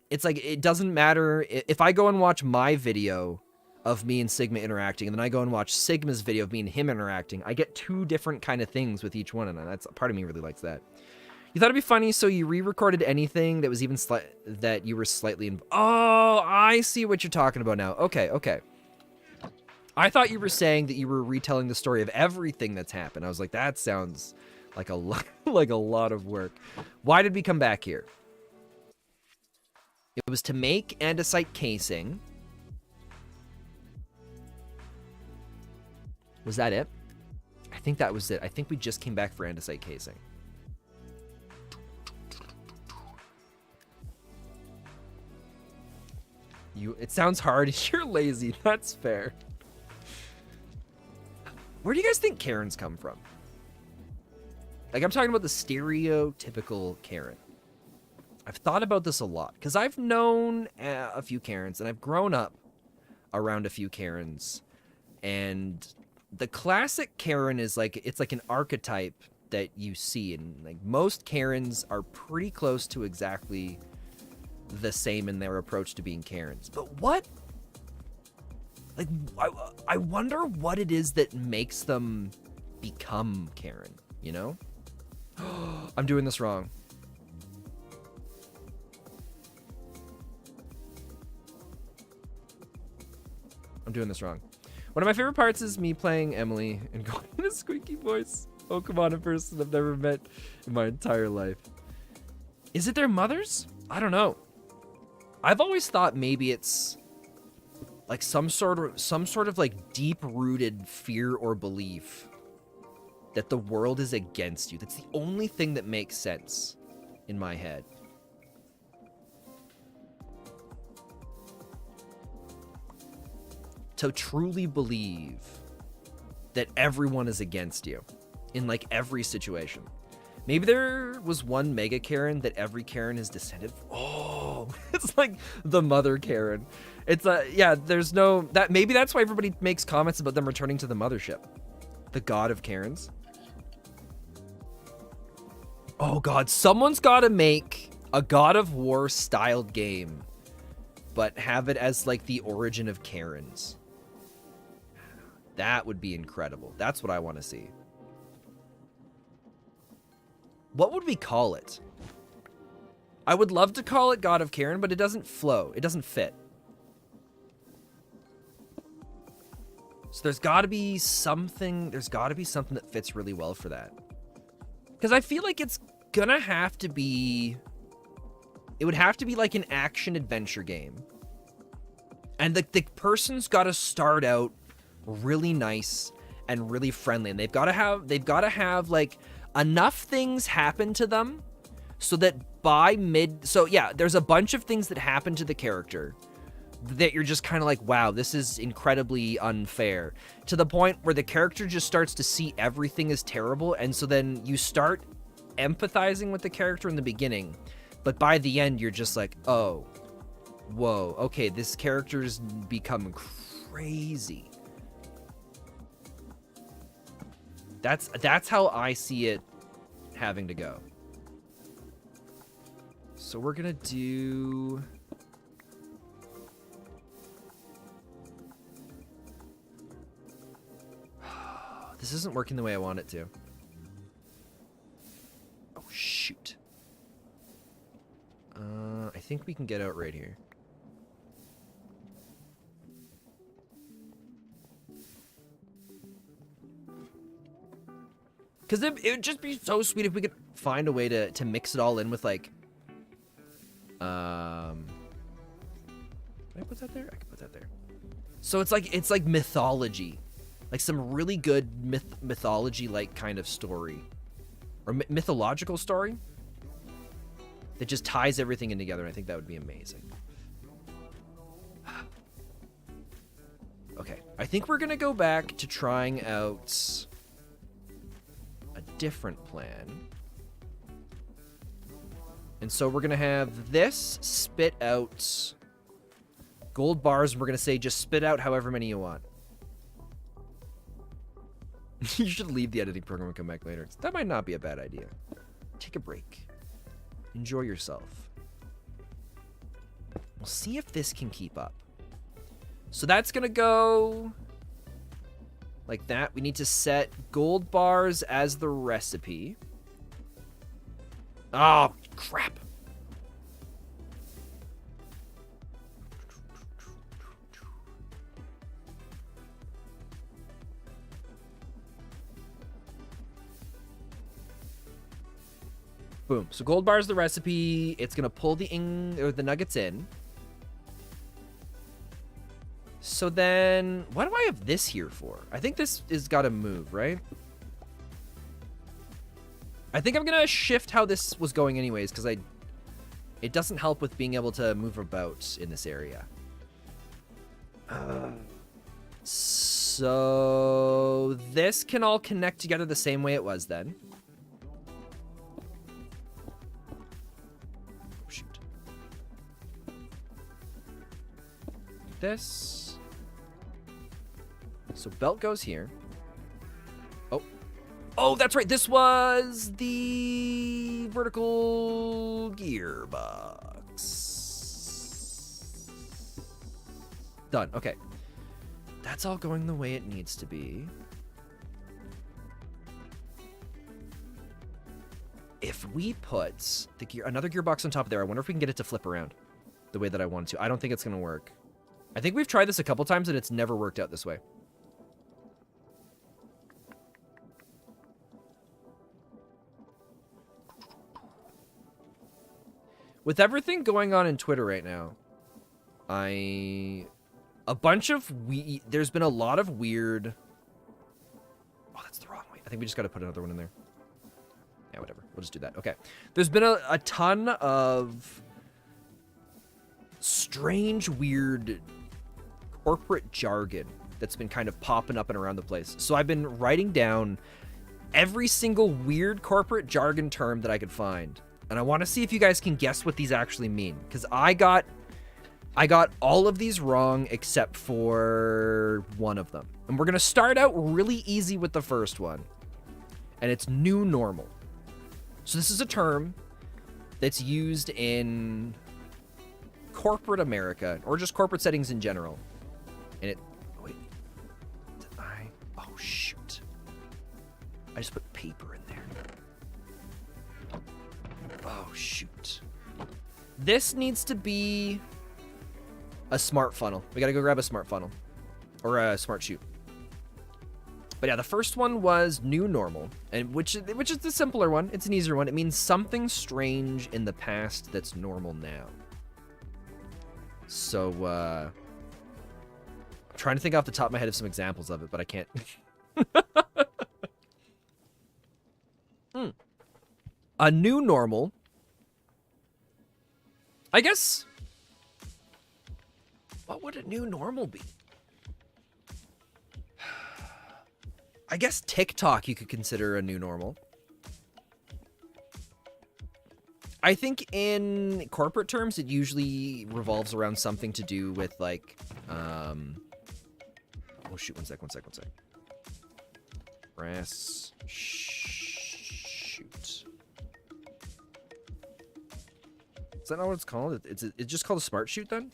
it's like, it doesn't matter if I go and watch my video of me and Sigma interacting, and then I go and watch Sigma's video of me and him interacting. I get 2 different kind of things with each one, and that's part of me really likes that. You thought it'd be funny, so you re-recorded anything that was even that you were slightly Oh, I see what you're talking about now. Okay, okay. I thought you were saying that you were retelling the story of everything that's happened. I was like, that sounds like a lot, like a lot of work. Why did we come back here? It was to make andesite casing. Was that it? I think that was it. I think we just came back for andesite casing. It sounds hard. You're lazy. That's fair. Where do you guys think Karens come from? Like, I'm talking about the stereotypical Karen. I've thought about this a lot because I've known a few Karens and I've grown up around a few Karens. And the classic Karen is like, it's like an archetype that you see. And like most Karens are pretty close to exactly the same in their approach to being Karens. But what? Like, I wonder what it is that makes them become Karen, you know? I'm doing this wrong. I'm doing this wrong. One of my favorite parts is me playing Emily and going in a squeaky voice. Oh, come on, a person I've never met in my entire life. Is it their mothers? I don't know. I've always thought maybe it's like some sort of like deep-rooted fear or belief that the world is against you. That's the only thing that makes sense in my head. To truly believe that everyone is against you in like every situation. Maybe there was one mega Karen that every Karen is descended from. Oh, it's like the mother Karen. It's yeah, there's no, that maybe that's why everybody makes comments about them returning to the mothership. The god of Karens. Oh god, someone's got to make a God of War styled game, but have it as like the origin of Karens. That would be incredible. That's what I want to see. What would we call it? I would love to call it God of Karen, but it doesn't flow. It doesn't fit. So there's got to be something. There's got to be something that fits really well for that. Because I feel like it's gonna have to be. It would have to be like an action adventure game, and the person's got to start out really nice and really friendly, and they've got to have like enough things happen to them so that by so yeah, there's a bunch of things that happen to the character that you're just kind of like, wow, this is incredibly unfair, to the point where the character just starts to see everything as terrible, and so then you start empathizing with the character in the beginning, but by the end you're just like, oh, whoa, okay, this character's become crazy. That's how I see it having to go. So we're gonna do. This isn't working the way I want it to. Oh shoot. I think we can get out right here. Because it would just be so sweet if we could find a way to mix it all in with, like... Can I put that there? I can put that there. So it's like mythology. Like some really good mythology-like kind of story. Or mythological story. That just ties everything in together. I think that would be amazing. Okay. I think we're going to go back to trying out a different plan. And so we're going to have this spit out gold bars, and we're going to say just spit out however many you want. You should leave the editing program and come back later. That might not be a bad idea. Take a break. Enjoy yourself. We'll see if this can keep up. So that's going to go like that. We need to set gold bars as the recipe. Oh, crap. Boom. So gold bar is the recipe. It's going to pull the nuggets in. So then, what do I have this here for? I think this is got to move, right? I think I'm going to shift how this was going anyways, because it doesn't help with being able to move about in this area. So this can all connect together the same way it was then. Oh, shoot. This. So belt goes here. Oh. Oh, that's right. This was the vertical gearbox. Done. Okay. That's all going the way it needs to be. If we put another gearbox on top of there, I wonder if we can get it to flip around the way that I want it to. I don't think it's going to work. I think we've tried this a couple times and it's never worked out this way. With everything going on in Twitter right now, there's been a lot of weird... Oh, that's the wrong way. I think we just got to put another one in there. Yeah, whatever. We'll just do that. Okay. There's been a ton of strange, weird corporate jargon that's been kind of popping up and around the place. So I've been writing down every single weird corporate jargon term that I could find. And I want to see if you guys can guess what these actually mean. Because I got all of these wrong except for one of them. And we're going to start out really easy with the first one. And it's new normal. So this is a term that's used in corporate America, or just corporate settings in general. And wait. Oh, shoot. I just put paper in there. Oh, shoot. This needs to be a smart funnel. We gotta go grab a smart funnel. Or a smart chute. But yeah, the first one was new normal, and which is the simpler one. It's an easier one. It means something strange in the past that's normal now. So, I'm trying to think off the top of my head of some examples of it, but I can't. A new normal. I guess. What would a new normal be? I guess TikTok you could consider a new normal. I think in corporate terms, it usually revolves around something to do with like, oh shoot, one sec. Press shoot. Is that not what it's called? It's just called a smart chute then?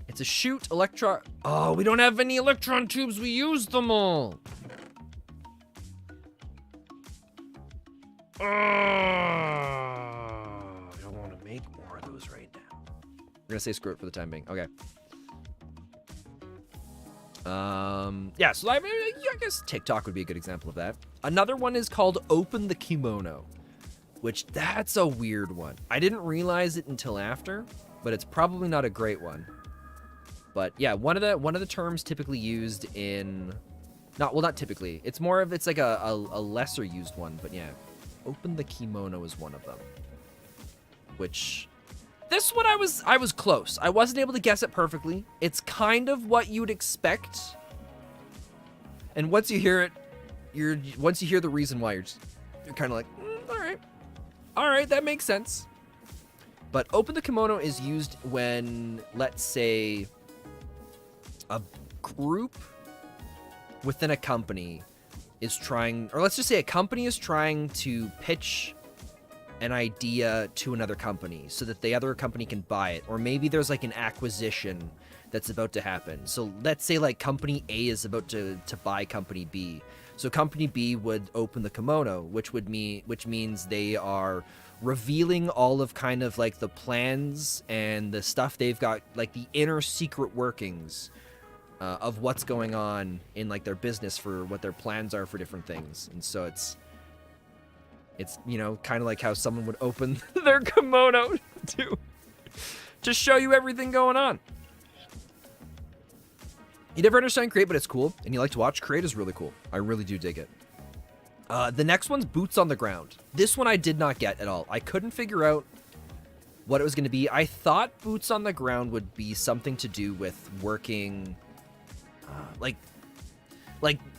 It's a chute, electron... Oh, we don't have any electron tubes. We used them all. I don't want to make more of those right now. We're going to say screw it for the time being. Okay. Yeah, so I guess TikTok would be a good example of that. Another one is called Open the Kimono, which that's a weird one. I didn't realize it until after, but it's probably not a great one. But yeah, one of the terms typically used in, not typically. It's more of, it's like a lesser used one, but yeah. Open the Kimono is one of them. Which, this one I was close. I wasn't able to guess it perfectly. It's kind of what you'd expect. And once you hear it, once you hear the reason why, you're kind of like, all right, that makes sense. But open the kimono is used when, let's say, a group within a company is trying, or let's just say a company is trying to pitch an idea to another company so that the other company can buy it. Or maybe there's like an acquisition that's about to happen. So let's say like company A is about to buy company B. So company B would open the kimono, which means they are revealing all of kind of like the plans and the stuff they've got, like the inner secret workings of what's going on in like their business for what their plans are for different things. And so it's, you know, kind of like how someone would open their kimono to show you everything going on. You never understand Create, but it's cool. And you like to watch Create is really cool. I really do dig it. The next one's Boots on the Ground. This one I did not get at all. I couldn't figure out what it was going to be. I thought Boots on the Ground would be something to do with working, like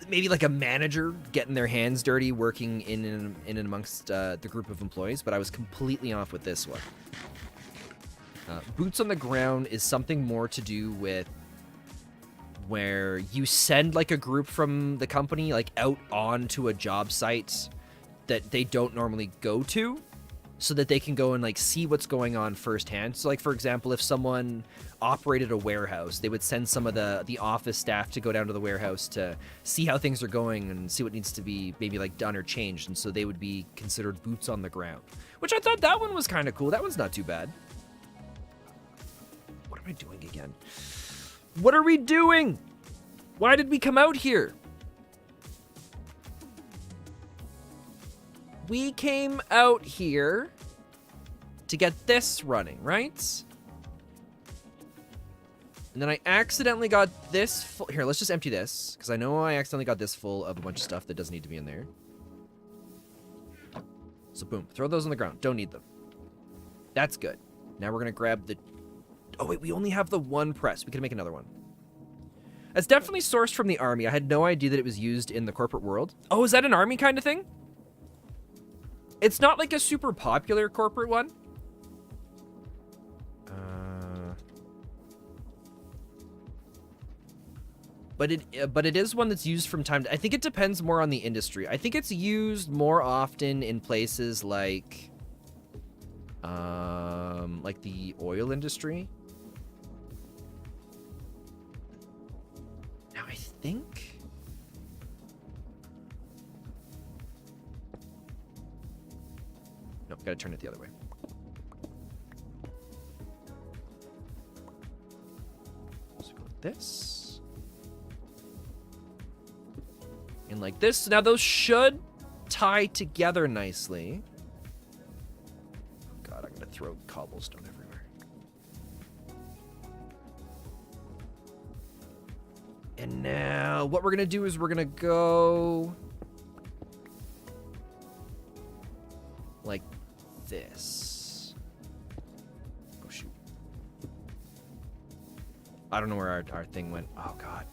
maybe like a manager getting their hands dirty, working in and amongst the group of employees, but I was completely off with this one. Boots on the Ground is something more to do with where you send like a group from the company like out onto a job site that they don't normally go to, so that they can go and like see what's going on firsthand. So like, for example, if someone operated a warehouse, they would send some of the office staff to go down to the warehouse to see how things are going and see what needs to be maybe like done or changed. And so they would be considered boots on the ground, which I thought that one was kind of cool. That one's not too bad. What am I doing again? What are we doing? Why did we come out here? We came out here to get this running, right? And then I accidentally got this full. Here, let's just empty this, because I know I accidentally got this full of a bunch of stuff that doesn't need to be in there. So boom, throw those on the ground. Don't need them. That's good. Now we're going to grab the... Oh, wait, we only have the one press. We can make another one. That's definitely sourced from the army. I had no idea that it was used in the corporate world. Oh, is that an army kind of thing? It's not like a super popular corporate one. But it is one that's used from time to... I think it depends more on the industry. I think it's used more often in places like the oil industry. Now I think... Nope, gotta turn it the other way. So go like this. And like this. Now those should tie together nicely. God, I'm gonna throw cobblestone everywhere. And now what we're gonna do is we're gonna go like this. Oh shoot. I don't know where our thing went. Oh god.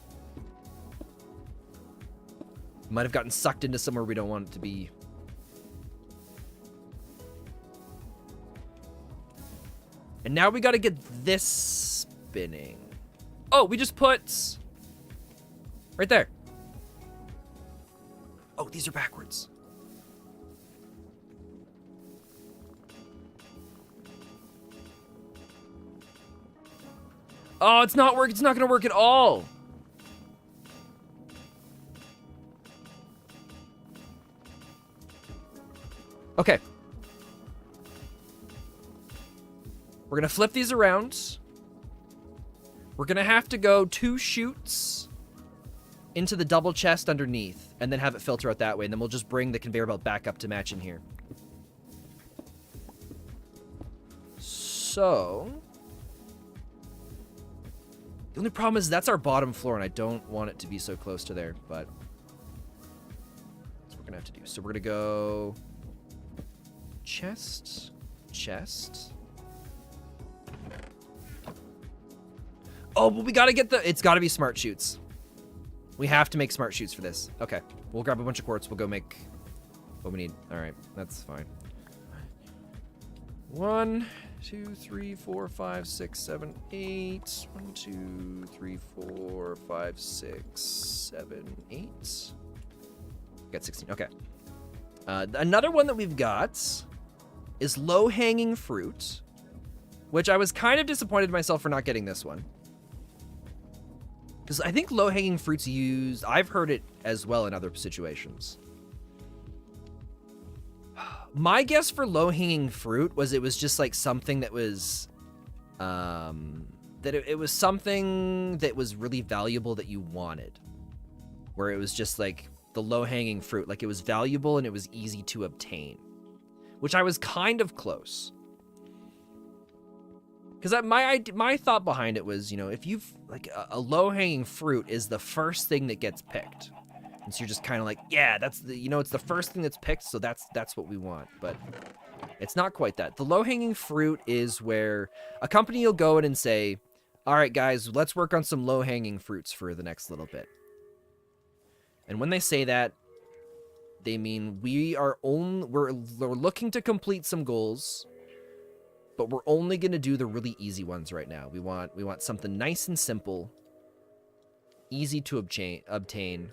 Might have gotten sucked into somewhere we don't want it to be. And now we gotta get this spinning. Oh, we just put... right there. Oh, these are backwards. Oh, it's not work. It's not gonna work at all. Okay. We're gonna flip these around. We're gonna have to go 2 chutes into the double chest underneath, and then have it filter out that way, and then we'll just bring the conveyor belt back up to match in here. So... the only problem is that's our bottom floor, and I don't want it to be so close to there, but... that's what we're gonna have to do. So we're gonna go... chest, chest. Oh, but we gotta get the... it's gotta be smart chutes. We have to make smart chutes for this. Okay, we'll grab a bunch of quartz. We'll go make what we need. All right, that's fine. 1, 2, 3, 4, 5, 6, 7, 8. 1, 2, 3, 4, 5, 6, 7, 8. Got 16. Okay. Another one that we've got is low-hanging fruit, which I was kind of disappointed in myself for not getting this one. Because I think low-hanging fruit's used, I've heard it as well in other situations. My guess for low-hanging fruit was it was just like something that was, it was something that was really valuable that you wanted. Where it was just like the low-hanging fruit, like it was valuable and it was easy to obtain. Which I was kind of close. Because my thought behind it was, you know, if you've, like, a low-hanging fruit is the first thing that gets picked. And so you're just kind of like, yeah, that's the, you know, it's the first thing that's picked, so that's what we want. But it's not quite that. The low-hanging fruit is where a company will go in and say, all right, guys, let's work on some low-hanging fruits for the next little bit. And when they say that, they mean we're looking to complete some goals, but we're only going to do the really easy ones right now. We want something nice and simple, easy to obtain.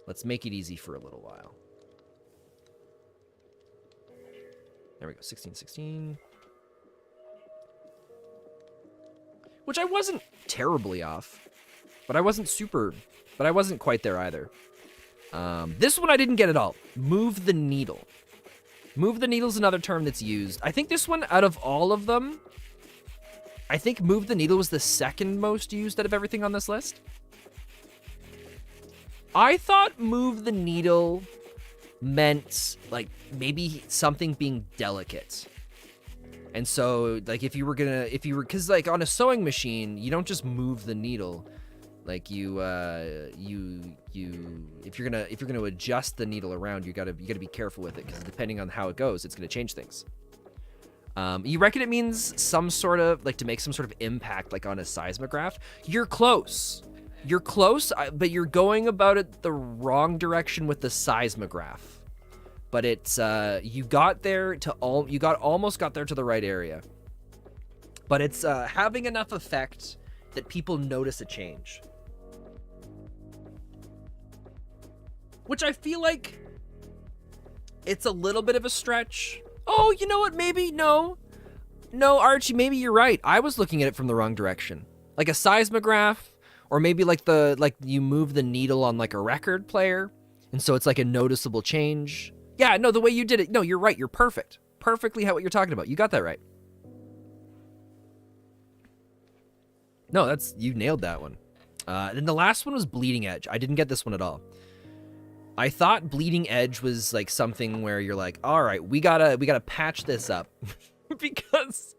Let's make it easy for a little while. There we go, 1616. Which I wasn't terribly off, but I wasn't quite there either. This one I didn't get at all. Move the needle. Move the needle is another term that's used. I think this one, out of all of them, I think move the needle was the second most used out of everything on this list. I thought move the needle meant, like, maybe something being delicate. And so, like, because, like, on a sewing machine, you don't just move the needle. Like, if you're gonna adjust the needle around, you gotta be careful with it, because depending on how it goes, it's gonna change things. You reckon it means some sort of, like, to make some sort of impact, like on a seismograph? You're close. You're close, but you're going about it the wrong direction with the seismograph. But it's you almost got there to the right area. But it's having enough effect that people notice a change. Which I feel like it's a little bit of a stretch. Oh, you know what? Maybe no, Archie. Maybe you're right. I was looking at it from the wrong direction, like a seismograph, or maybe like you move the needle on like a record player, and so it's like a noticeable change. Yeah, no, the way you did it. No, you're right. You're perfect. Perfectly what you're talking about. You got that right. No, you nailed that one. Then the last one was bleeding edge. I didn't get this one at all. I thought bleeding edge was like something where you're like, all right, we gotta patch this up because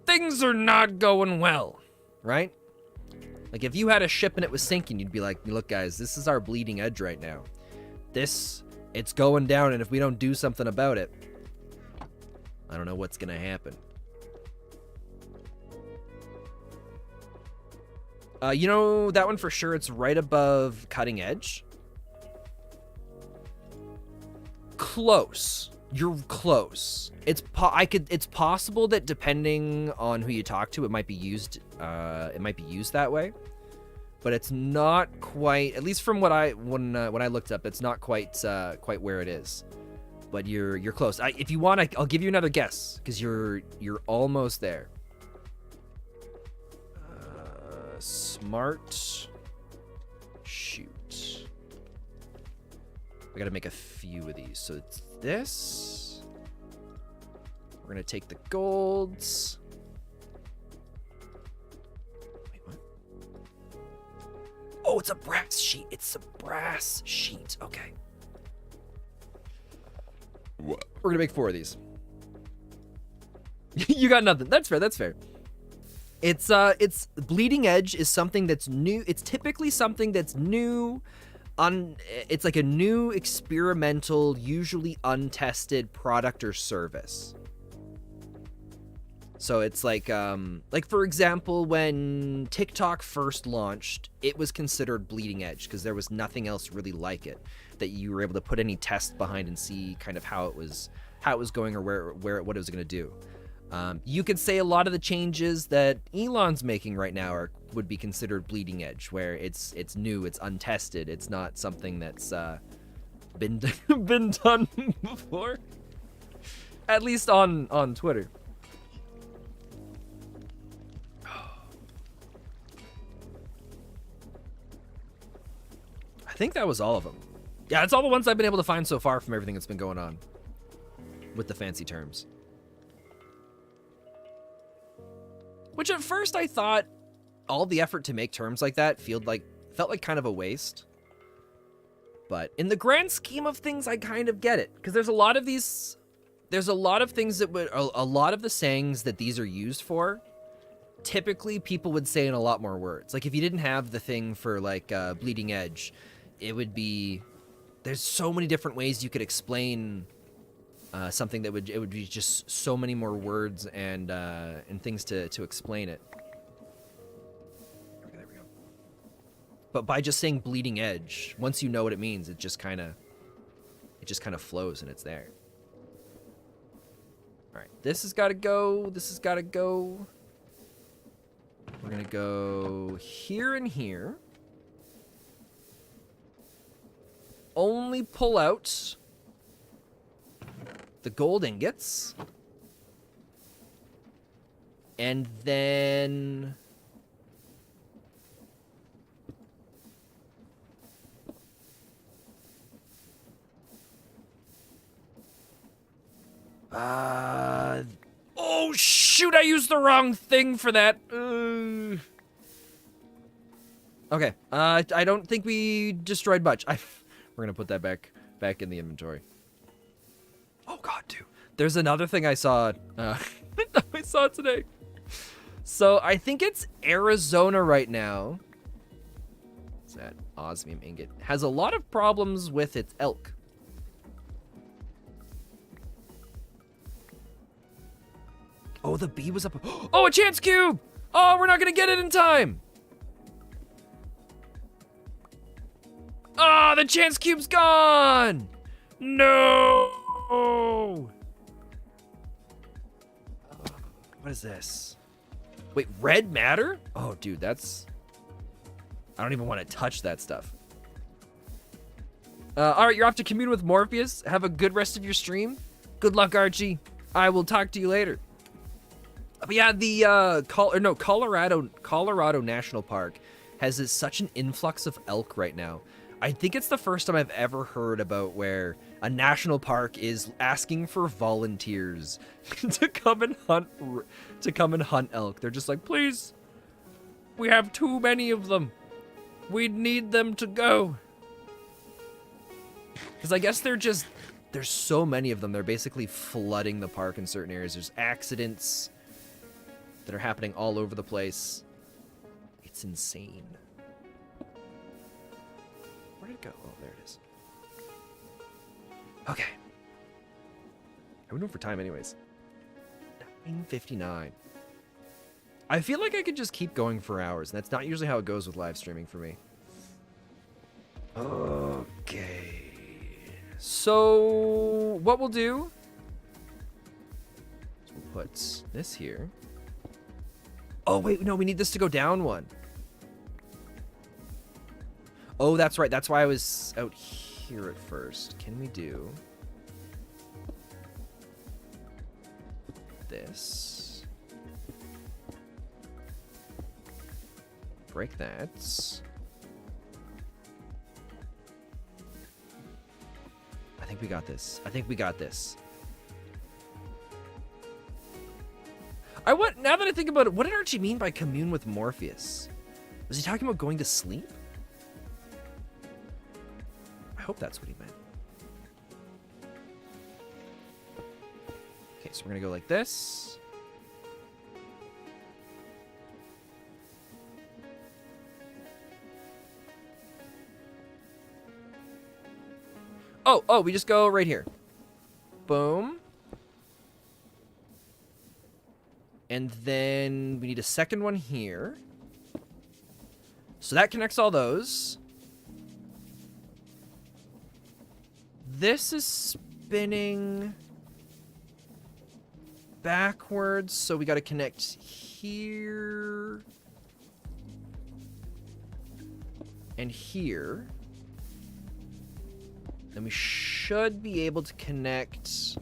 things are not going well, right? Like if you had a ship and it was sinking, you'd be like, look guys, this is our bleeding edge right now. It's going down, and if we don't do something about it, I don't know what's gonna happen. You know that one for sure, it's right above cutting edge. Close. You're close. It's possible that depending on who you talk to, it might be used that way. But it's not quite, at least from when I looked up, it's not quite where it is. But you're close. If you want, I'll give you another guess, because you're almost there. Smart shoot. I gotta make a few of these. So it's this. We're gonna take the golds. Wait, what? Oh, it's a brass sheet. It's a brass sheet. Okay. What? We're gonna make 4 of these. You got nothing. That's fair. That's fair. It's bleeding edge is something that's new. It's typically something that's new. It's like a new experimental, usually untested product or service. So it's like for example, when TikTok first launched, it was considered bleeding edge because there was nothing else really like it that you were able to put any test behind and see kind of how it was going or what it was going to do. You could say a lot of the changes that Elon's making right now would be considered bleeding edge, where it's new, it's untested, it's not something that's been been done before. At least on Twitter. I think that was all of them. Yeah, it's all the ones I've been able to find so far from everything that's been going on with the fancy terms. Which at first I thought all the effort to make terms like that felt like kind of a waste. But in the grand scheme of things, I kind of get it. Because there's a lot of things that would, a lot of the sayings that these are used for, typically people would say in a lot more words. Like if you didn't have the thing for like bleeding edge, it would be, there's so many different ways you could explain something that it would be just so many more words and things to explain it. Okay, there we go. But by just saying bleeding edge, once you know what it means, it just kind of flows and it's there. All right, this has got to go. This has got to go. We're gonna go here and here. Only pull out the gold ingots. And then oh shoot, I used the wrong thing for that. Okay, I don't think we destroyed much. We're gonna put that back in the inventory. Oh god, dude. There's another thing I saw I saw today. So I think it's Arizona right now. What's that? Osmium ingot. Has a lot of problems with its elk. Oh, the bee was up. Oh, a chance cube! Oh, we're not gonna get it in time! Ah, oh, the chance cube's gone! No! What is this? Wait, red matter? Oh, dude, that's... I don't even want to touch that stuff. Alright, you're off to commune with Morpheus. Have a good rest of your stream. Good luck, Archie. I will talk to you later. But yeah, the Colorado National Park has such an influx of elk right now. I think it's the first time I've ever heard about where a national park is asking for volunteers to come and hunt elk. They're just like, please, we have too many of them. We need them to go. Because I guess there's so many of them. They're basically flooding the park in certain areas. There's accidents that are happening all over the place. It's insane. Where did it go? Oh, there it is. Okay. How are we doing for time anyways? 9:59. I feel like I could just keep going for hours, and that's not usually how it goes with live streaming for me. Okay. So, what we'll do is we'll put this here. Oh, wait, no, we need this to go down one. Oh, that's right. That's why I was out here at first. Can we do this? Break that. I think we got this. I think we got this. Now that I think about it, what did Archie mean by commune with Morpheus? Was he talking about going to sleep? I hope that's what he meant. Okay, so we're gonna go like this. Oh, we just go right here. Boom. And then we need a second one here. So that connects all those. This is spinning backwards, so we got to connect here and here. And we should be able to connect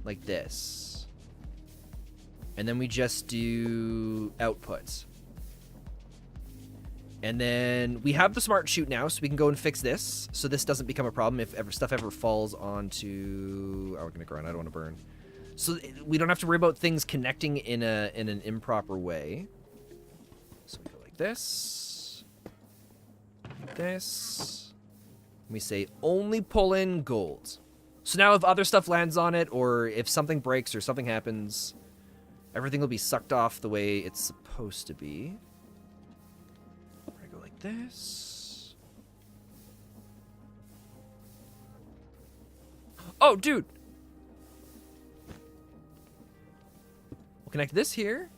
like this. And then we just do outputs. And then we have the smart chute now, so we can go and fix this. So this doesn't become a problem if stuff ever falls onto... Oh, we're gonna grind, I don't want to burn. So we don't have to worry about things connecting in an improper way. So we go like this. Like this. We say only pull in gold. So now if other stuff lands on it, or if something breaks or something happens, everything will be sucked off the way it's supposed to be. I go like this. Oh, dude. We'll connect this here.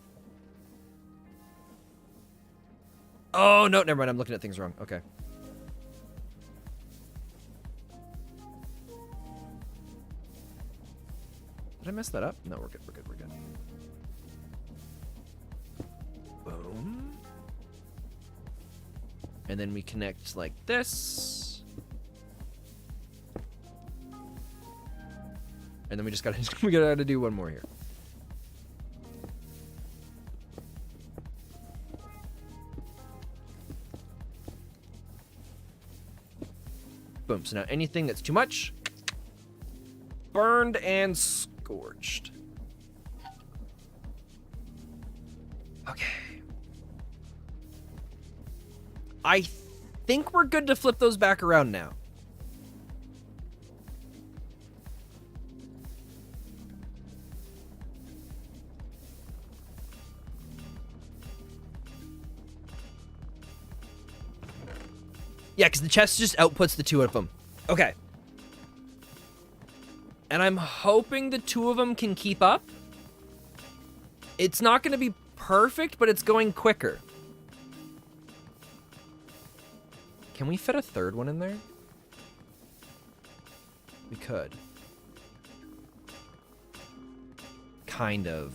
Oh, no, never mind. I'm looking at things wrong. Okay. Did I mess that up? No, we're good, we're good, we're good. Boom. And then we connect like this. And then we just gotta do one more here. Boom. So now anything that's too much, burned and scorched. Okay. I think we're good to flip those back around now. Yeah, because the chest just outputs the two of them. Okay. And I'm hoping the two of them can keep up. It's not going to be perfect, but it's going quicker. Can we fit a third one in there? We could. Kind of.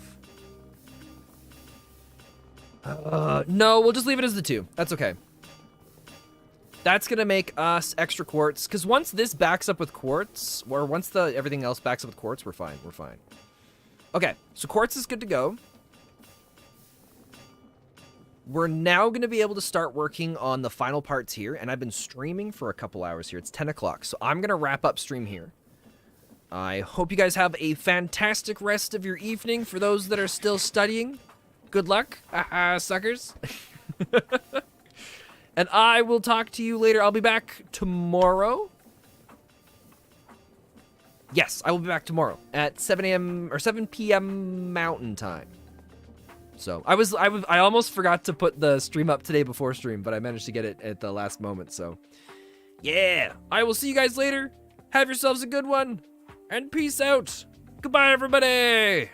No, we'll just leave it as the two. That's okay. That's going to make us extra quartz. Because once this backs up with quartz, or once everything else backs up with quartz, we're fine. We're fine. Okay, so quartz is good to go. We're now going to be able to start working on the final parts here. And I've been streaming for a couple hours here. It's 10 o'clock. So I'm going to wrap up stream here. I hope you guys have a fantastic rest of your evening. For those that are still studying, good luck, suckers. And I will talk to you later. I'll be back tomorrow. Yes, I will be back tomorrow at 7 a.m. or 7 p.m. Mountain Time. So I almost forgot to put the stream up today before stream, but I managed to get it at the last moment. So yeah, I will see you guys later. Have yourselves a good one, and peace out. Goodbye, everybody.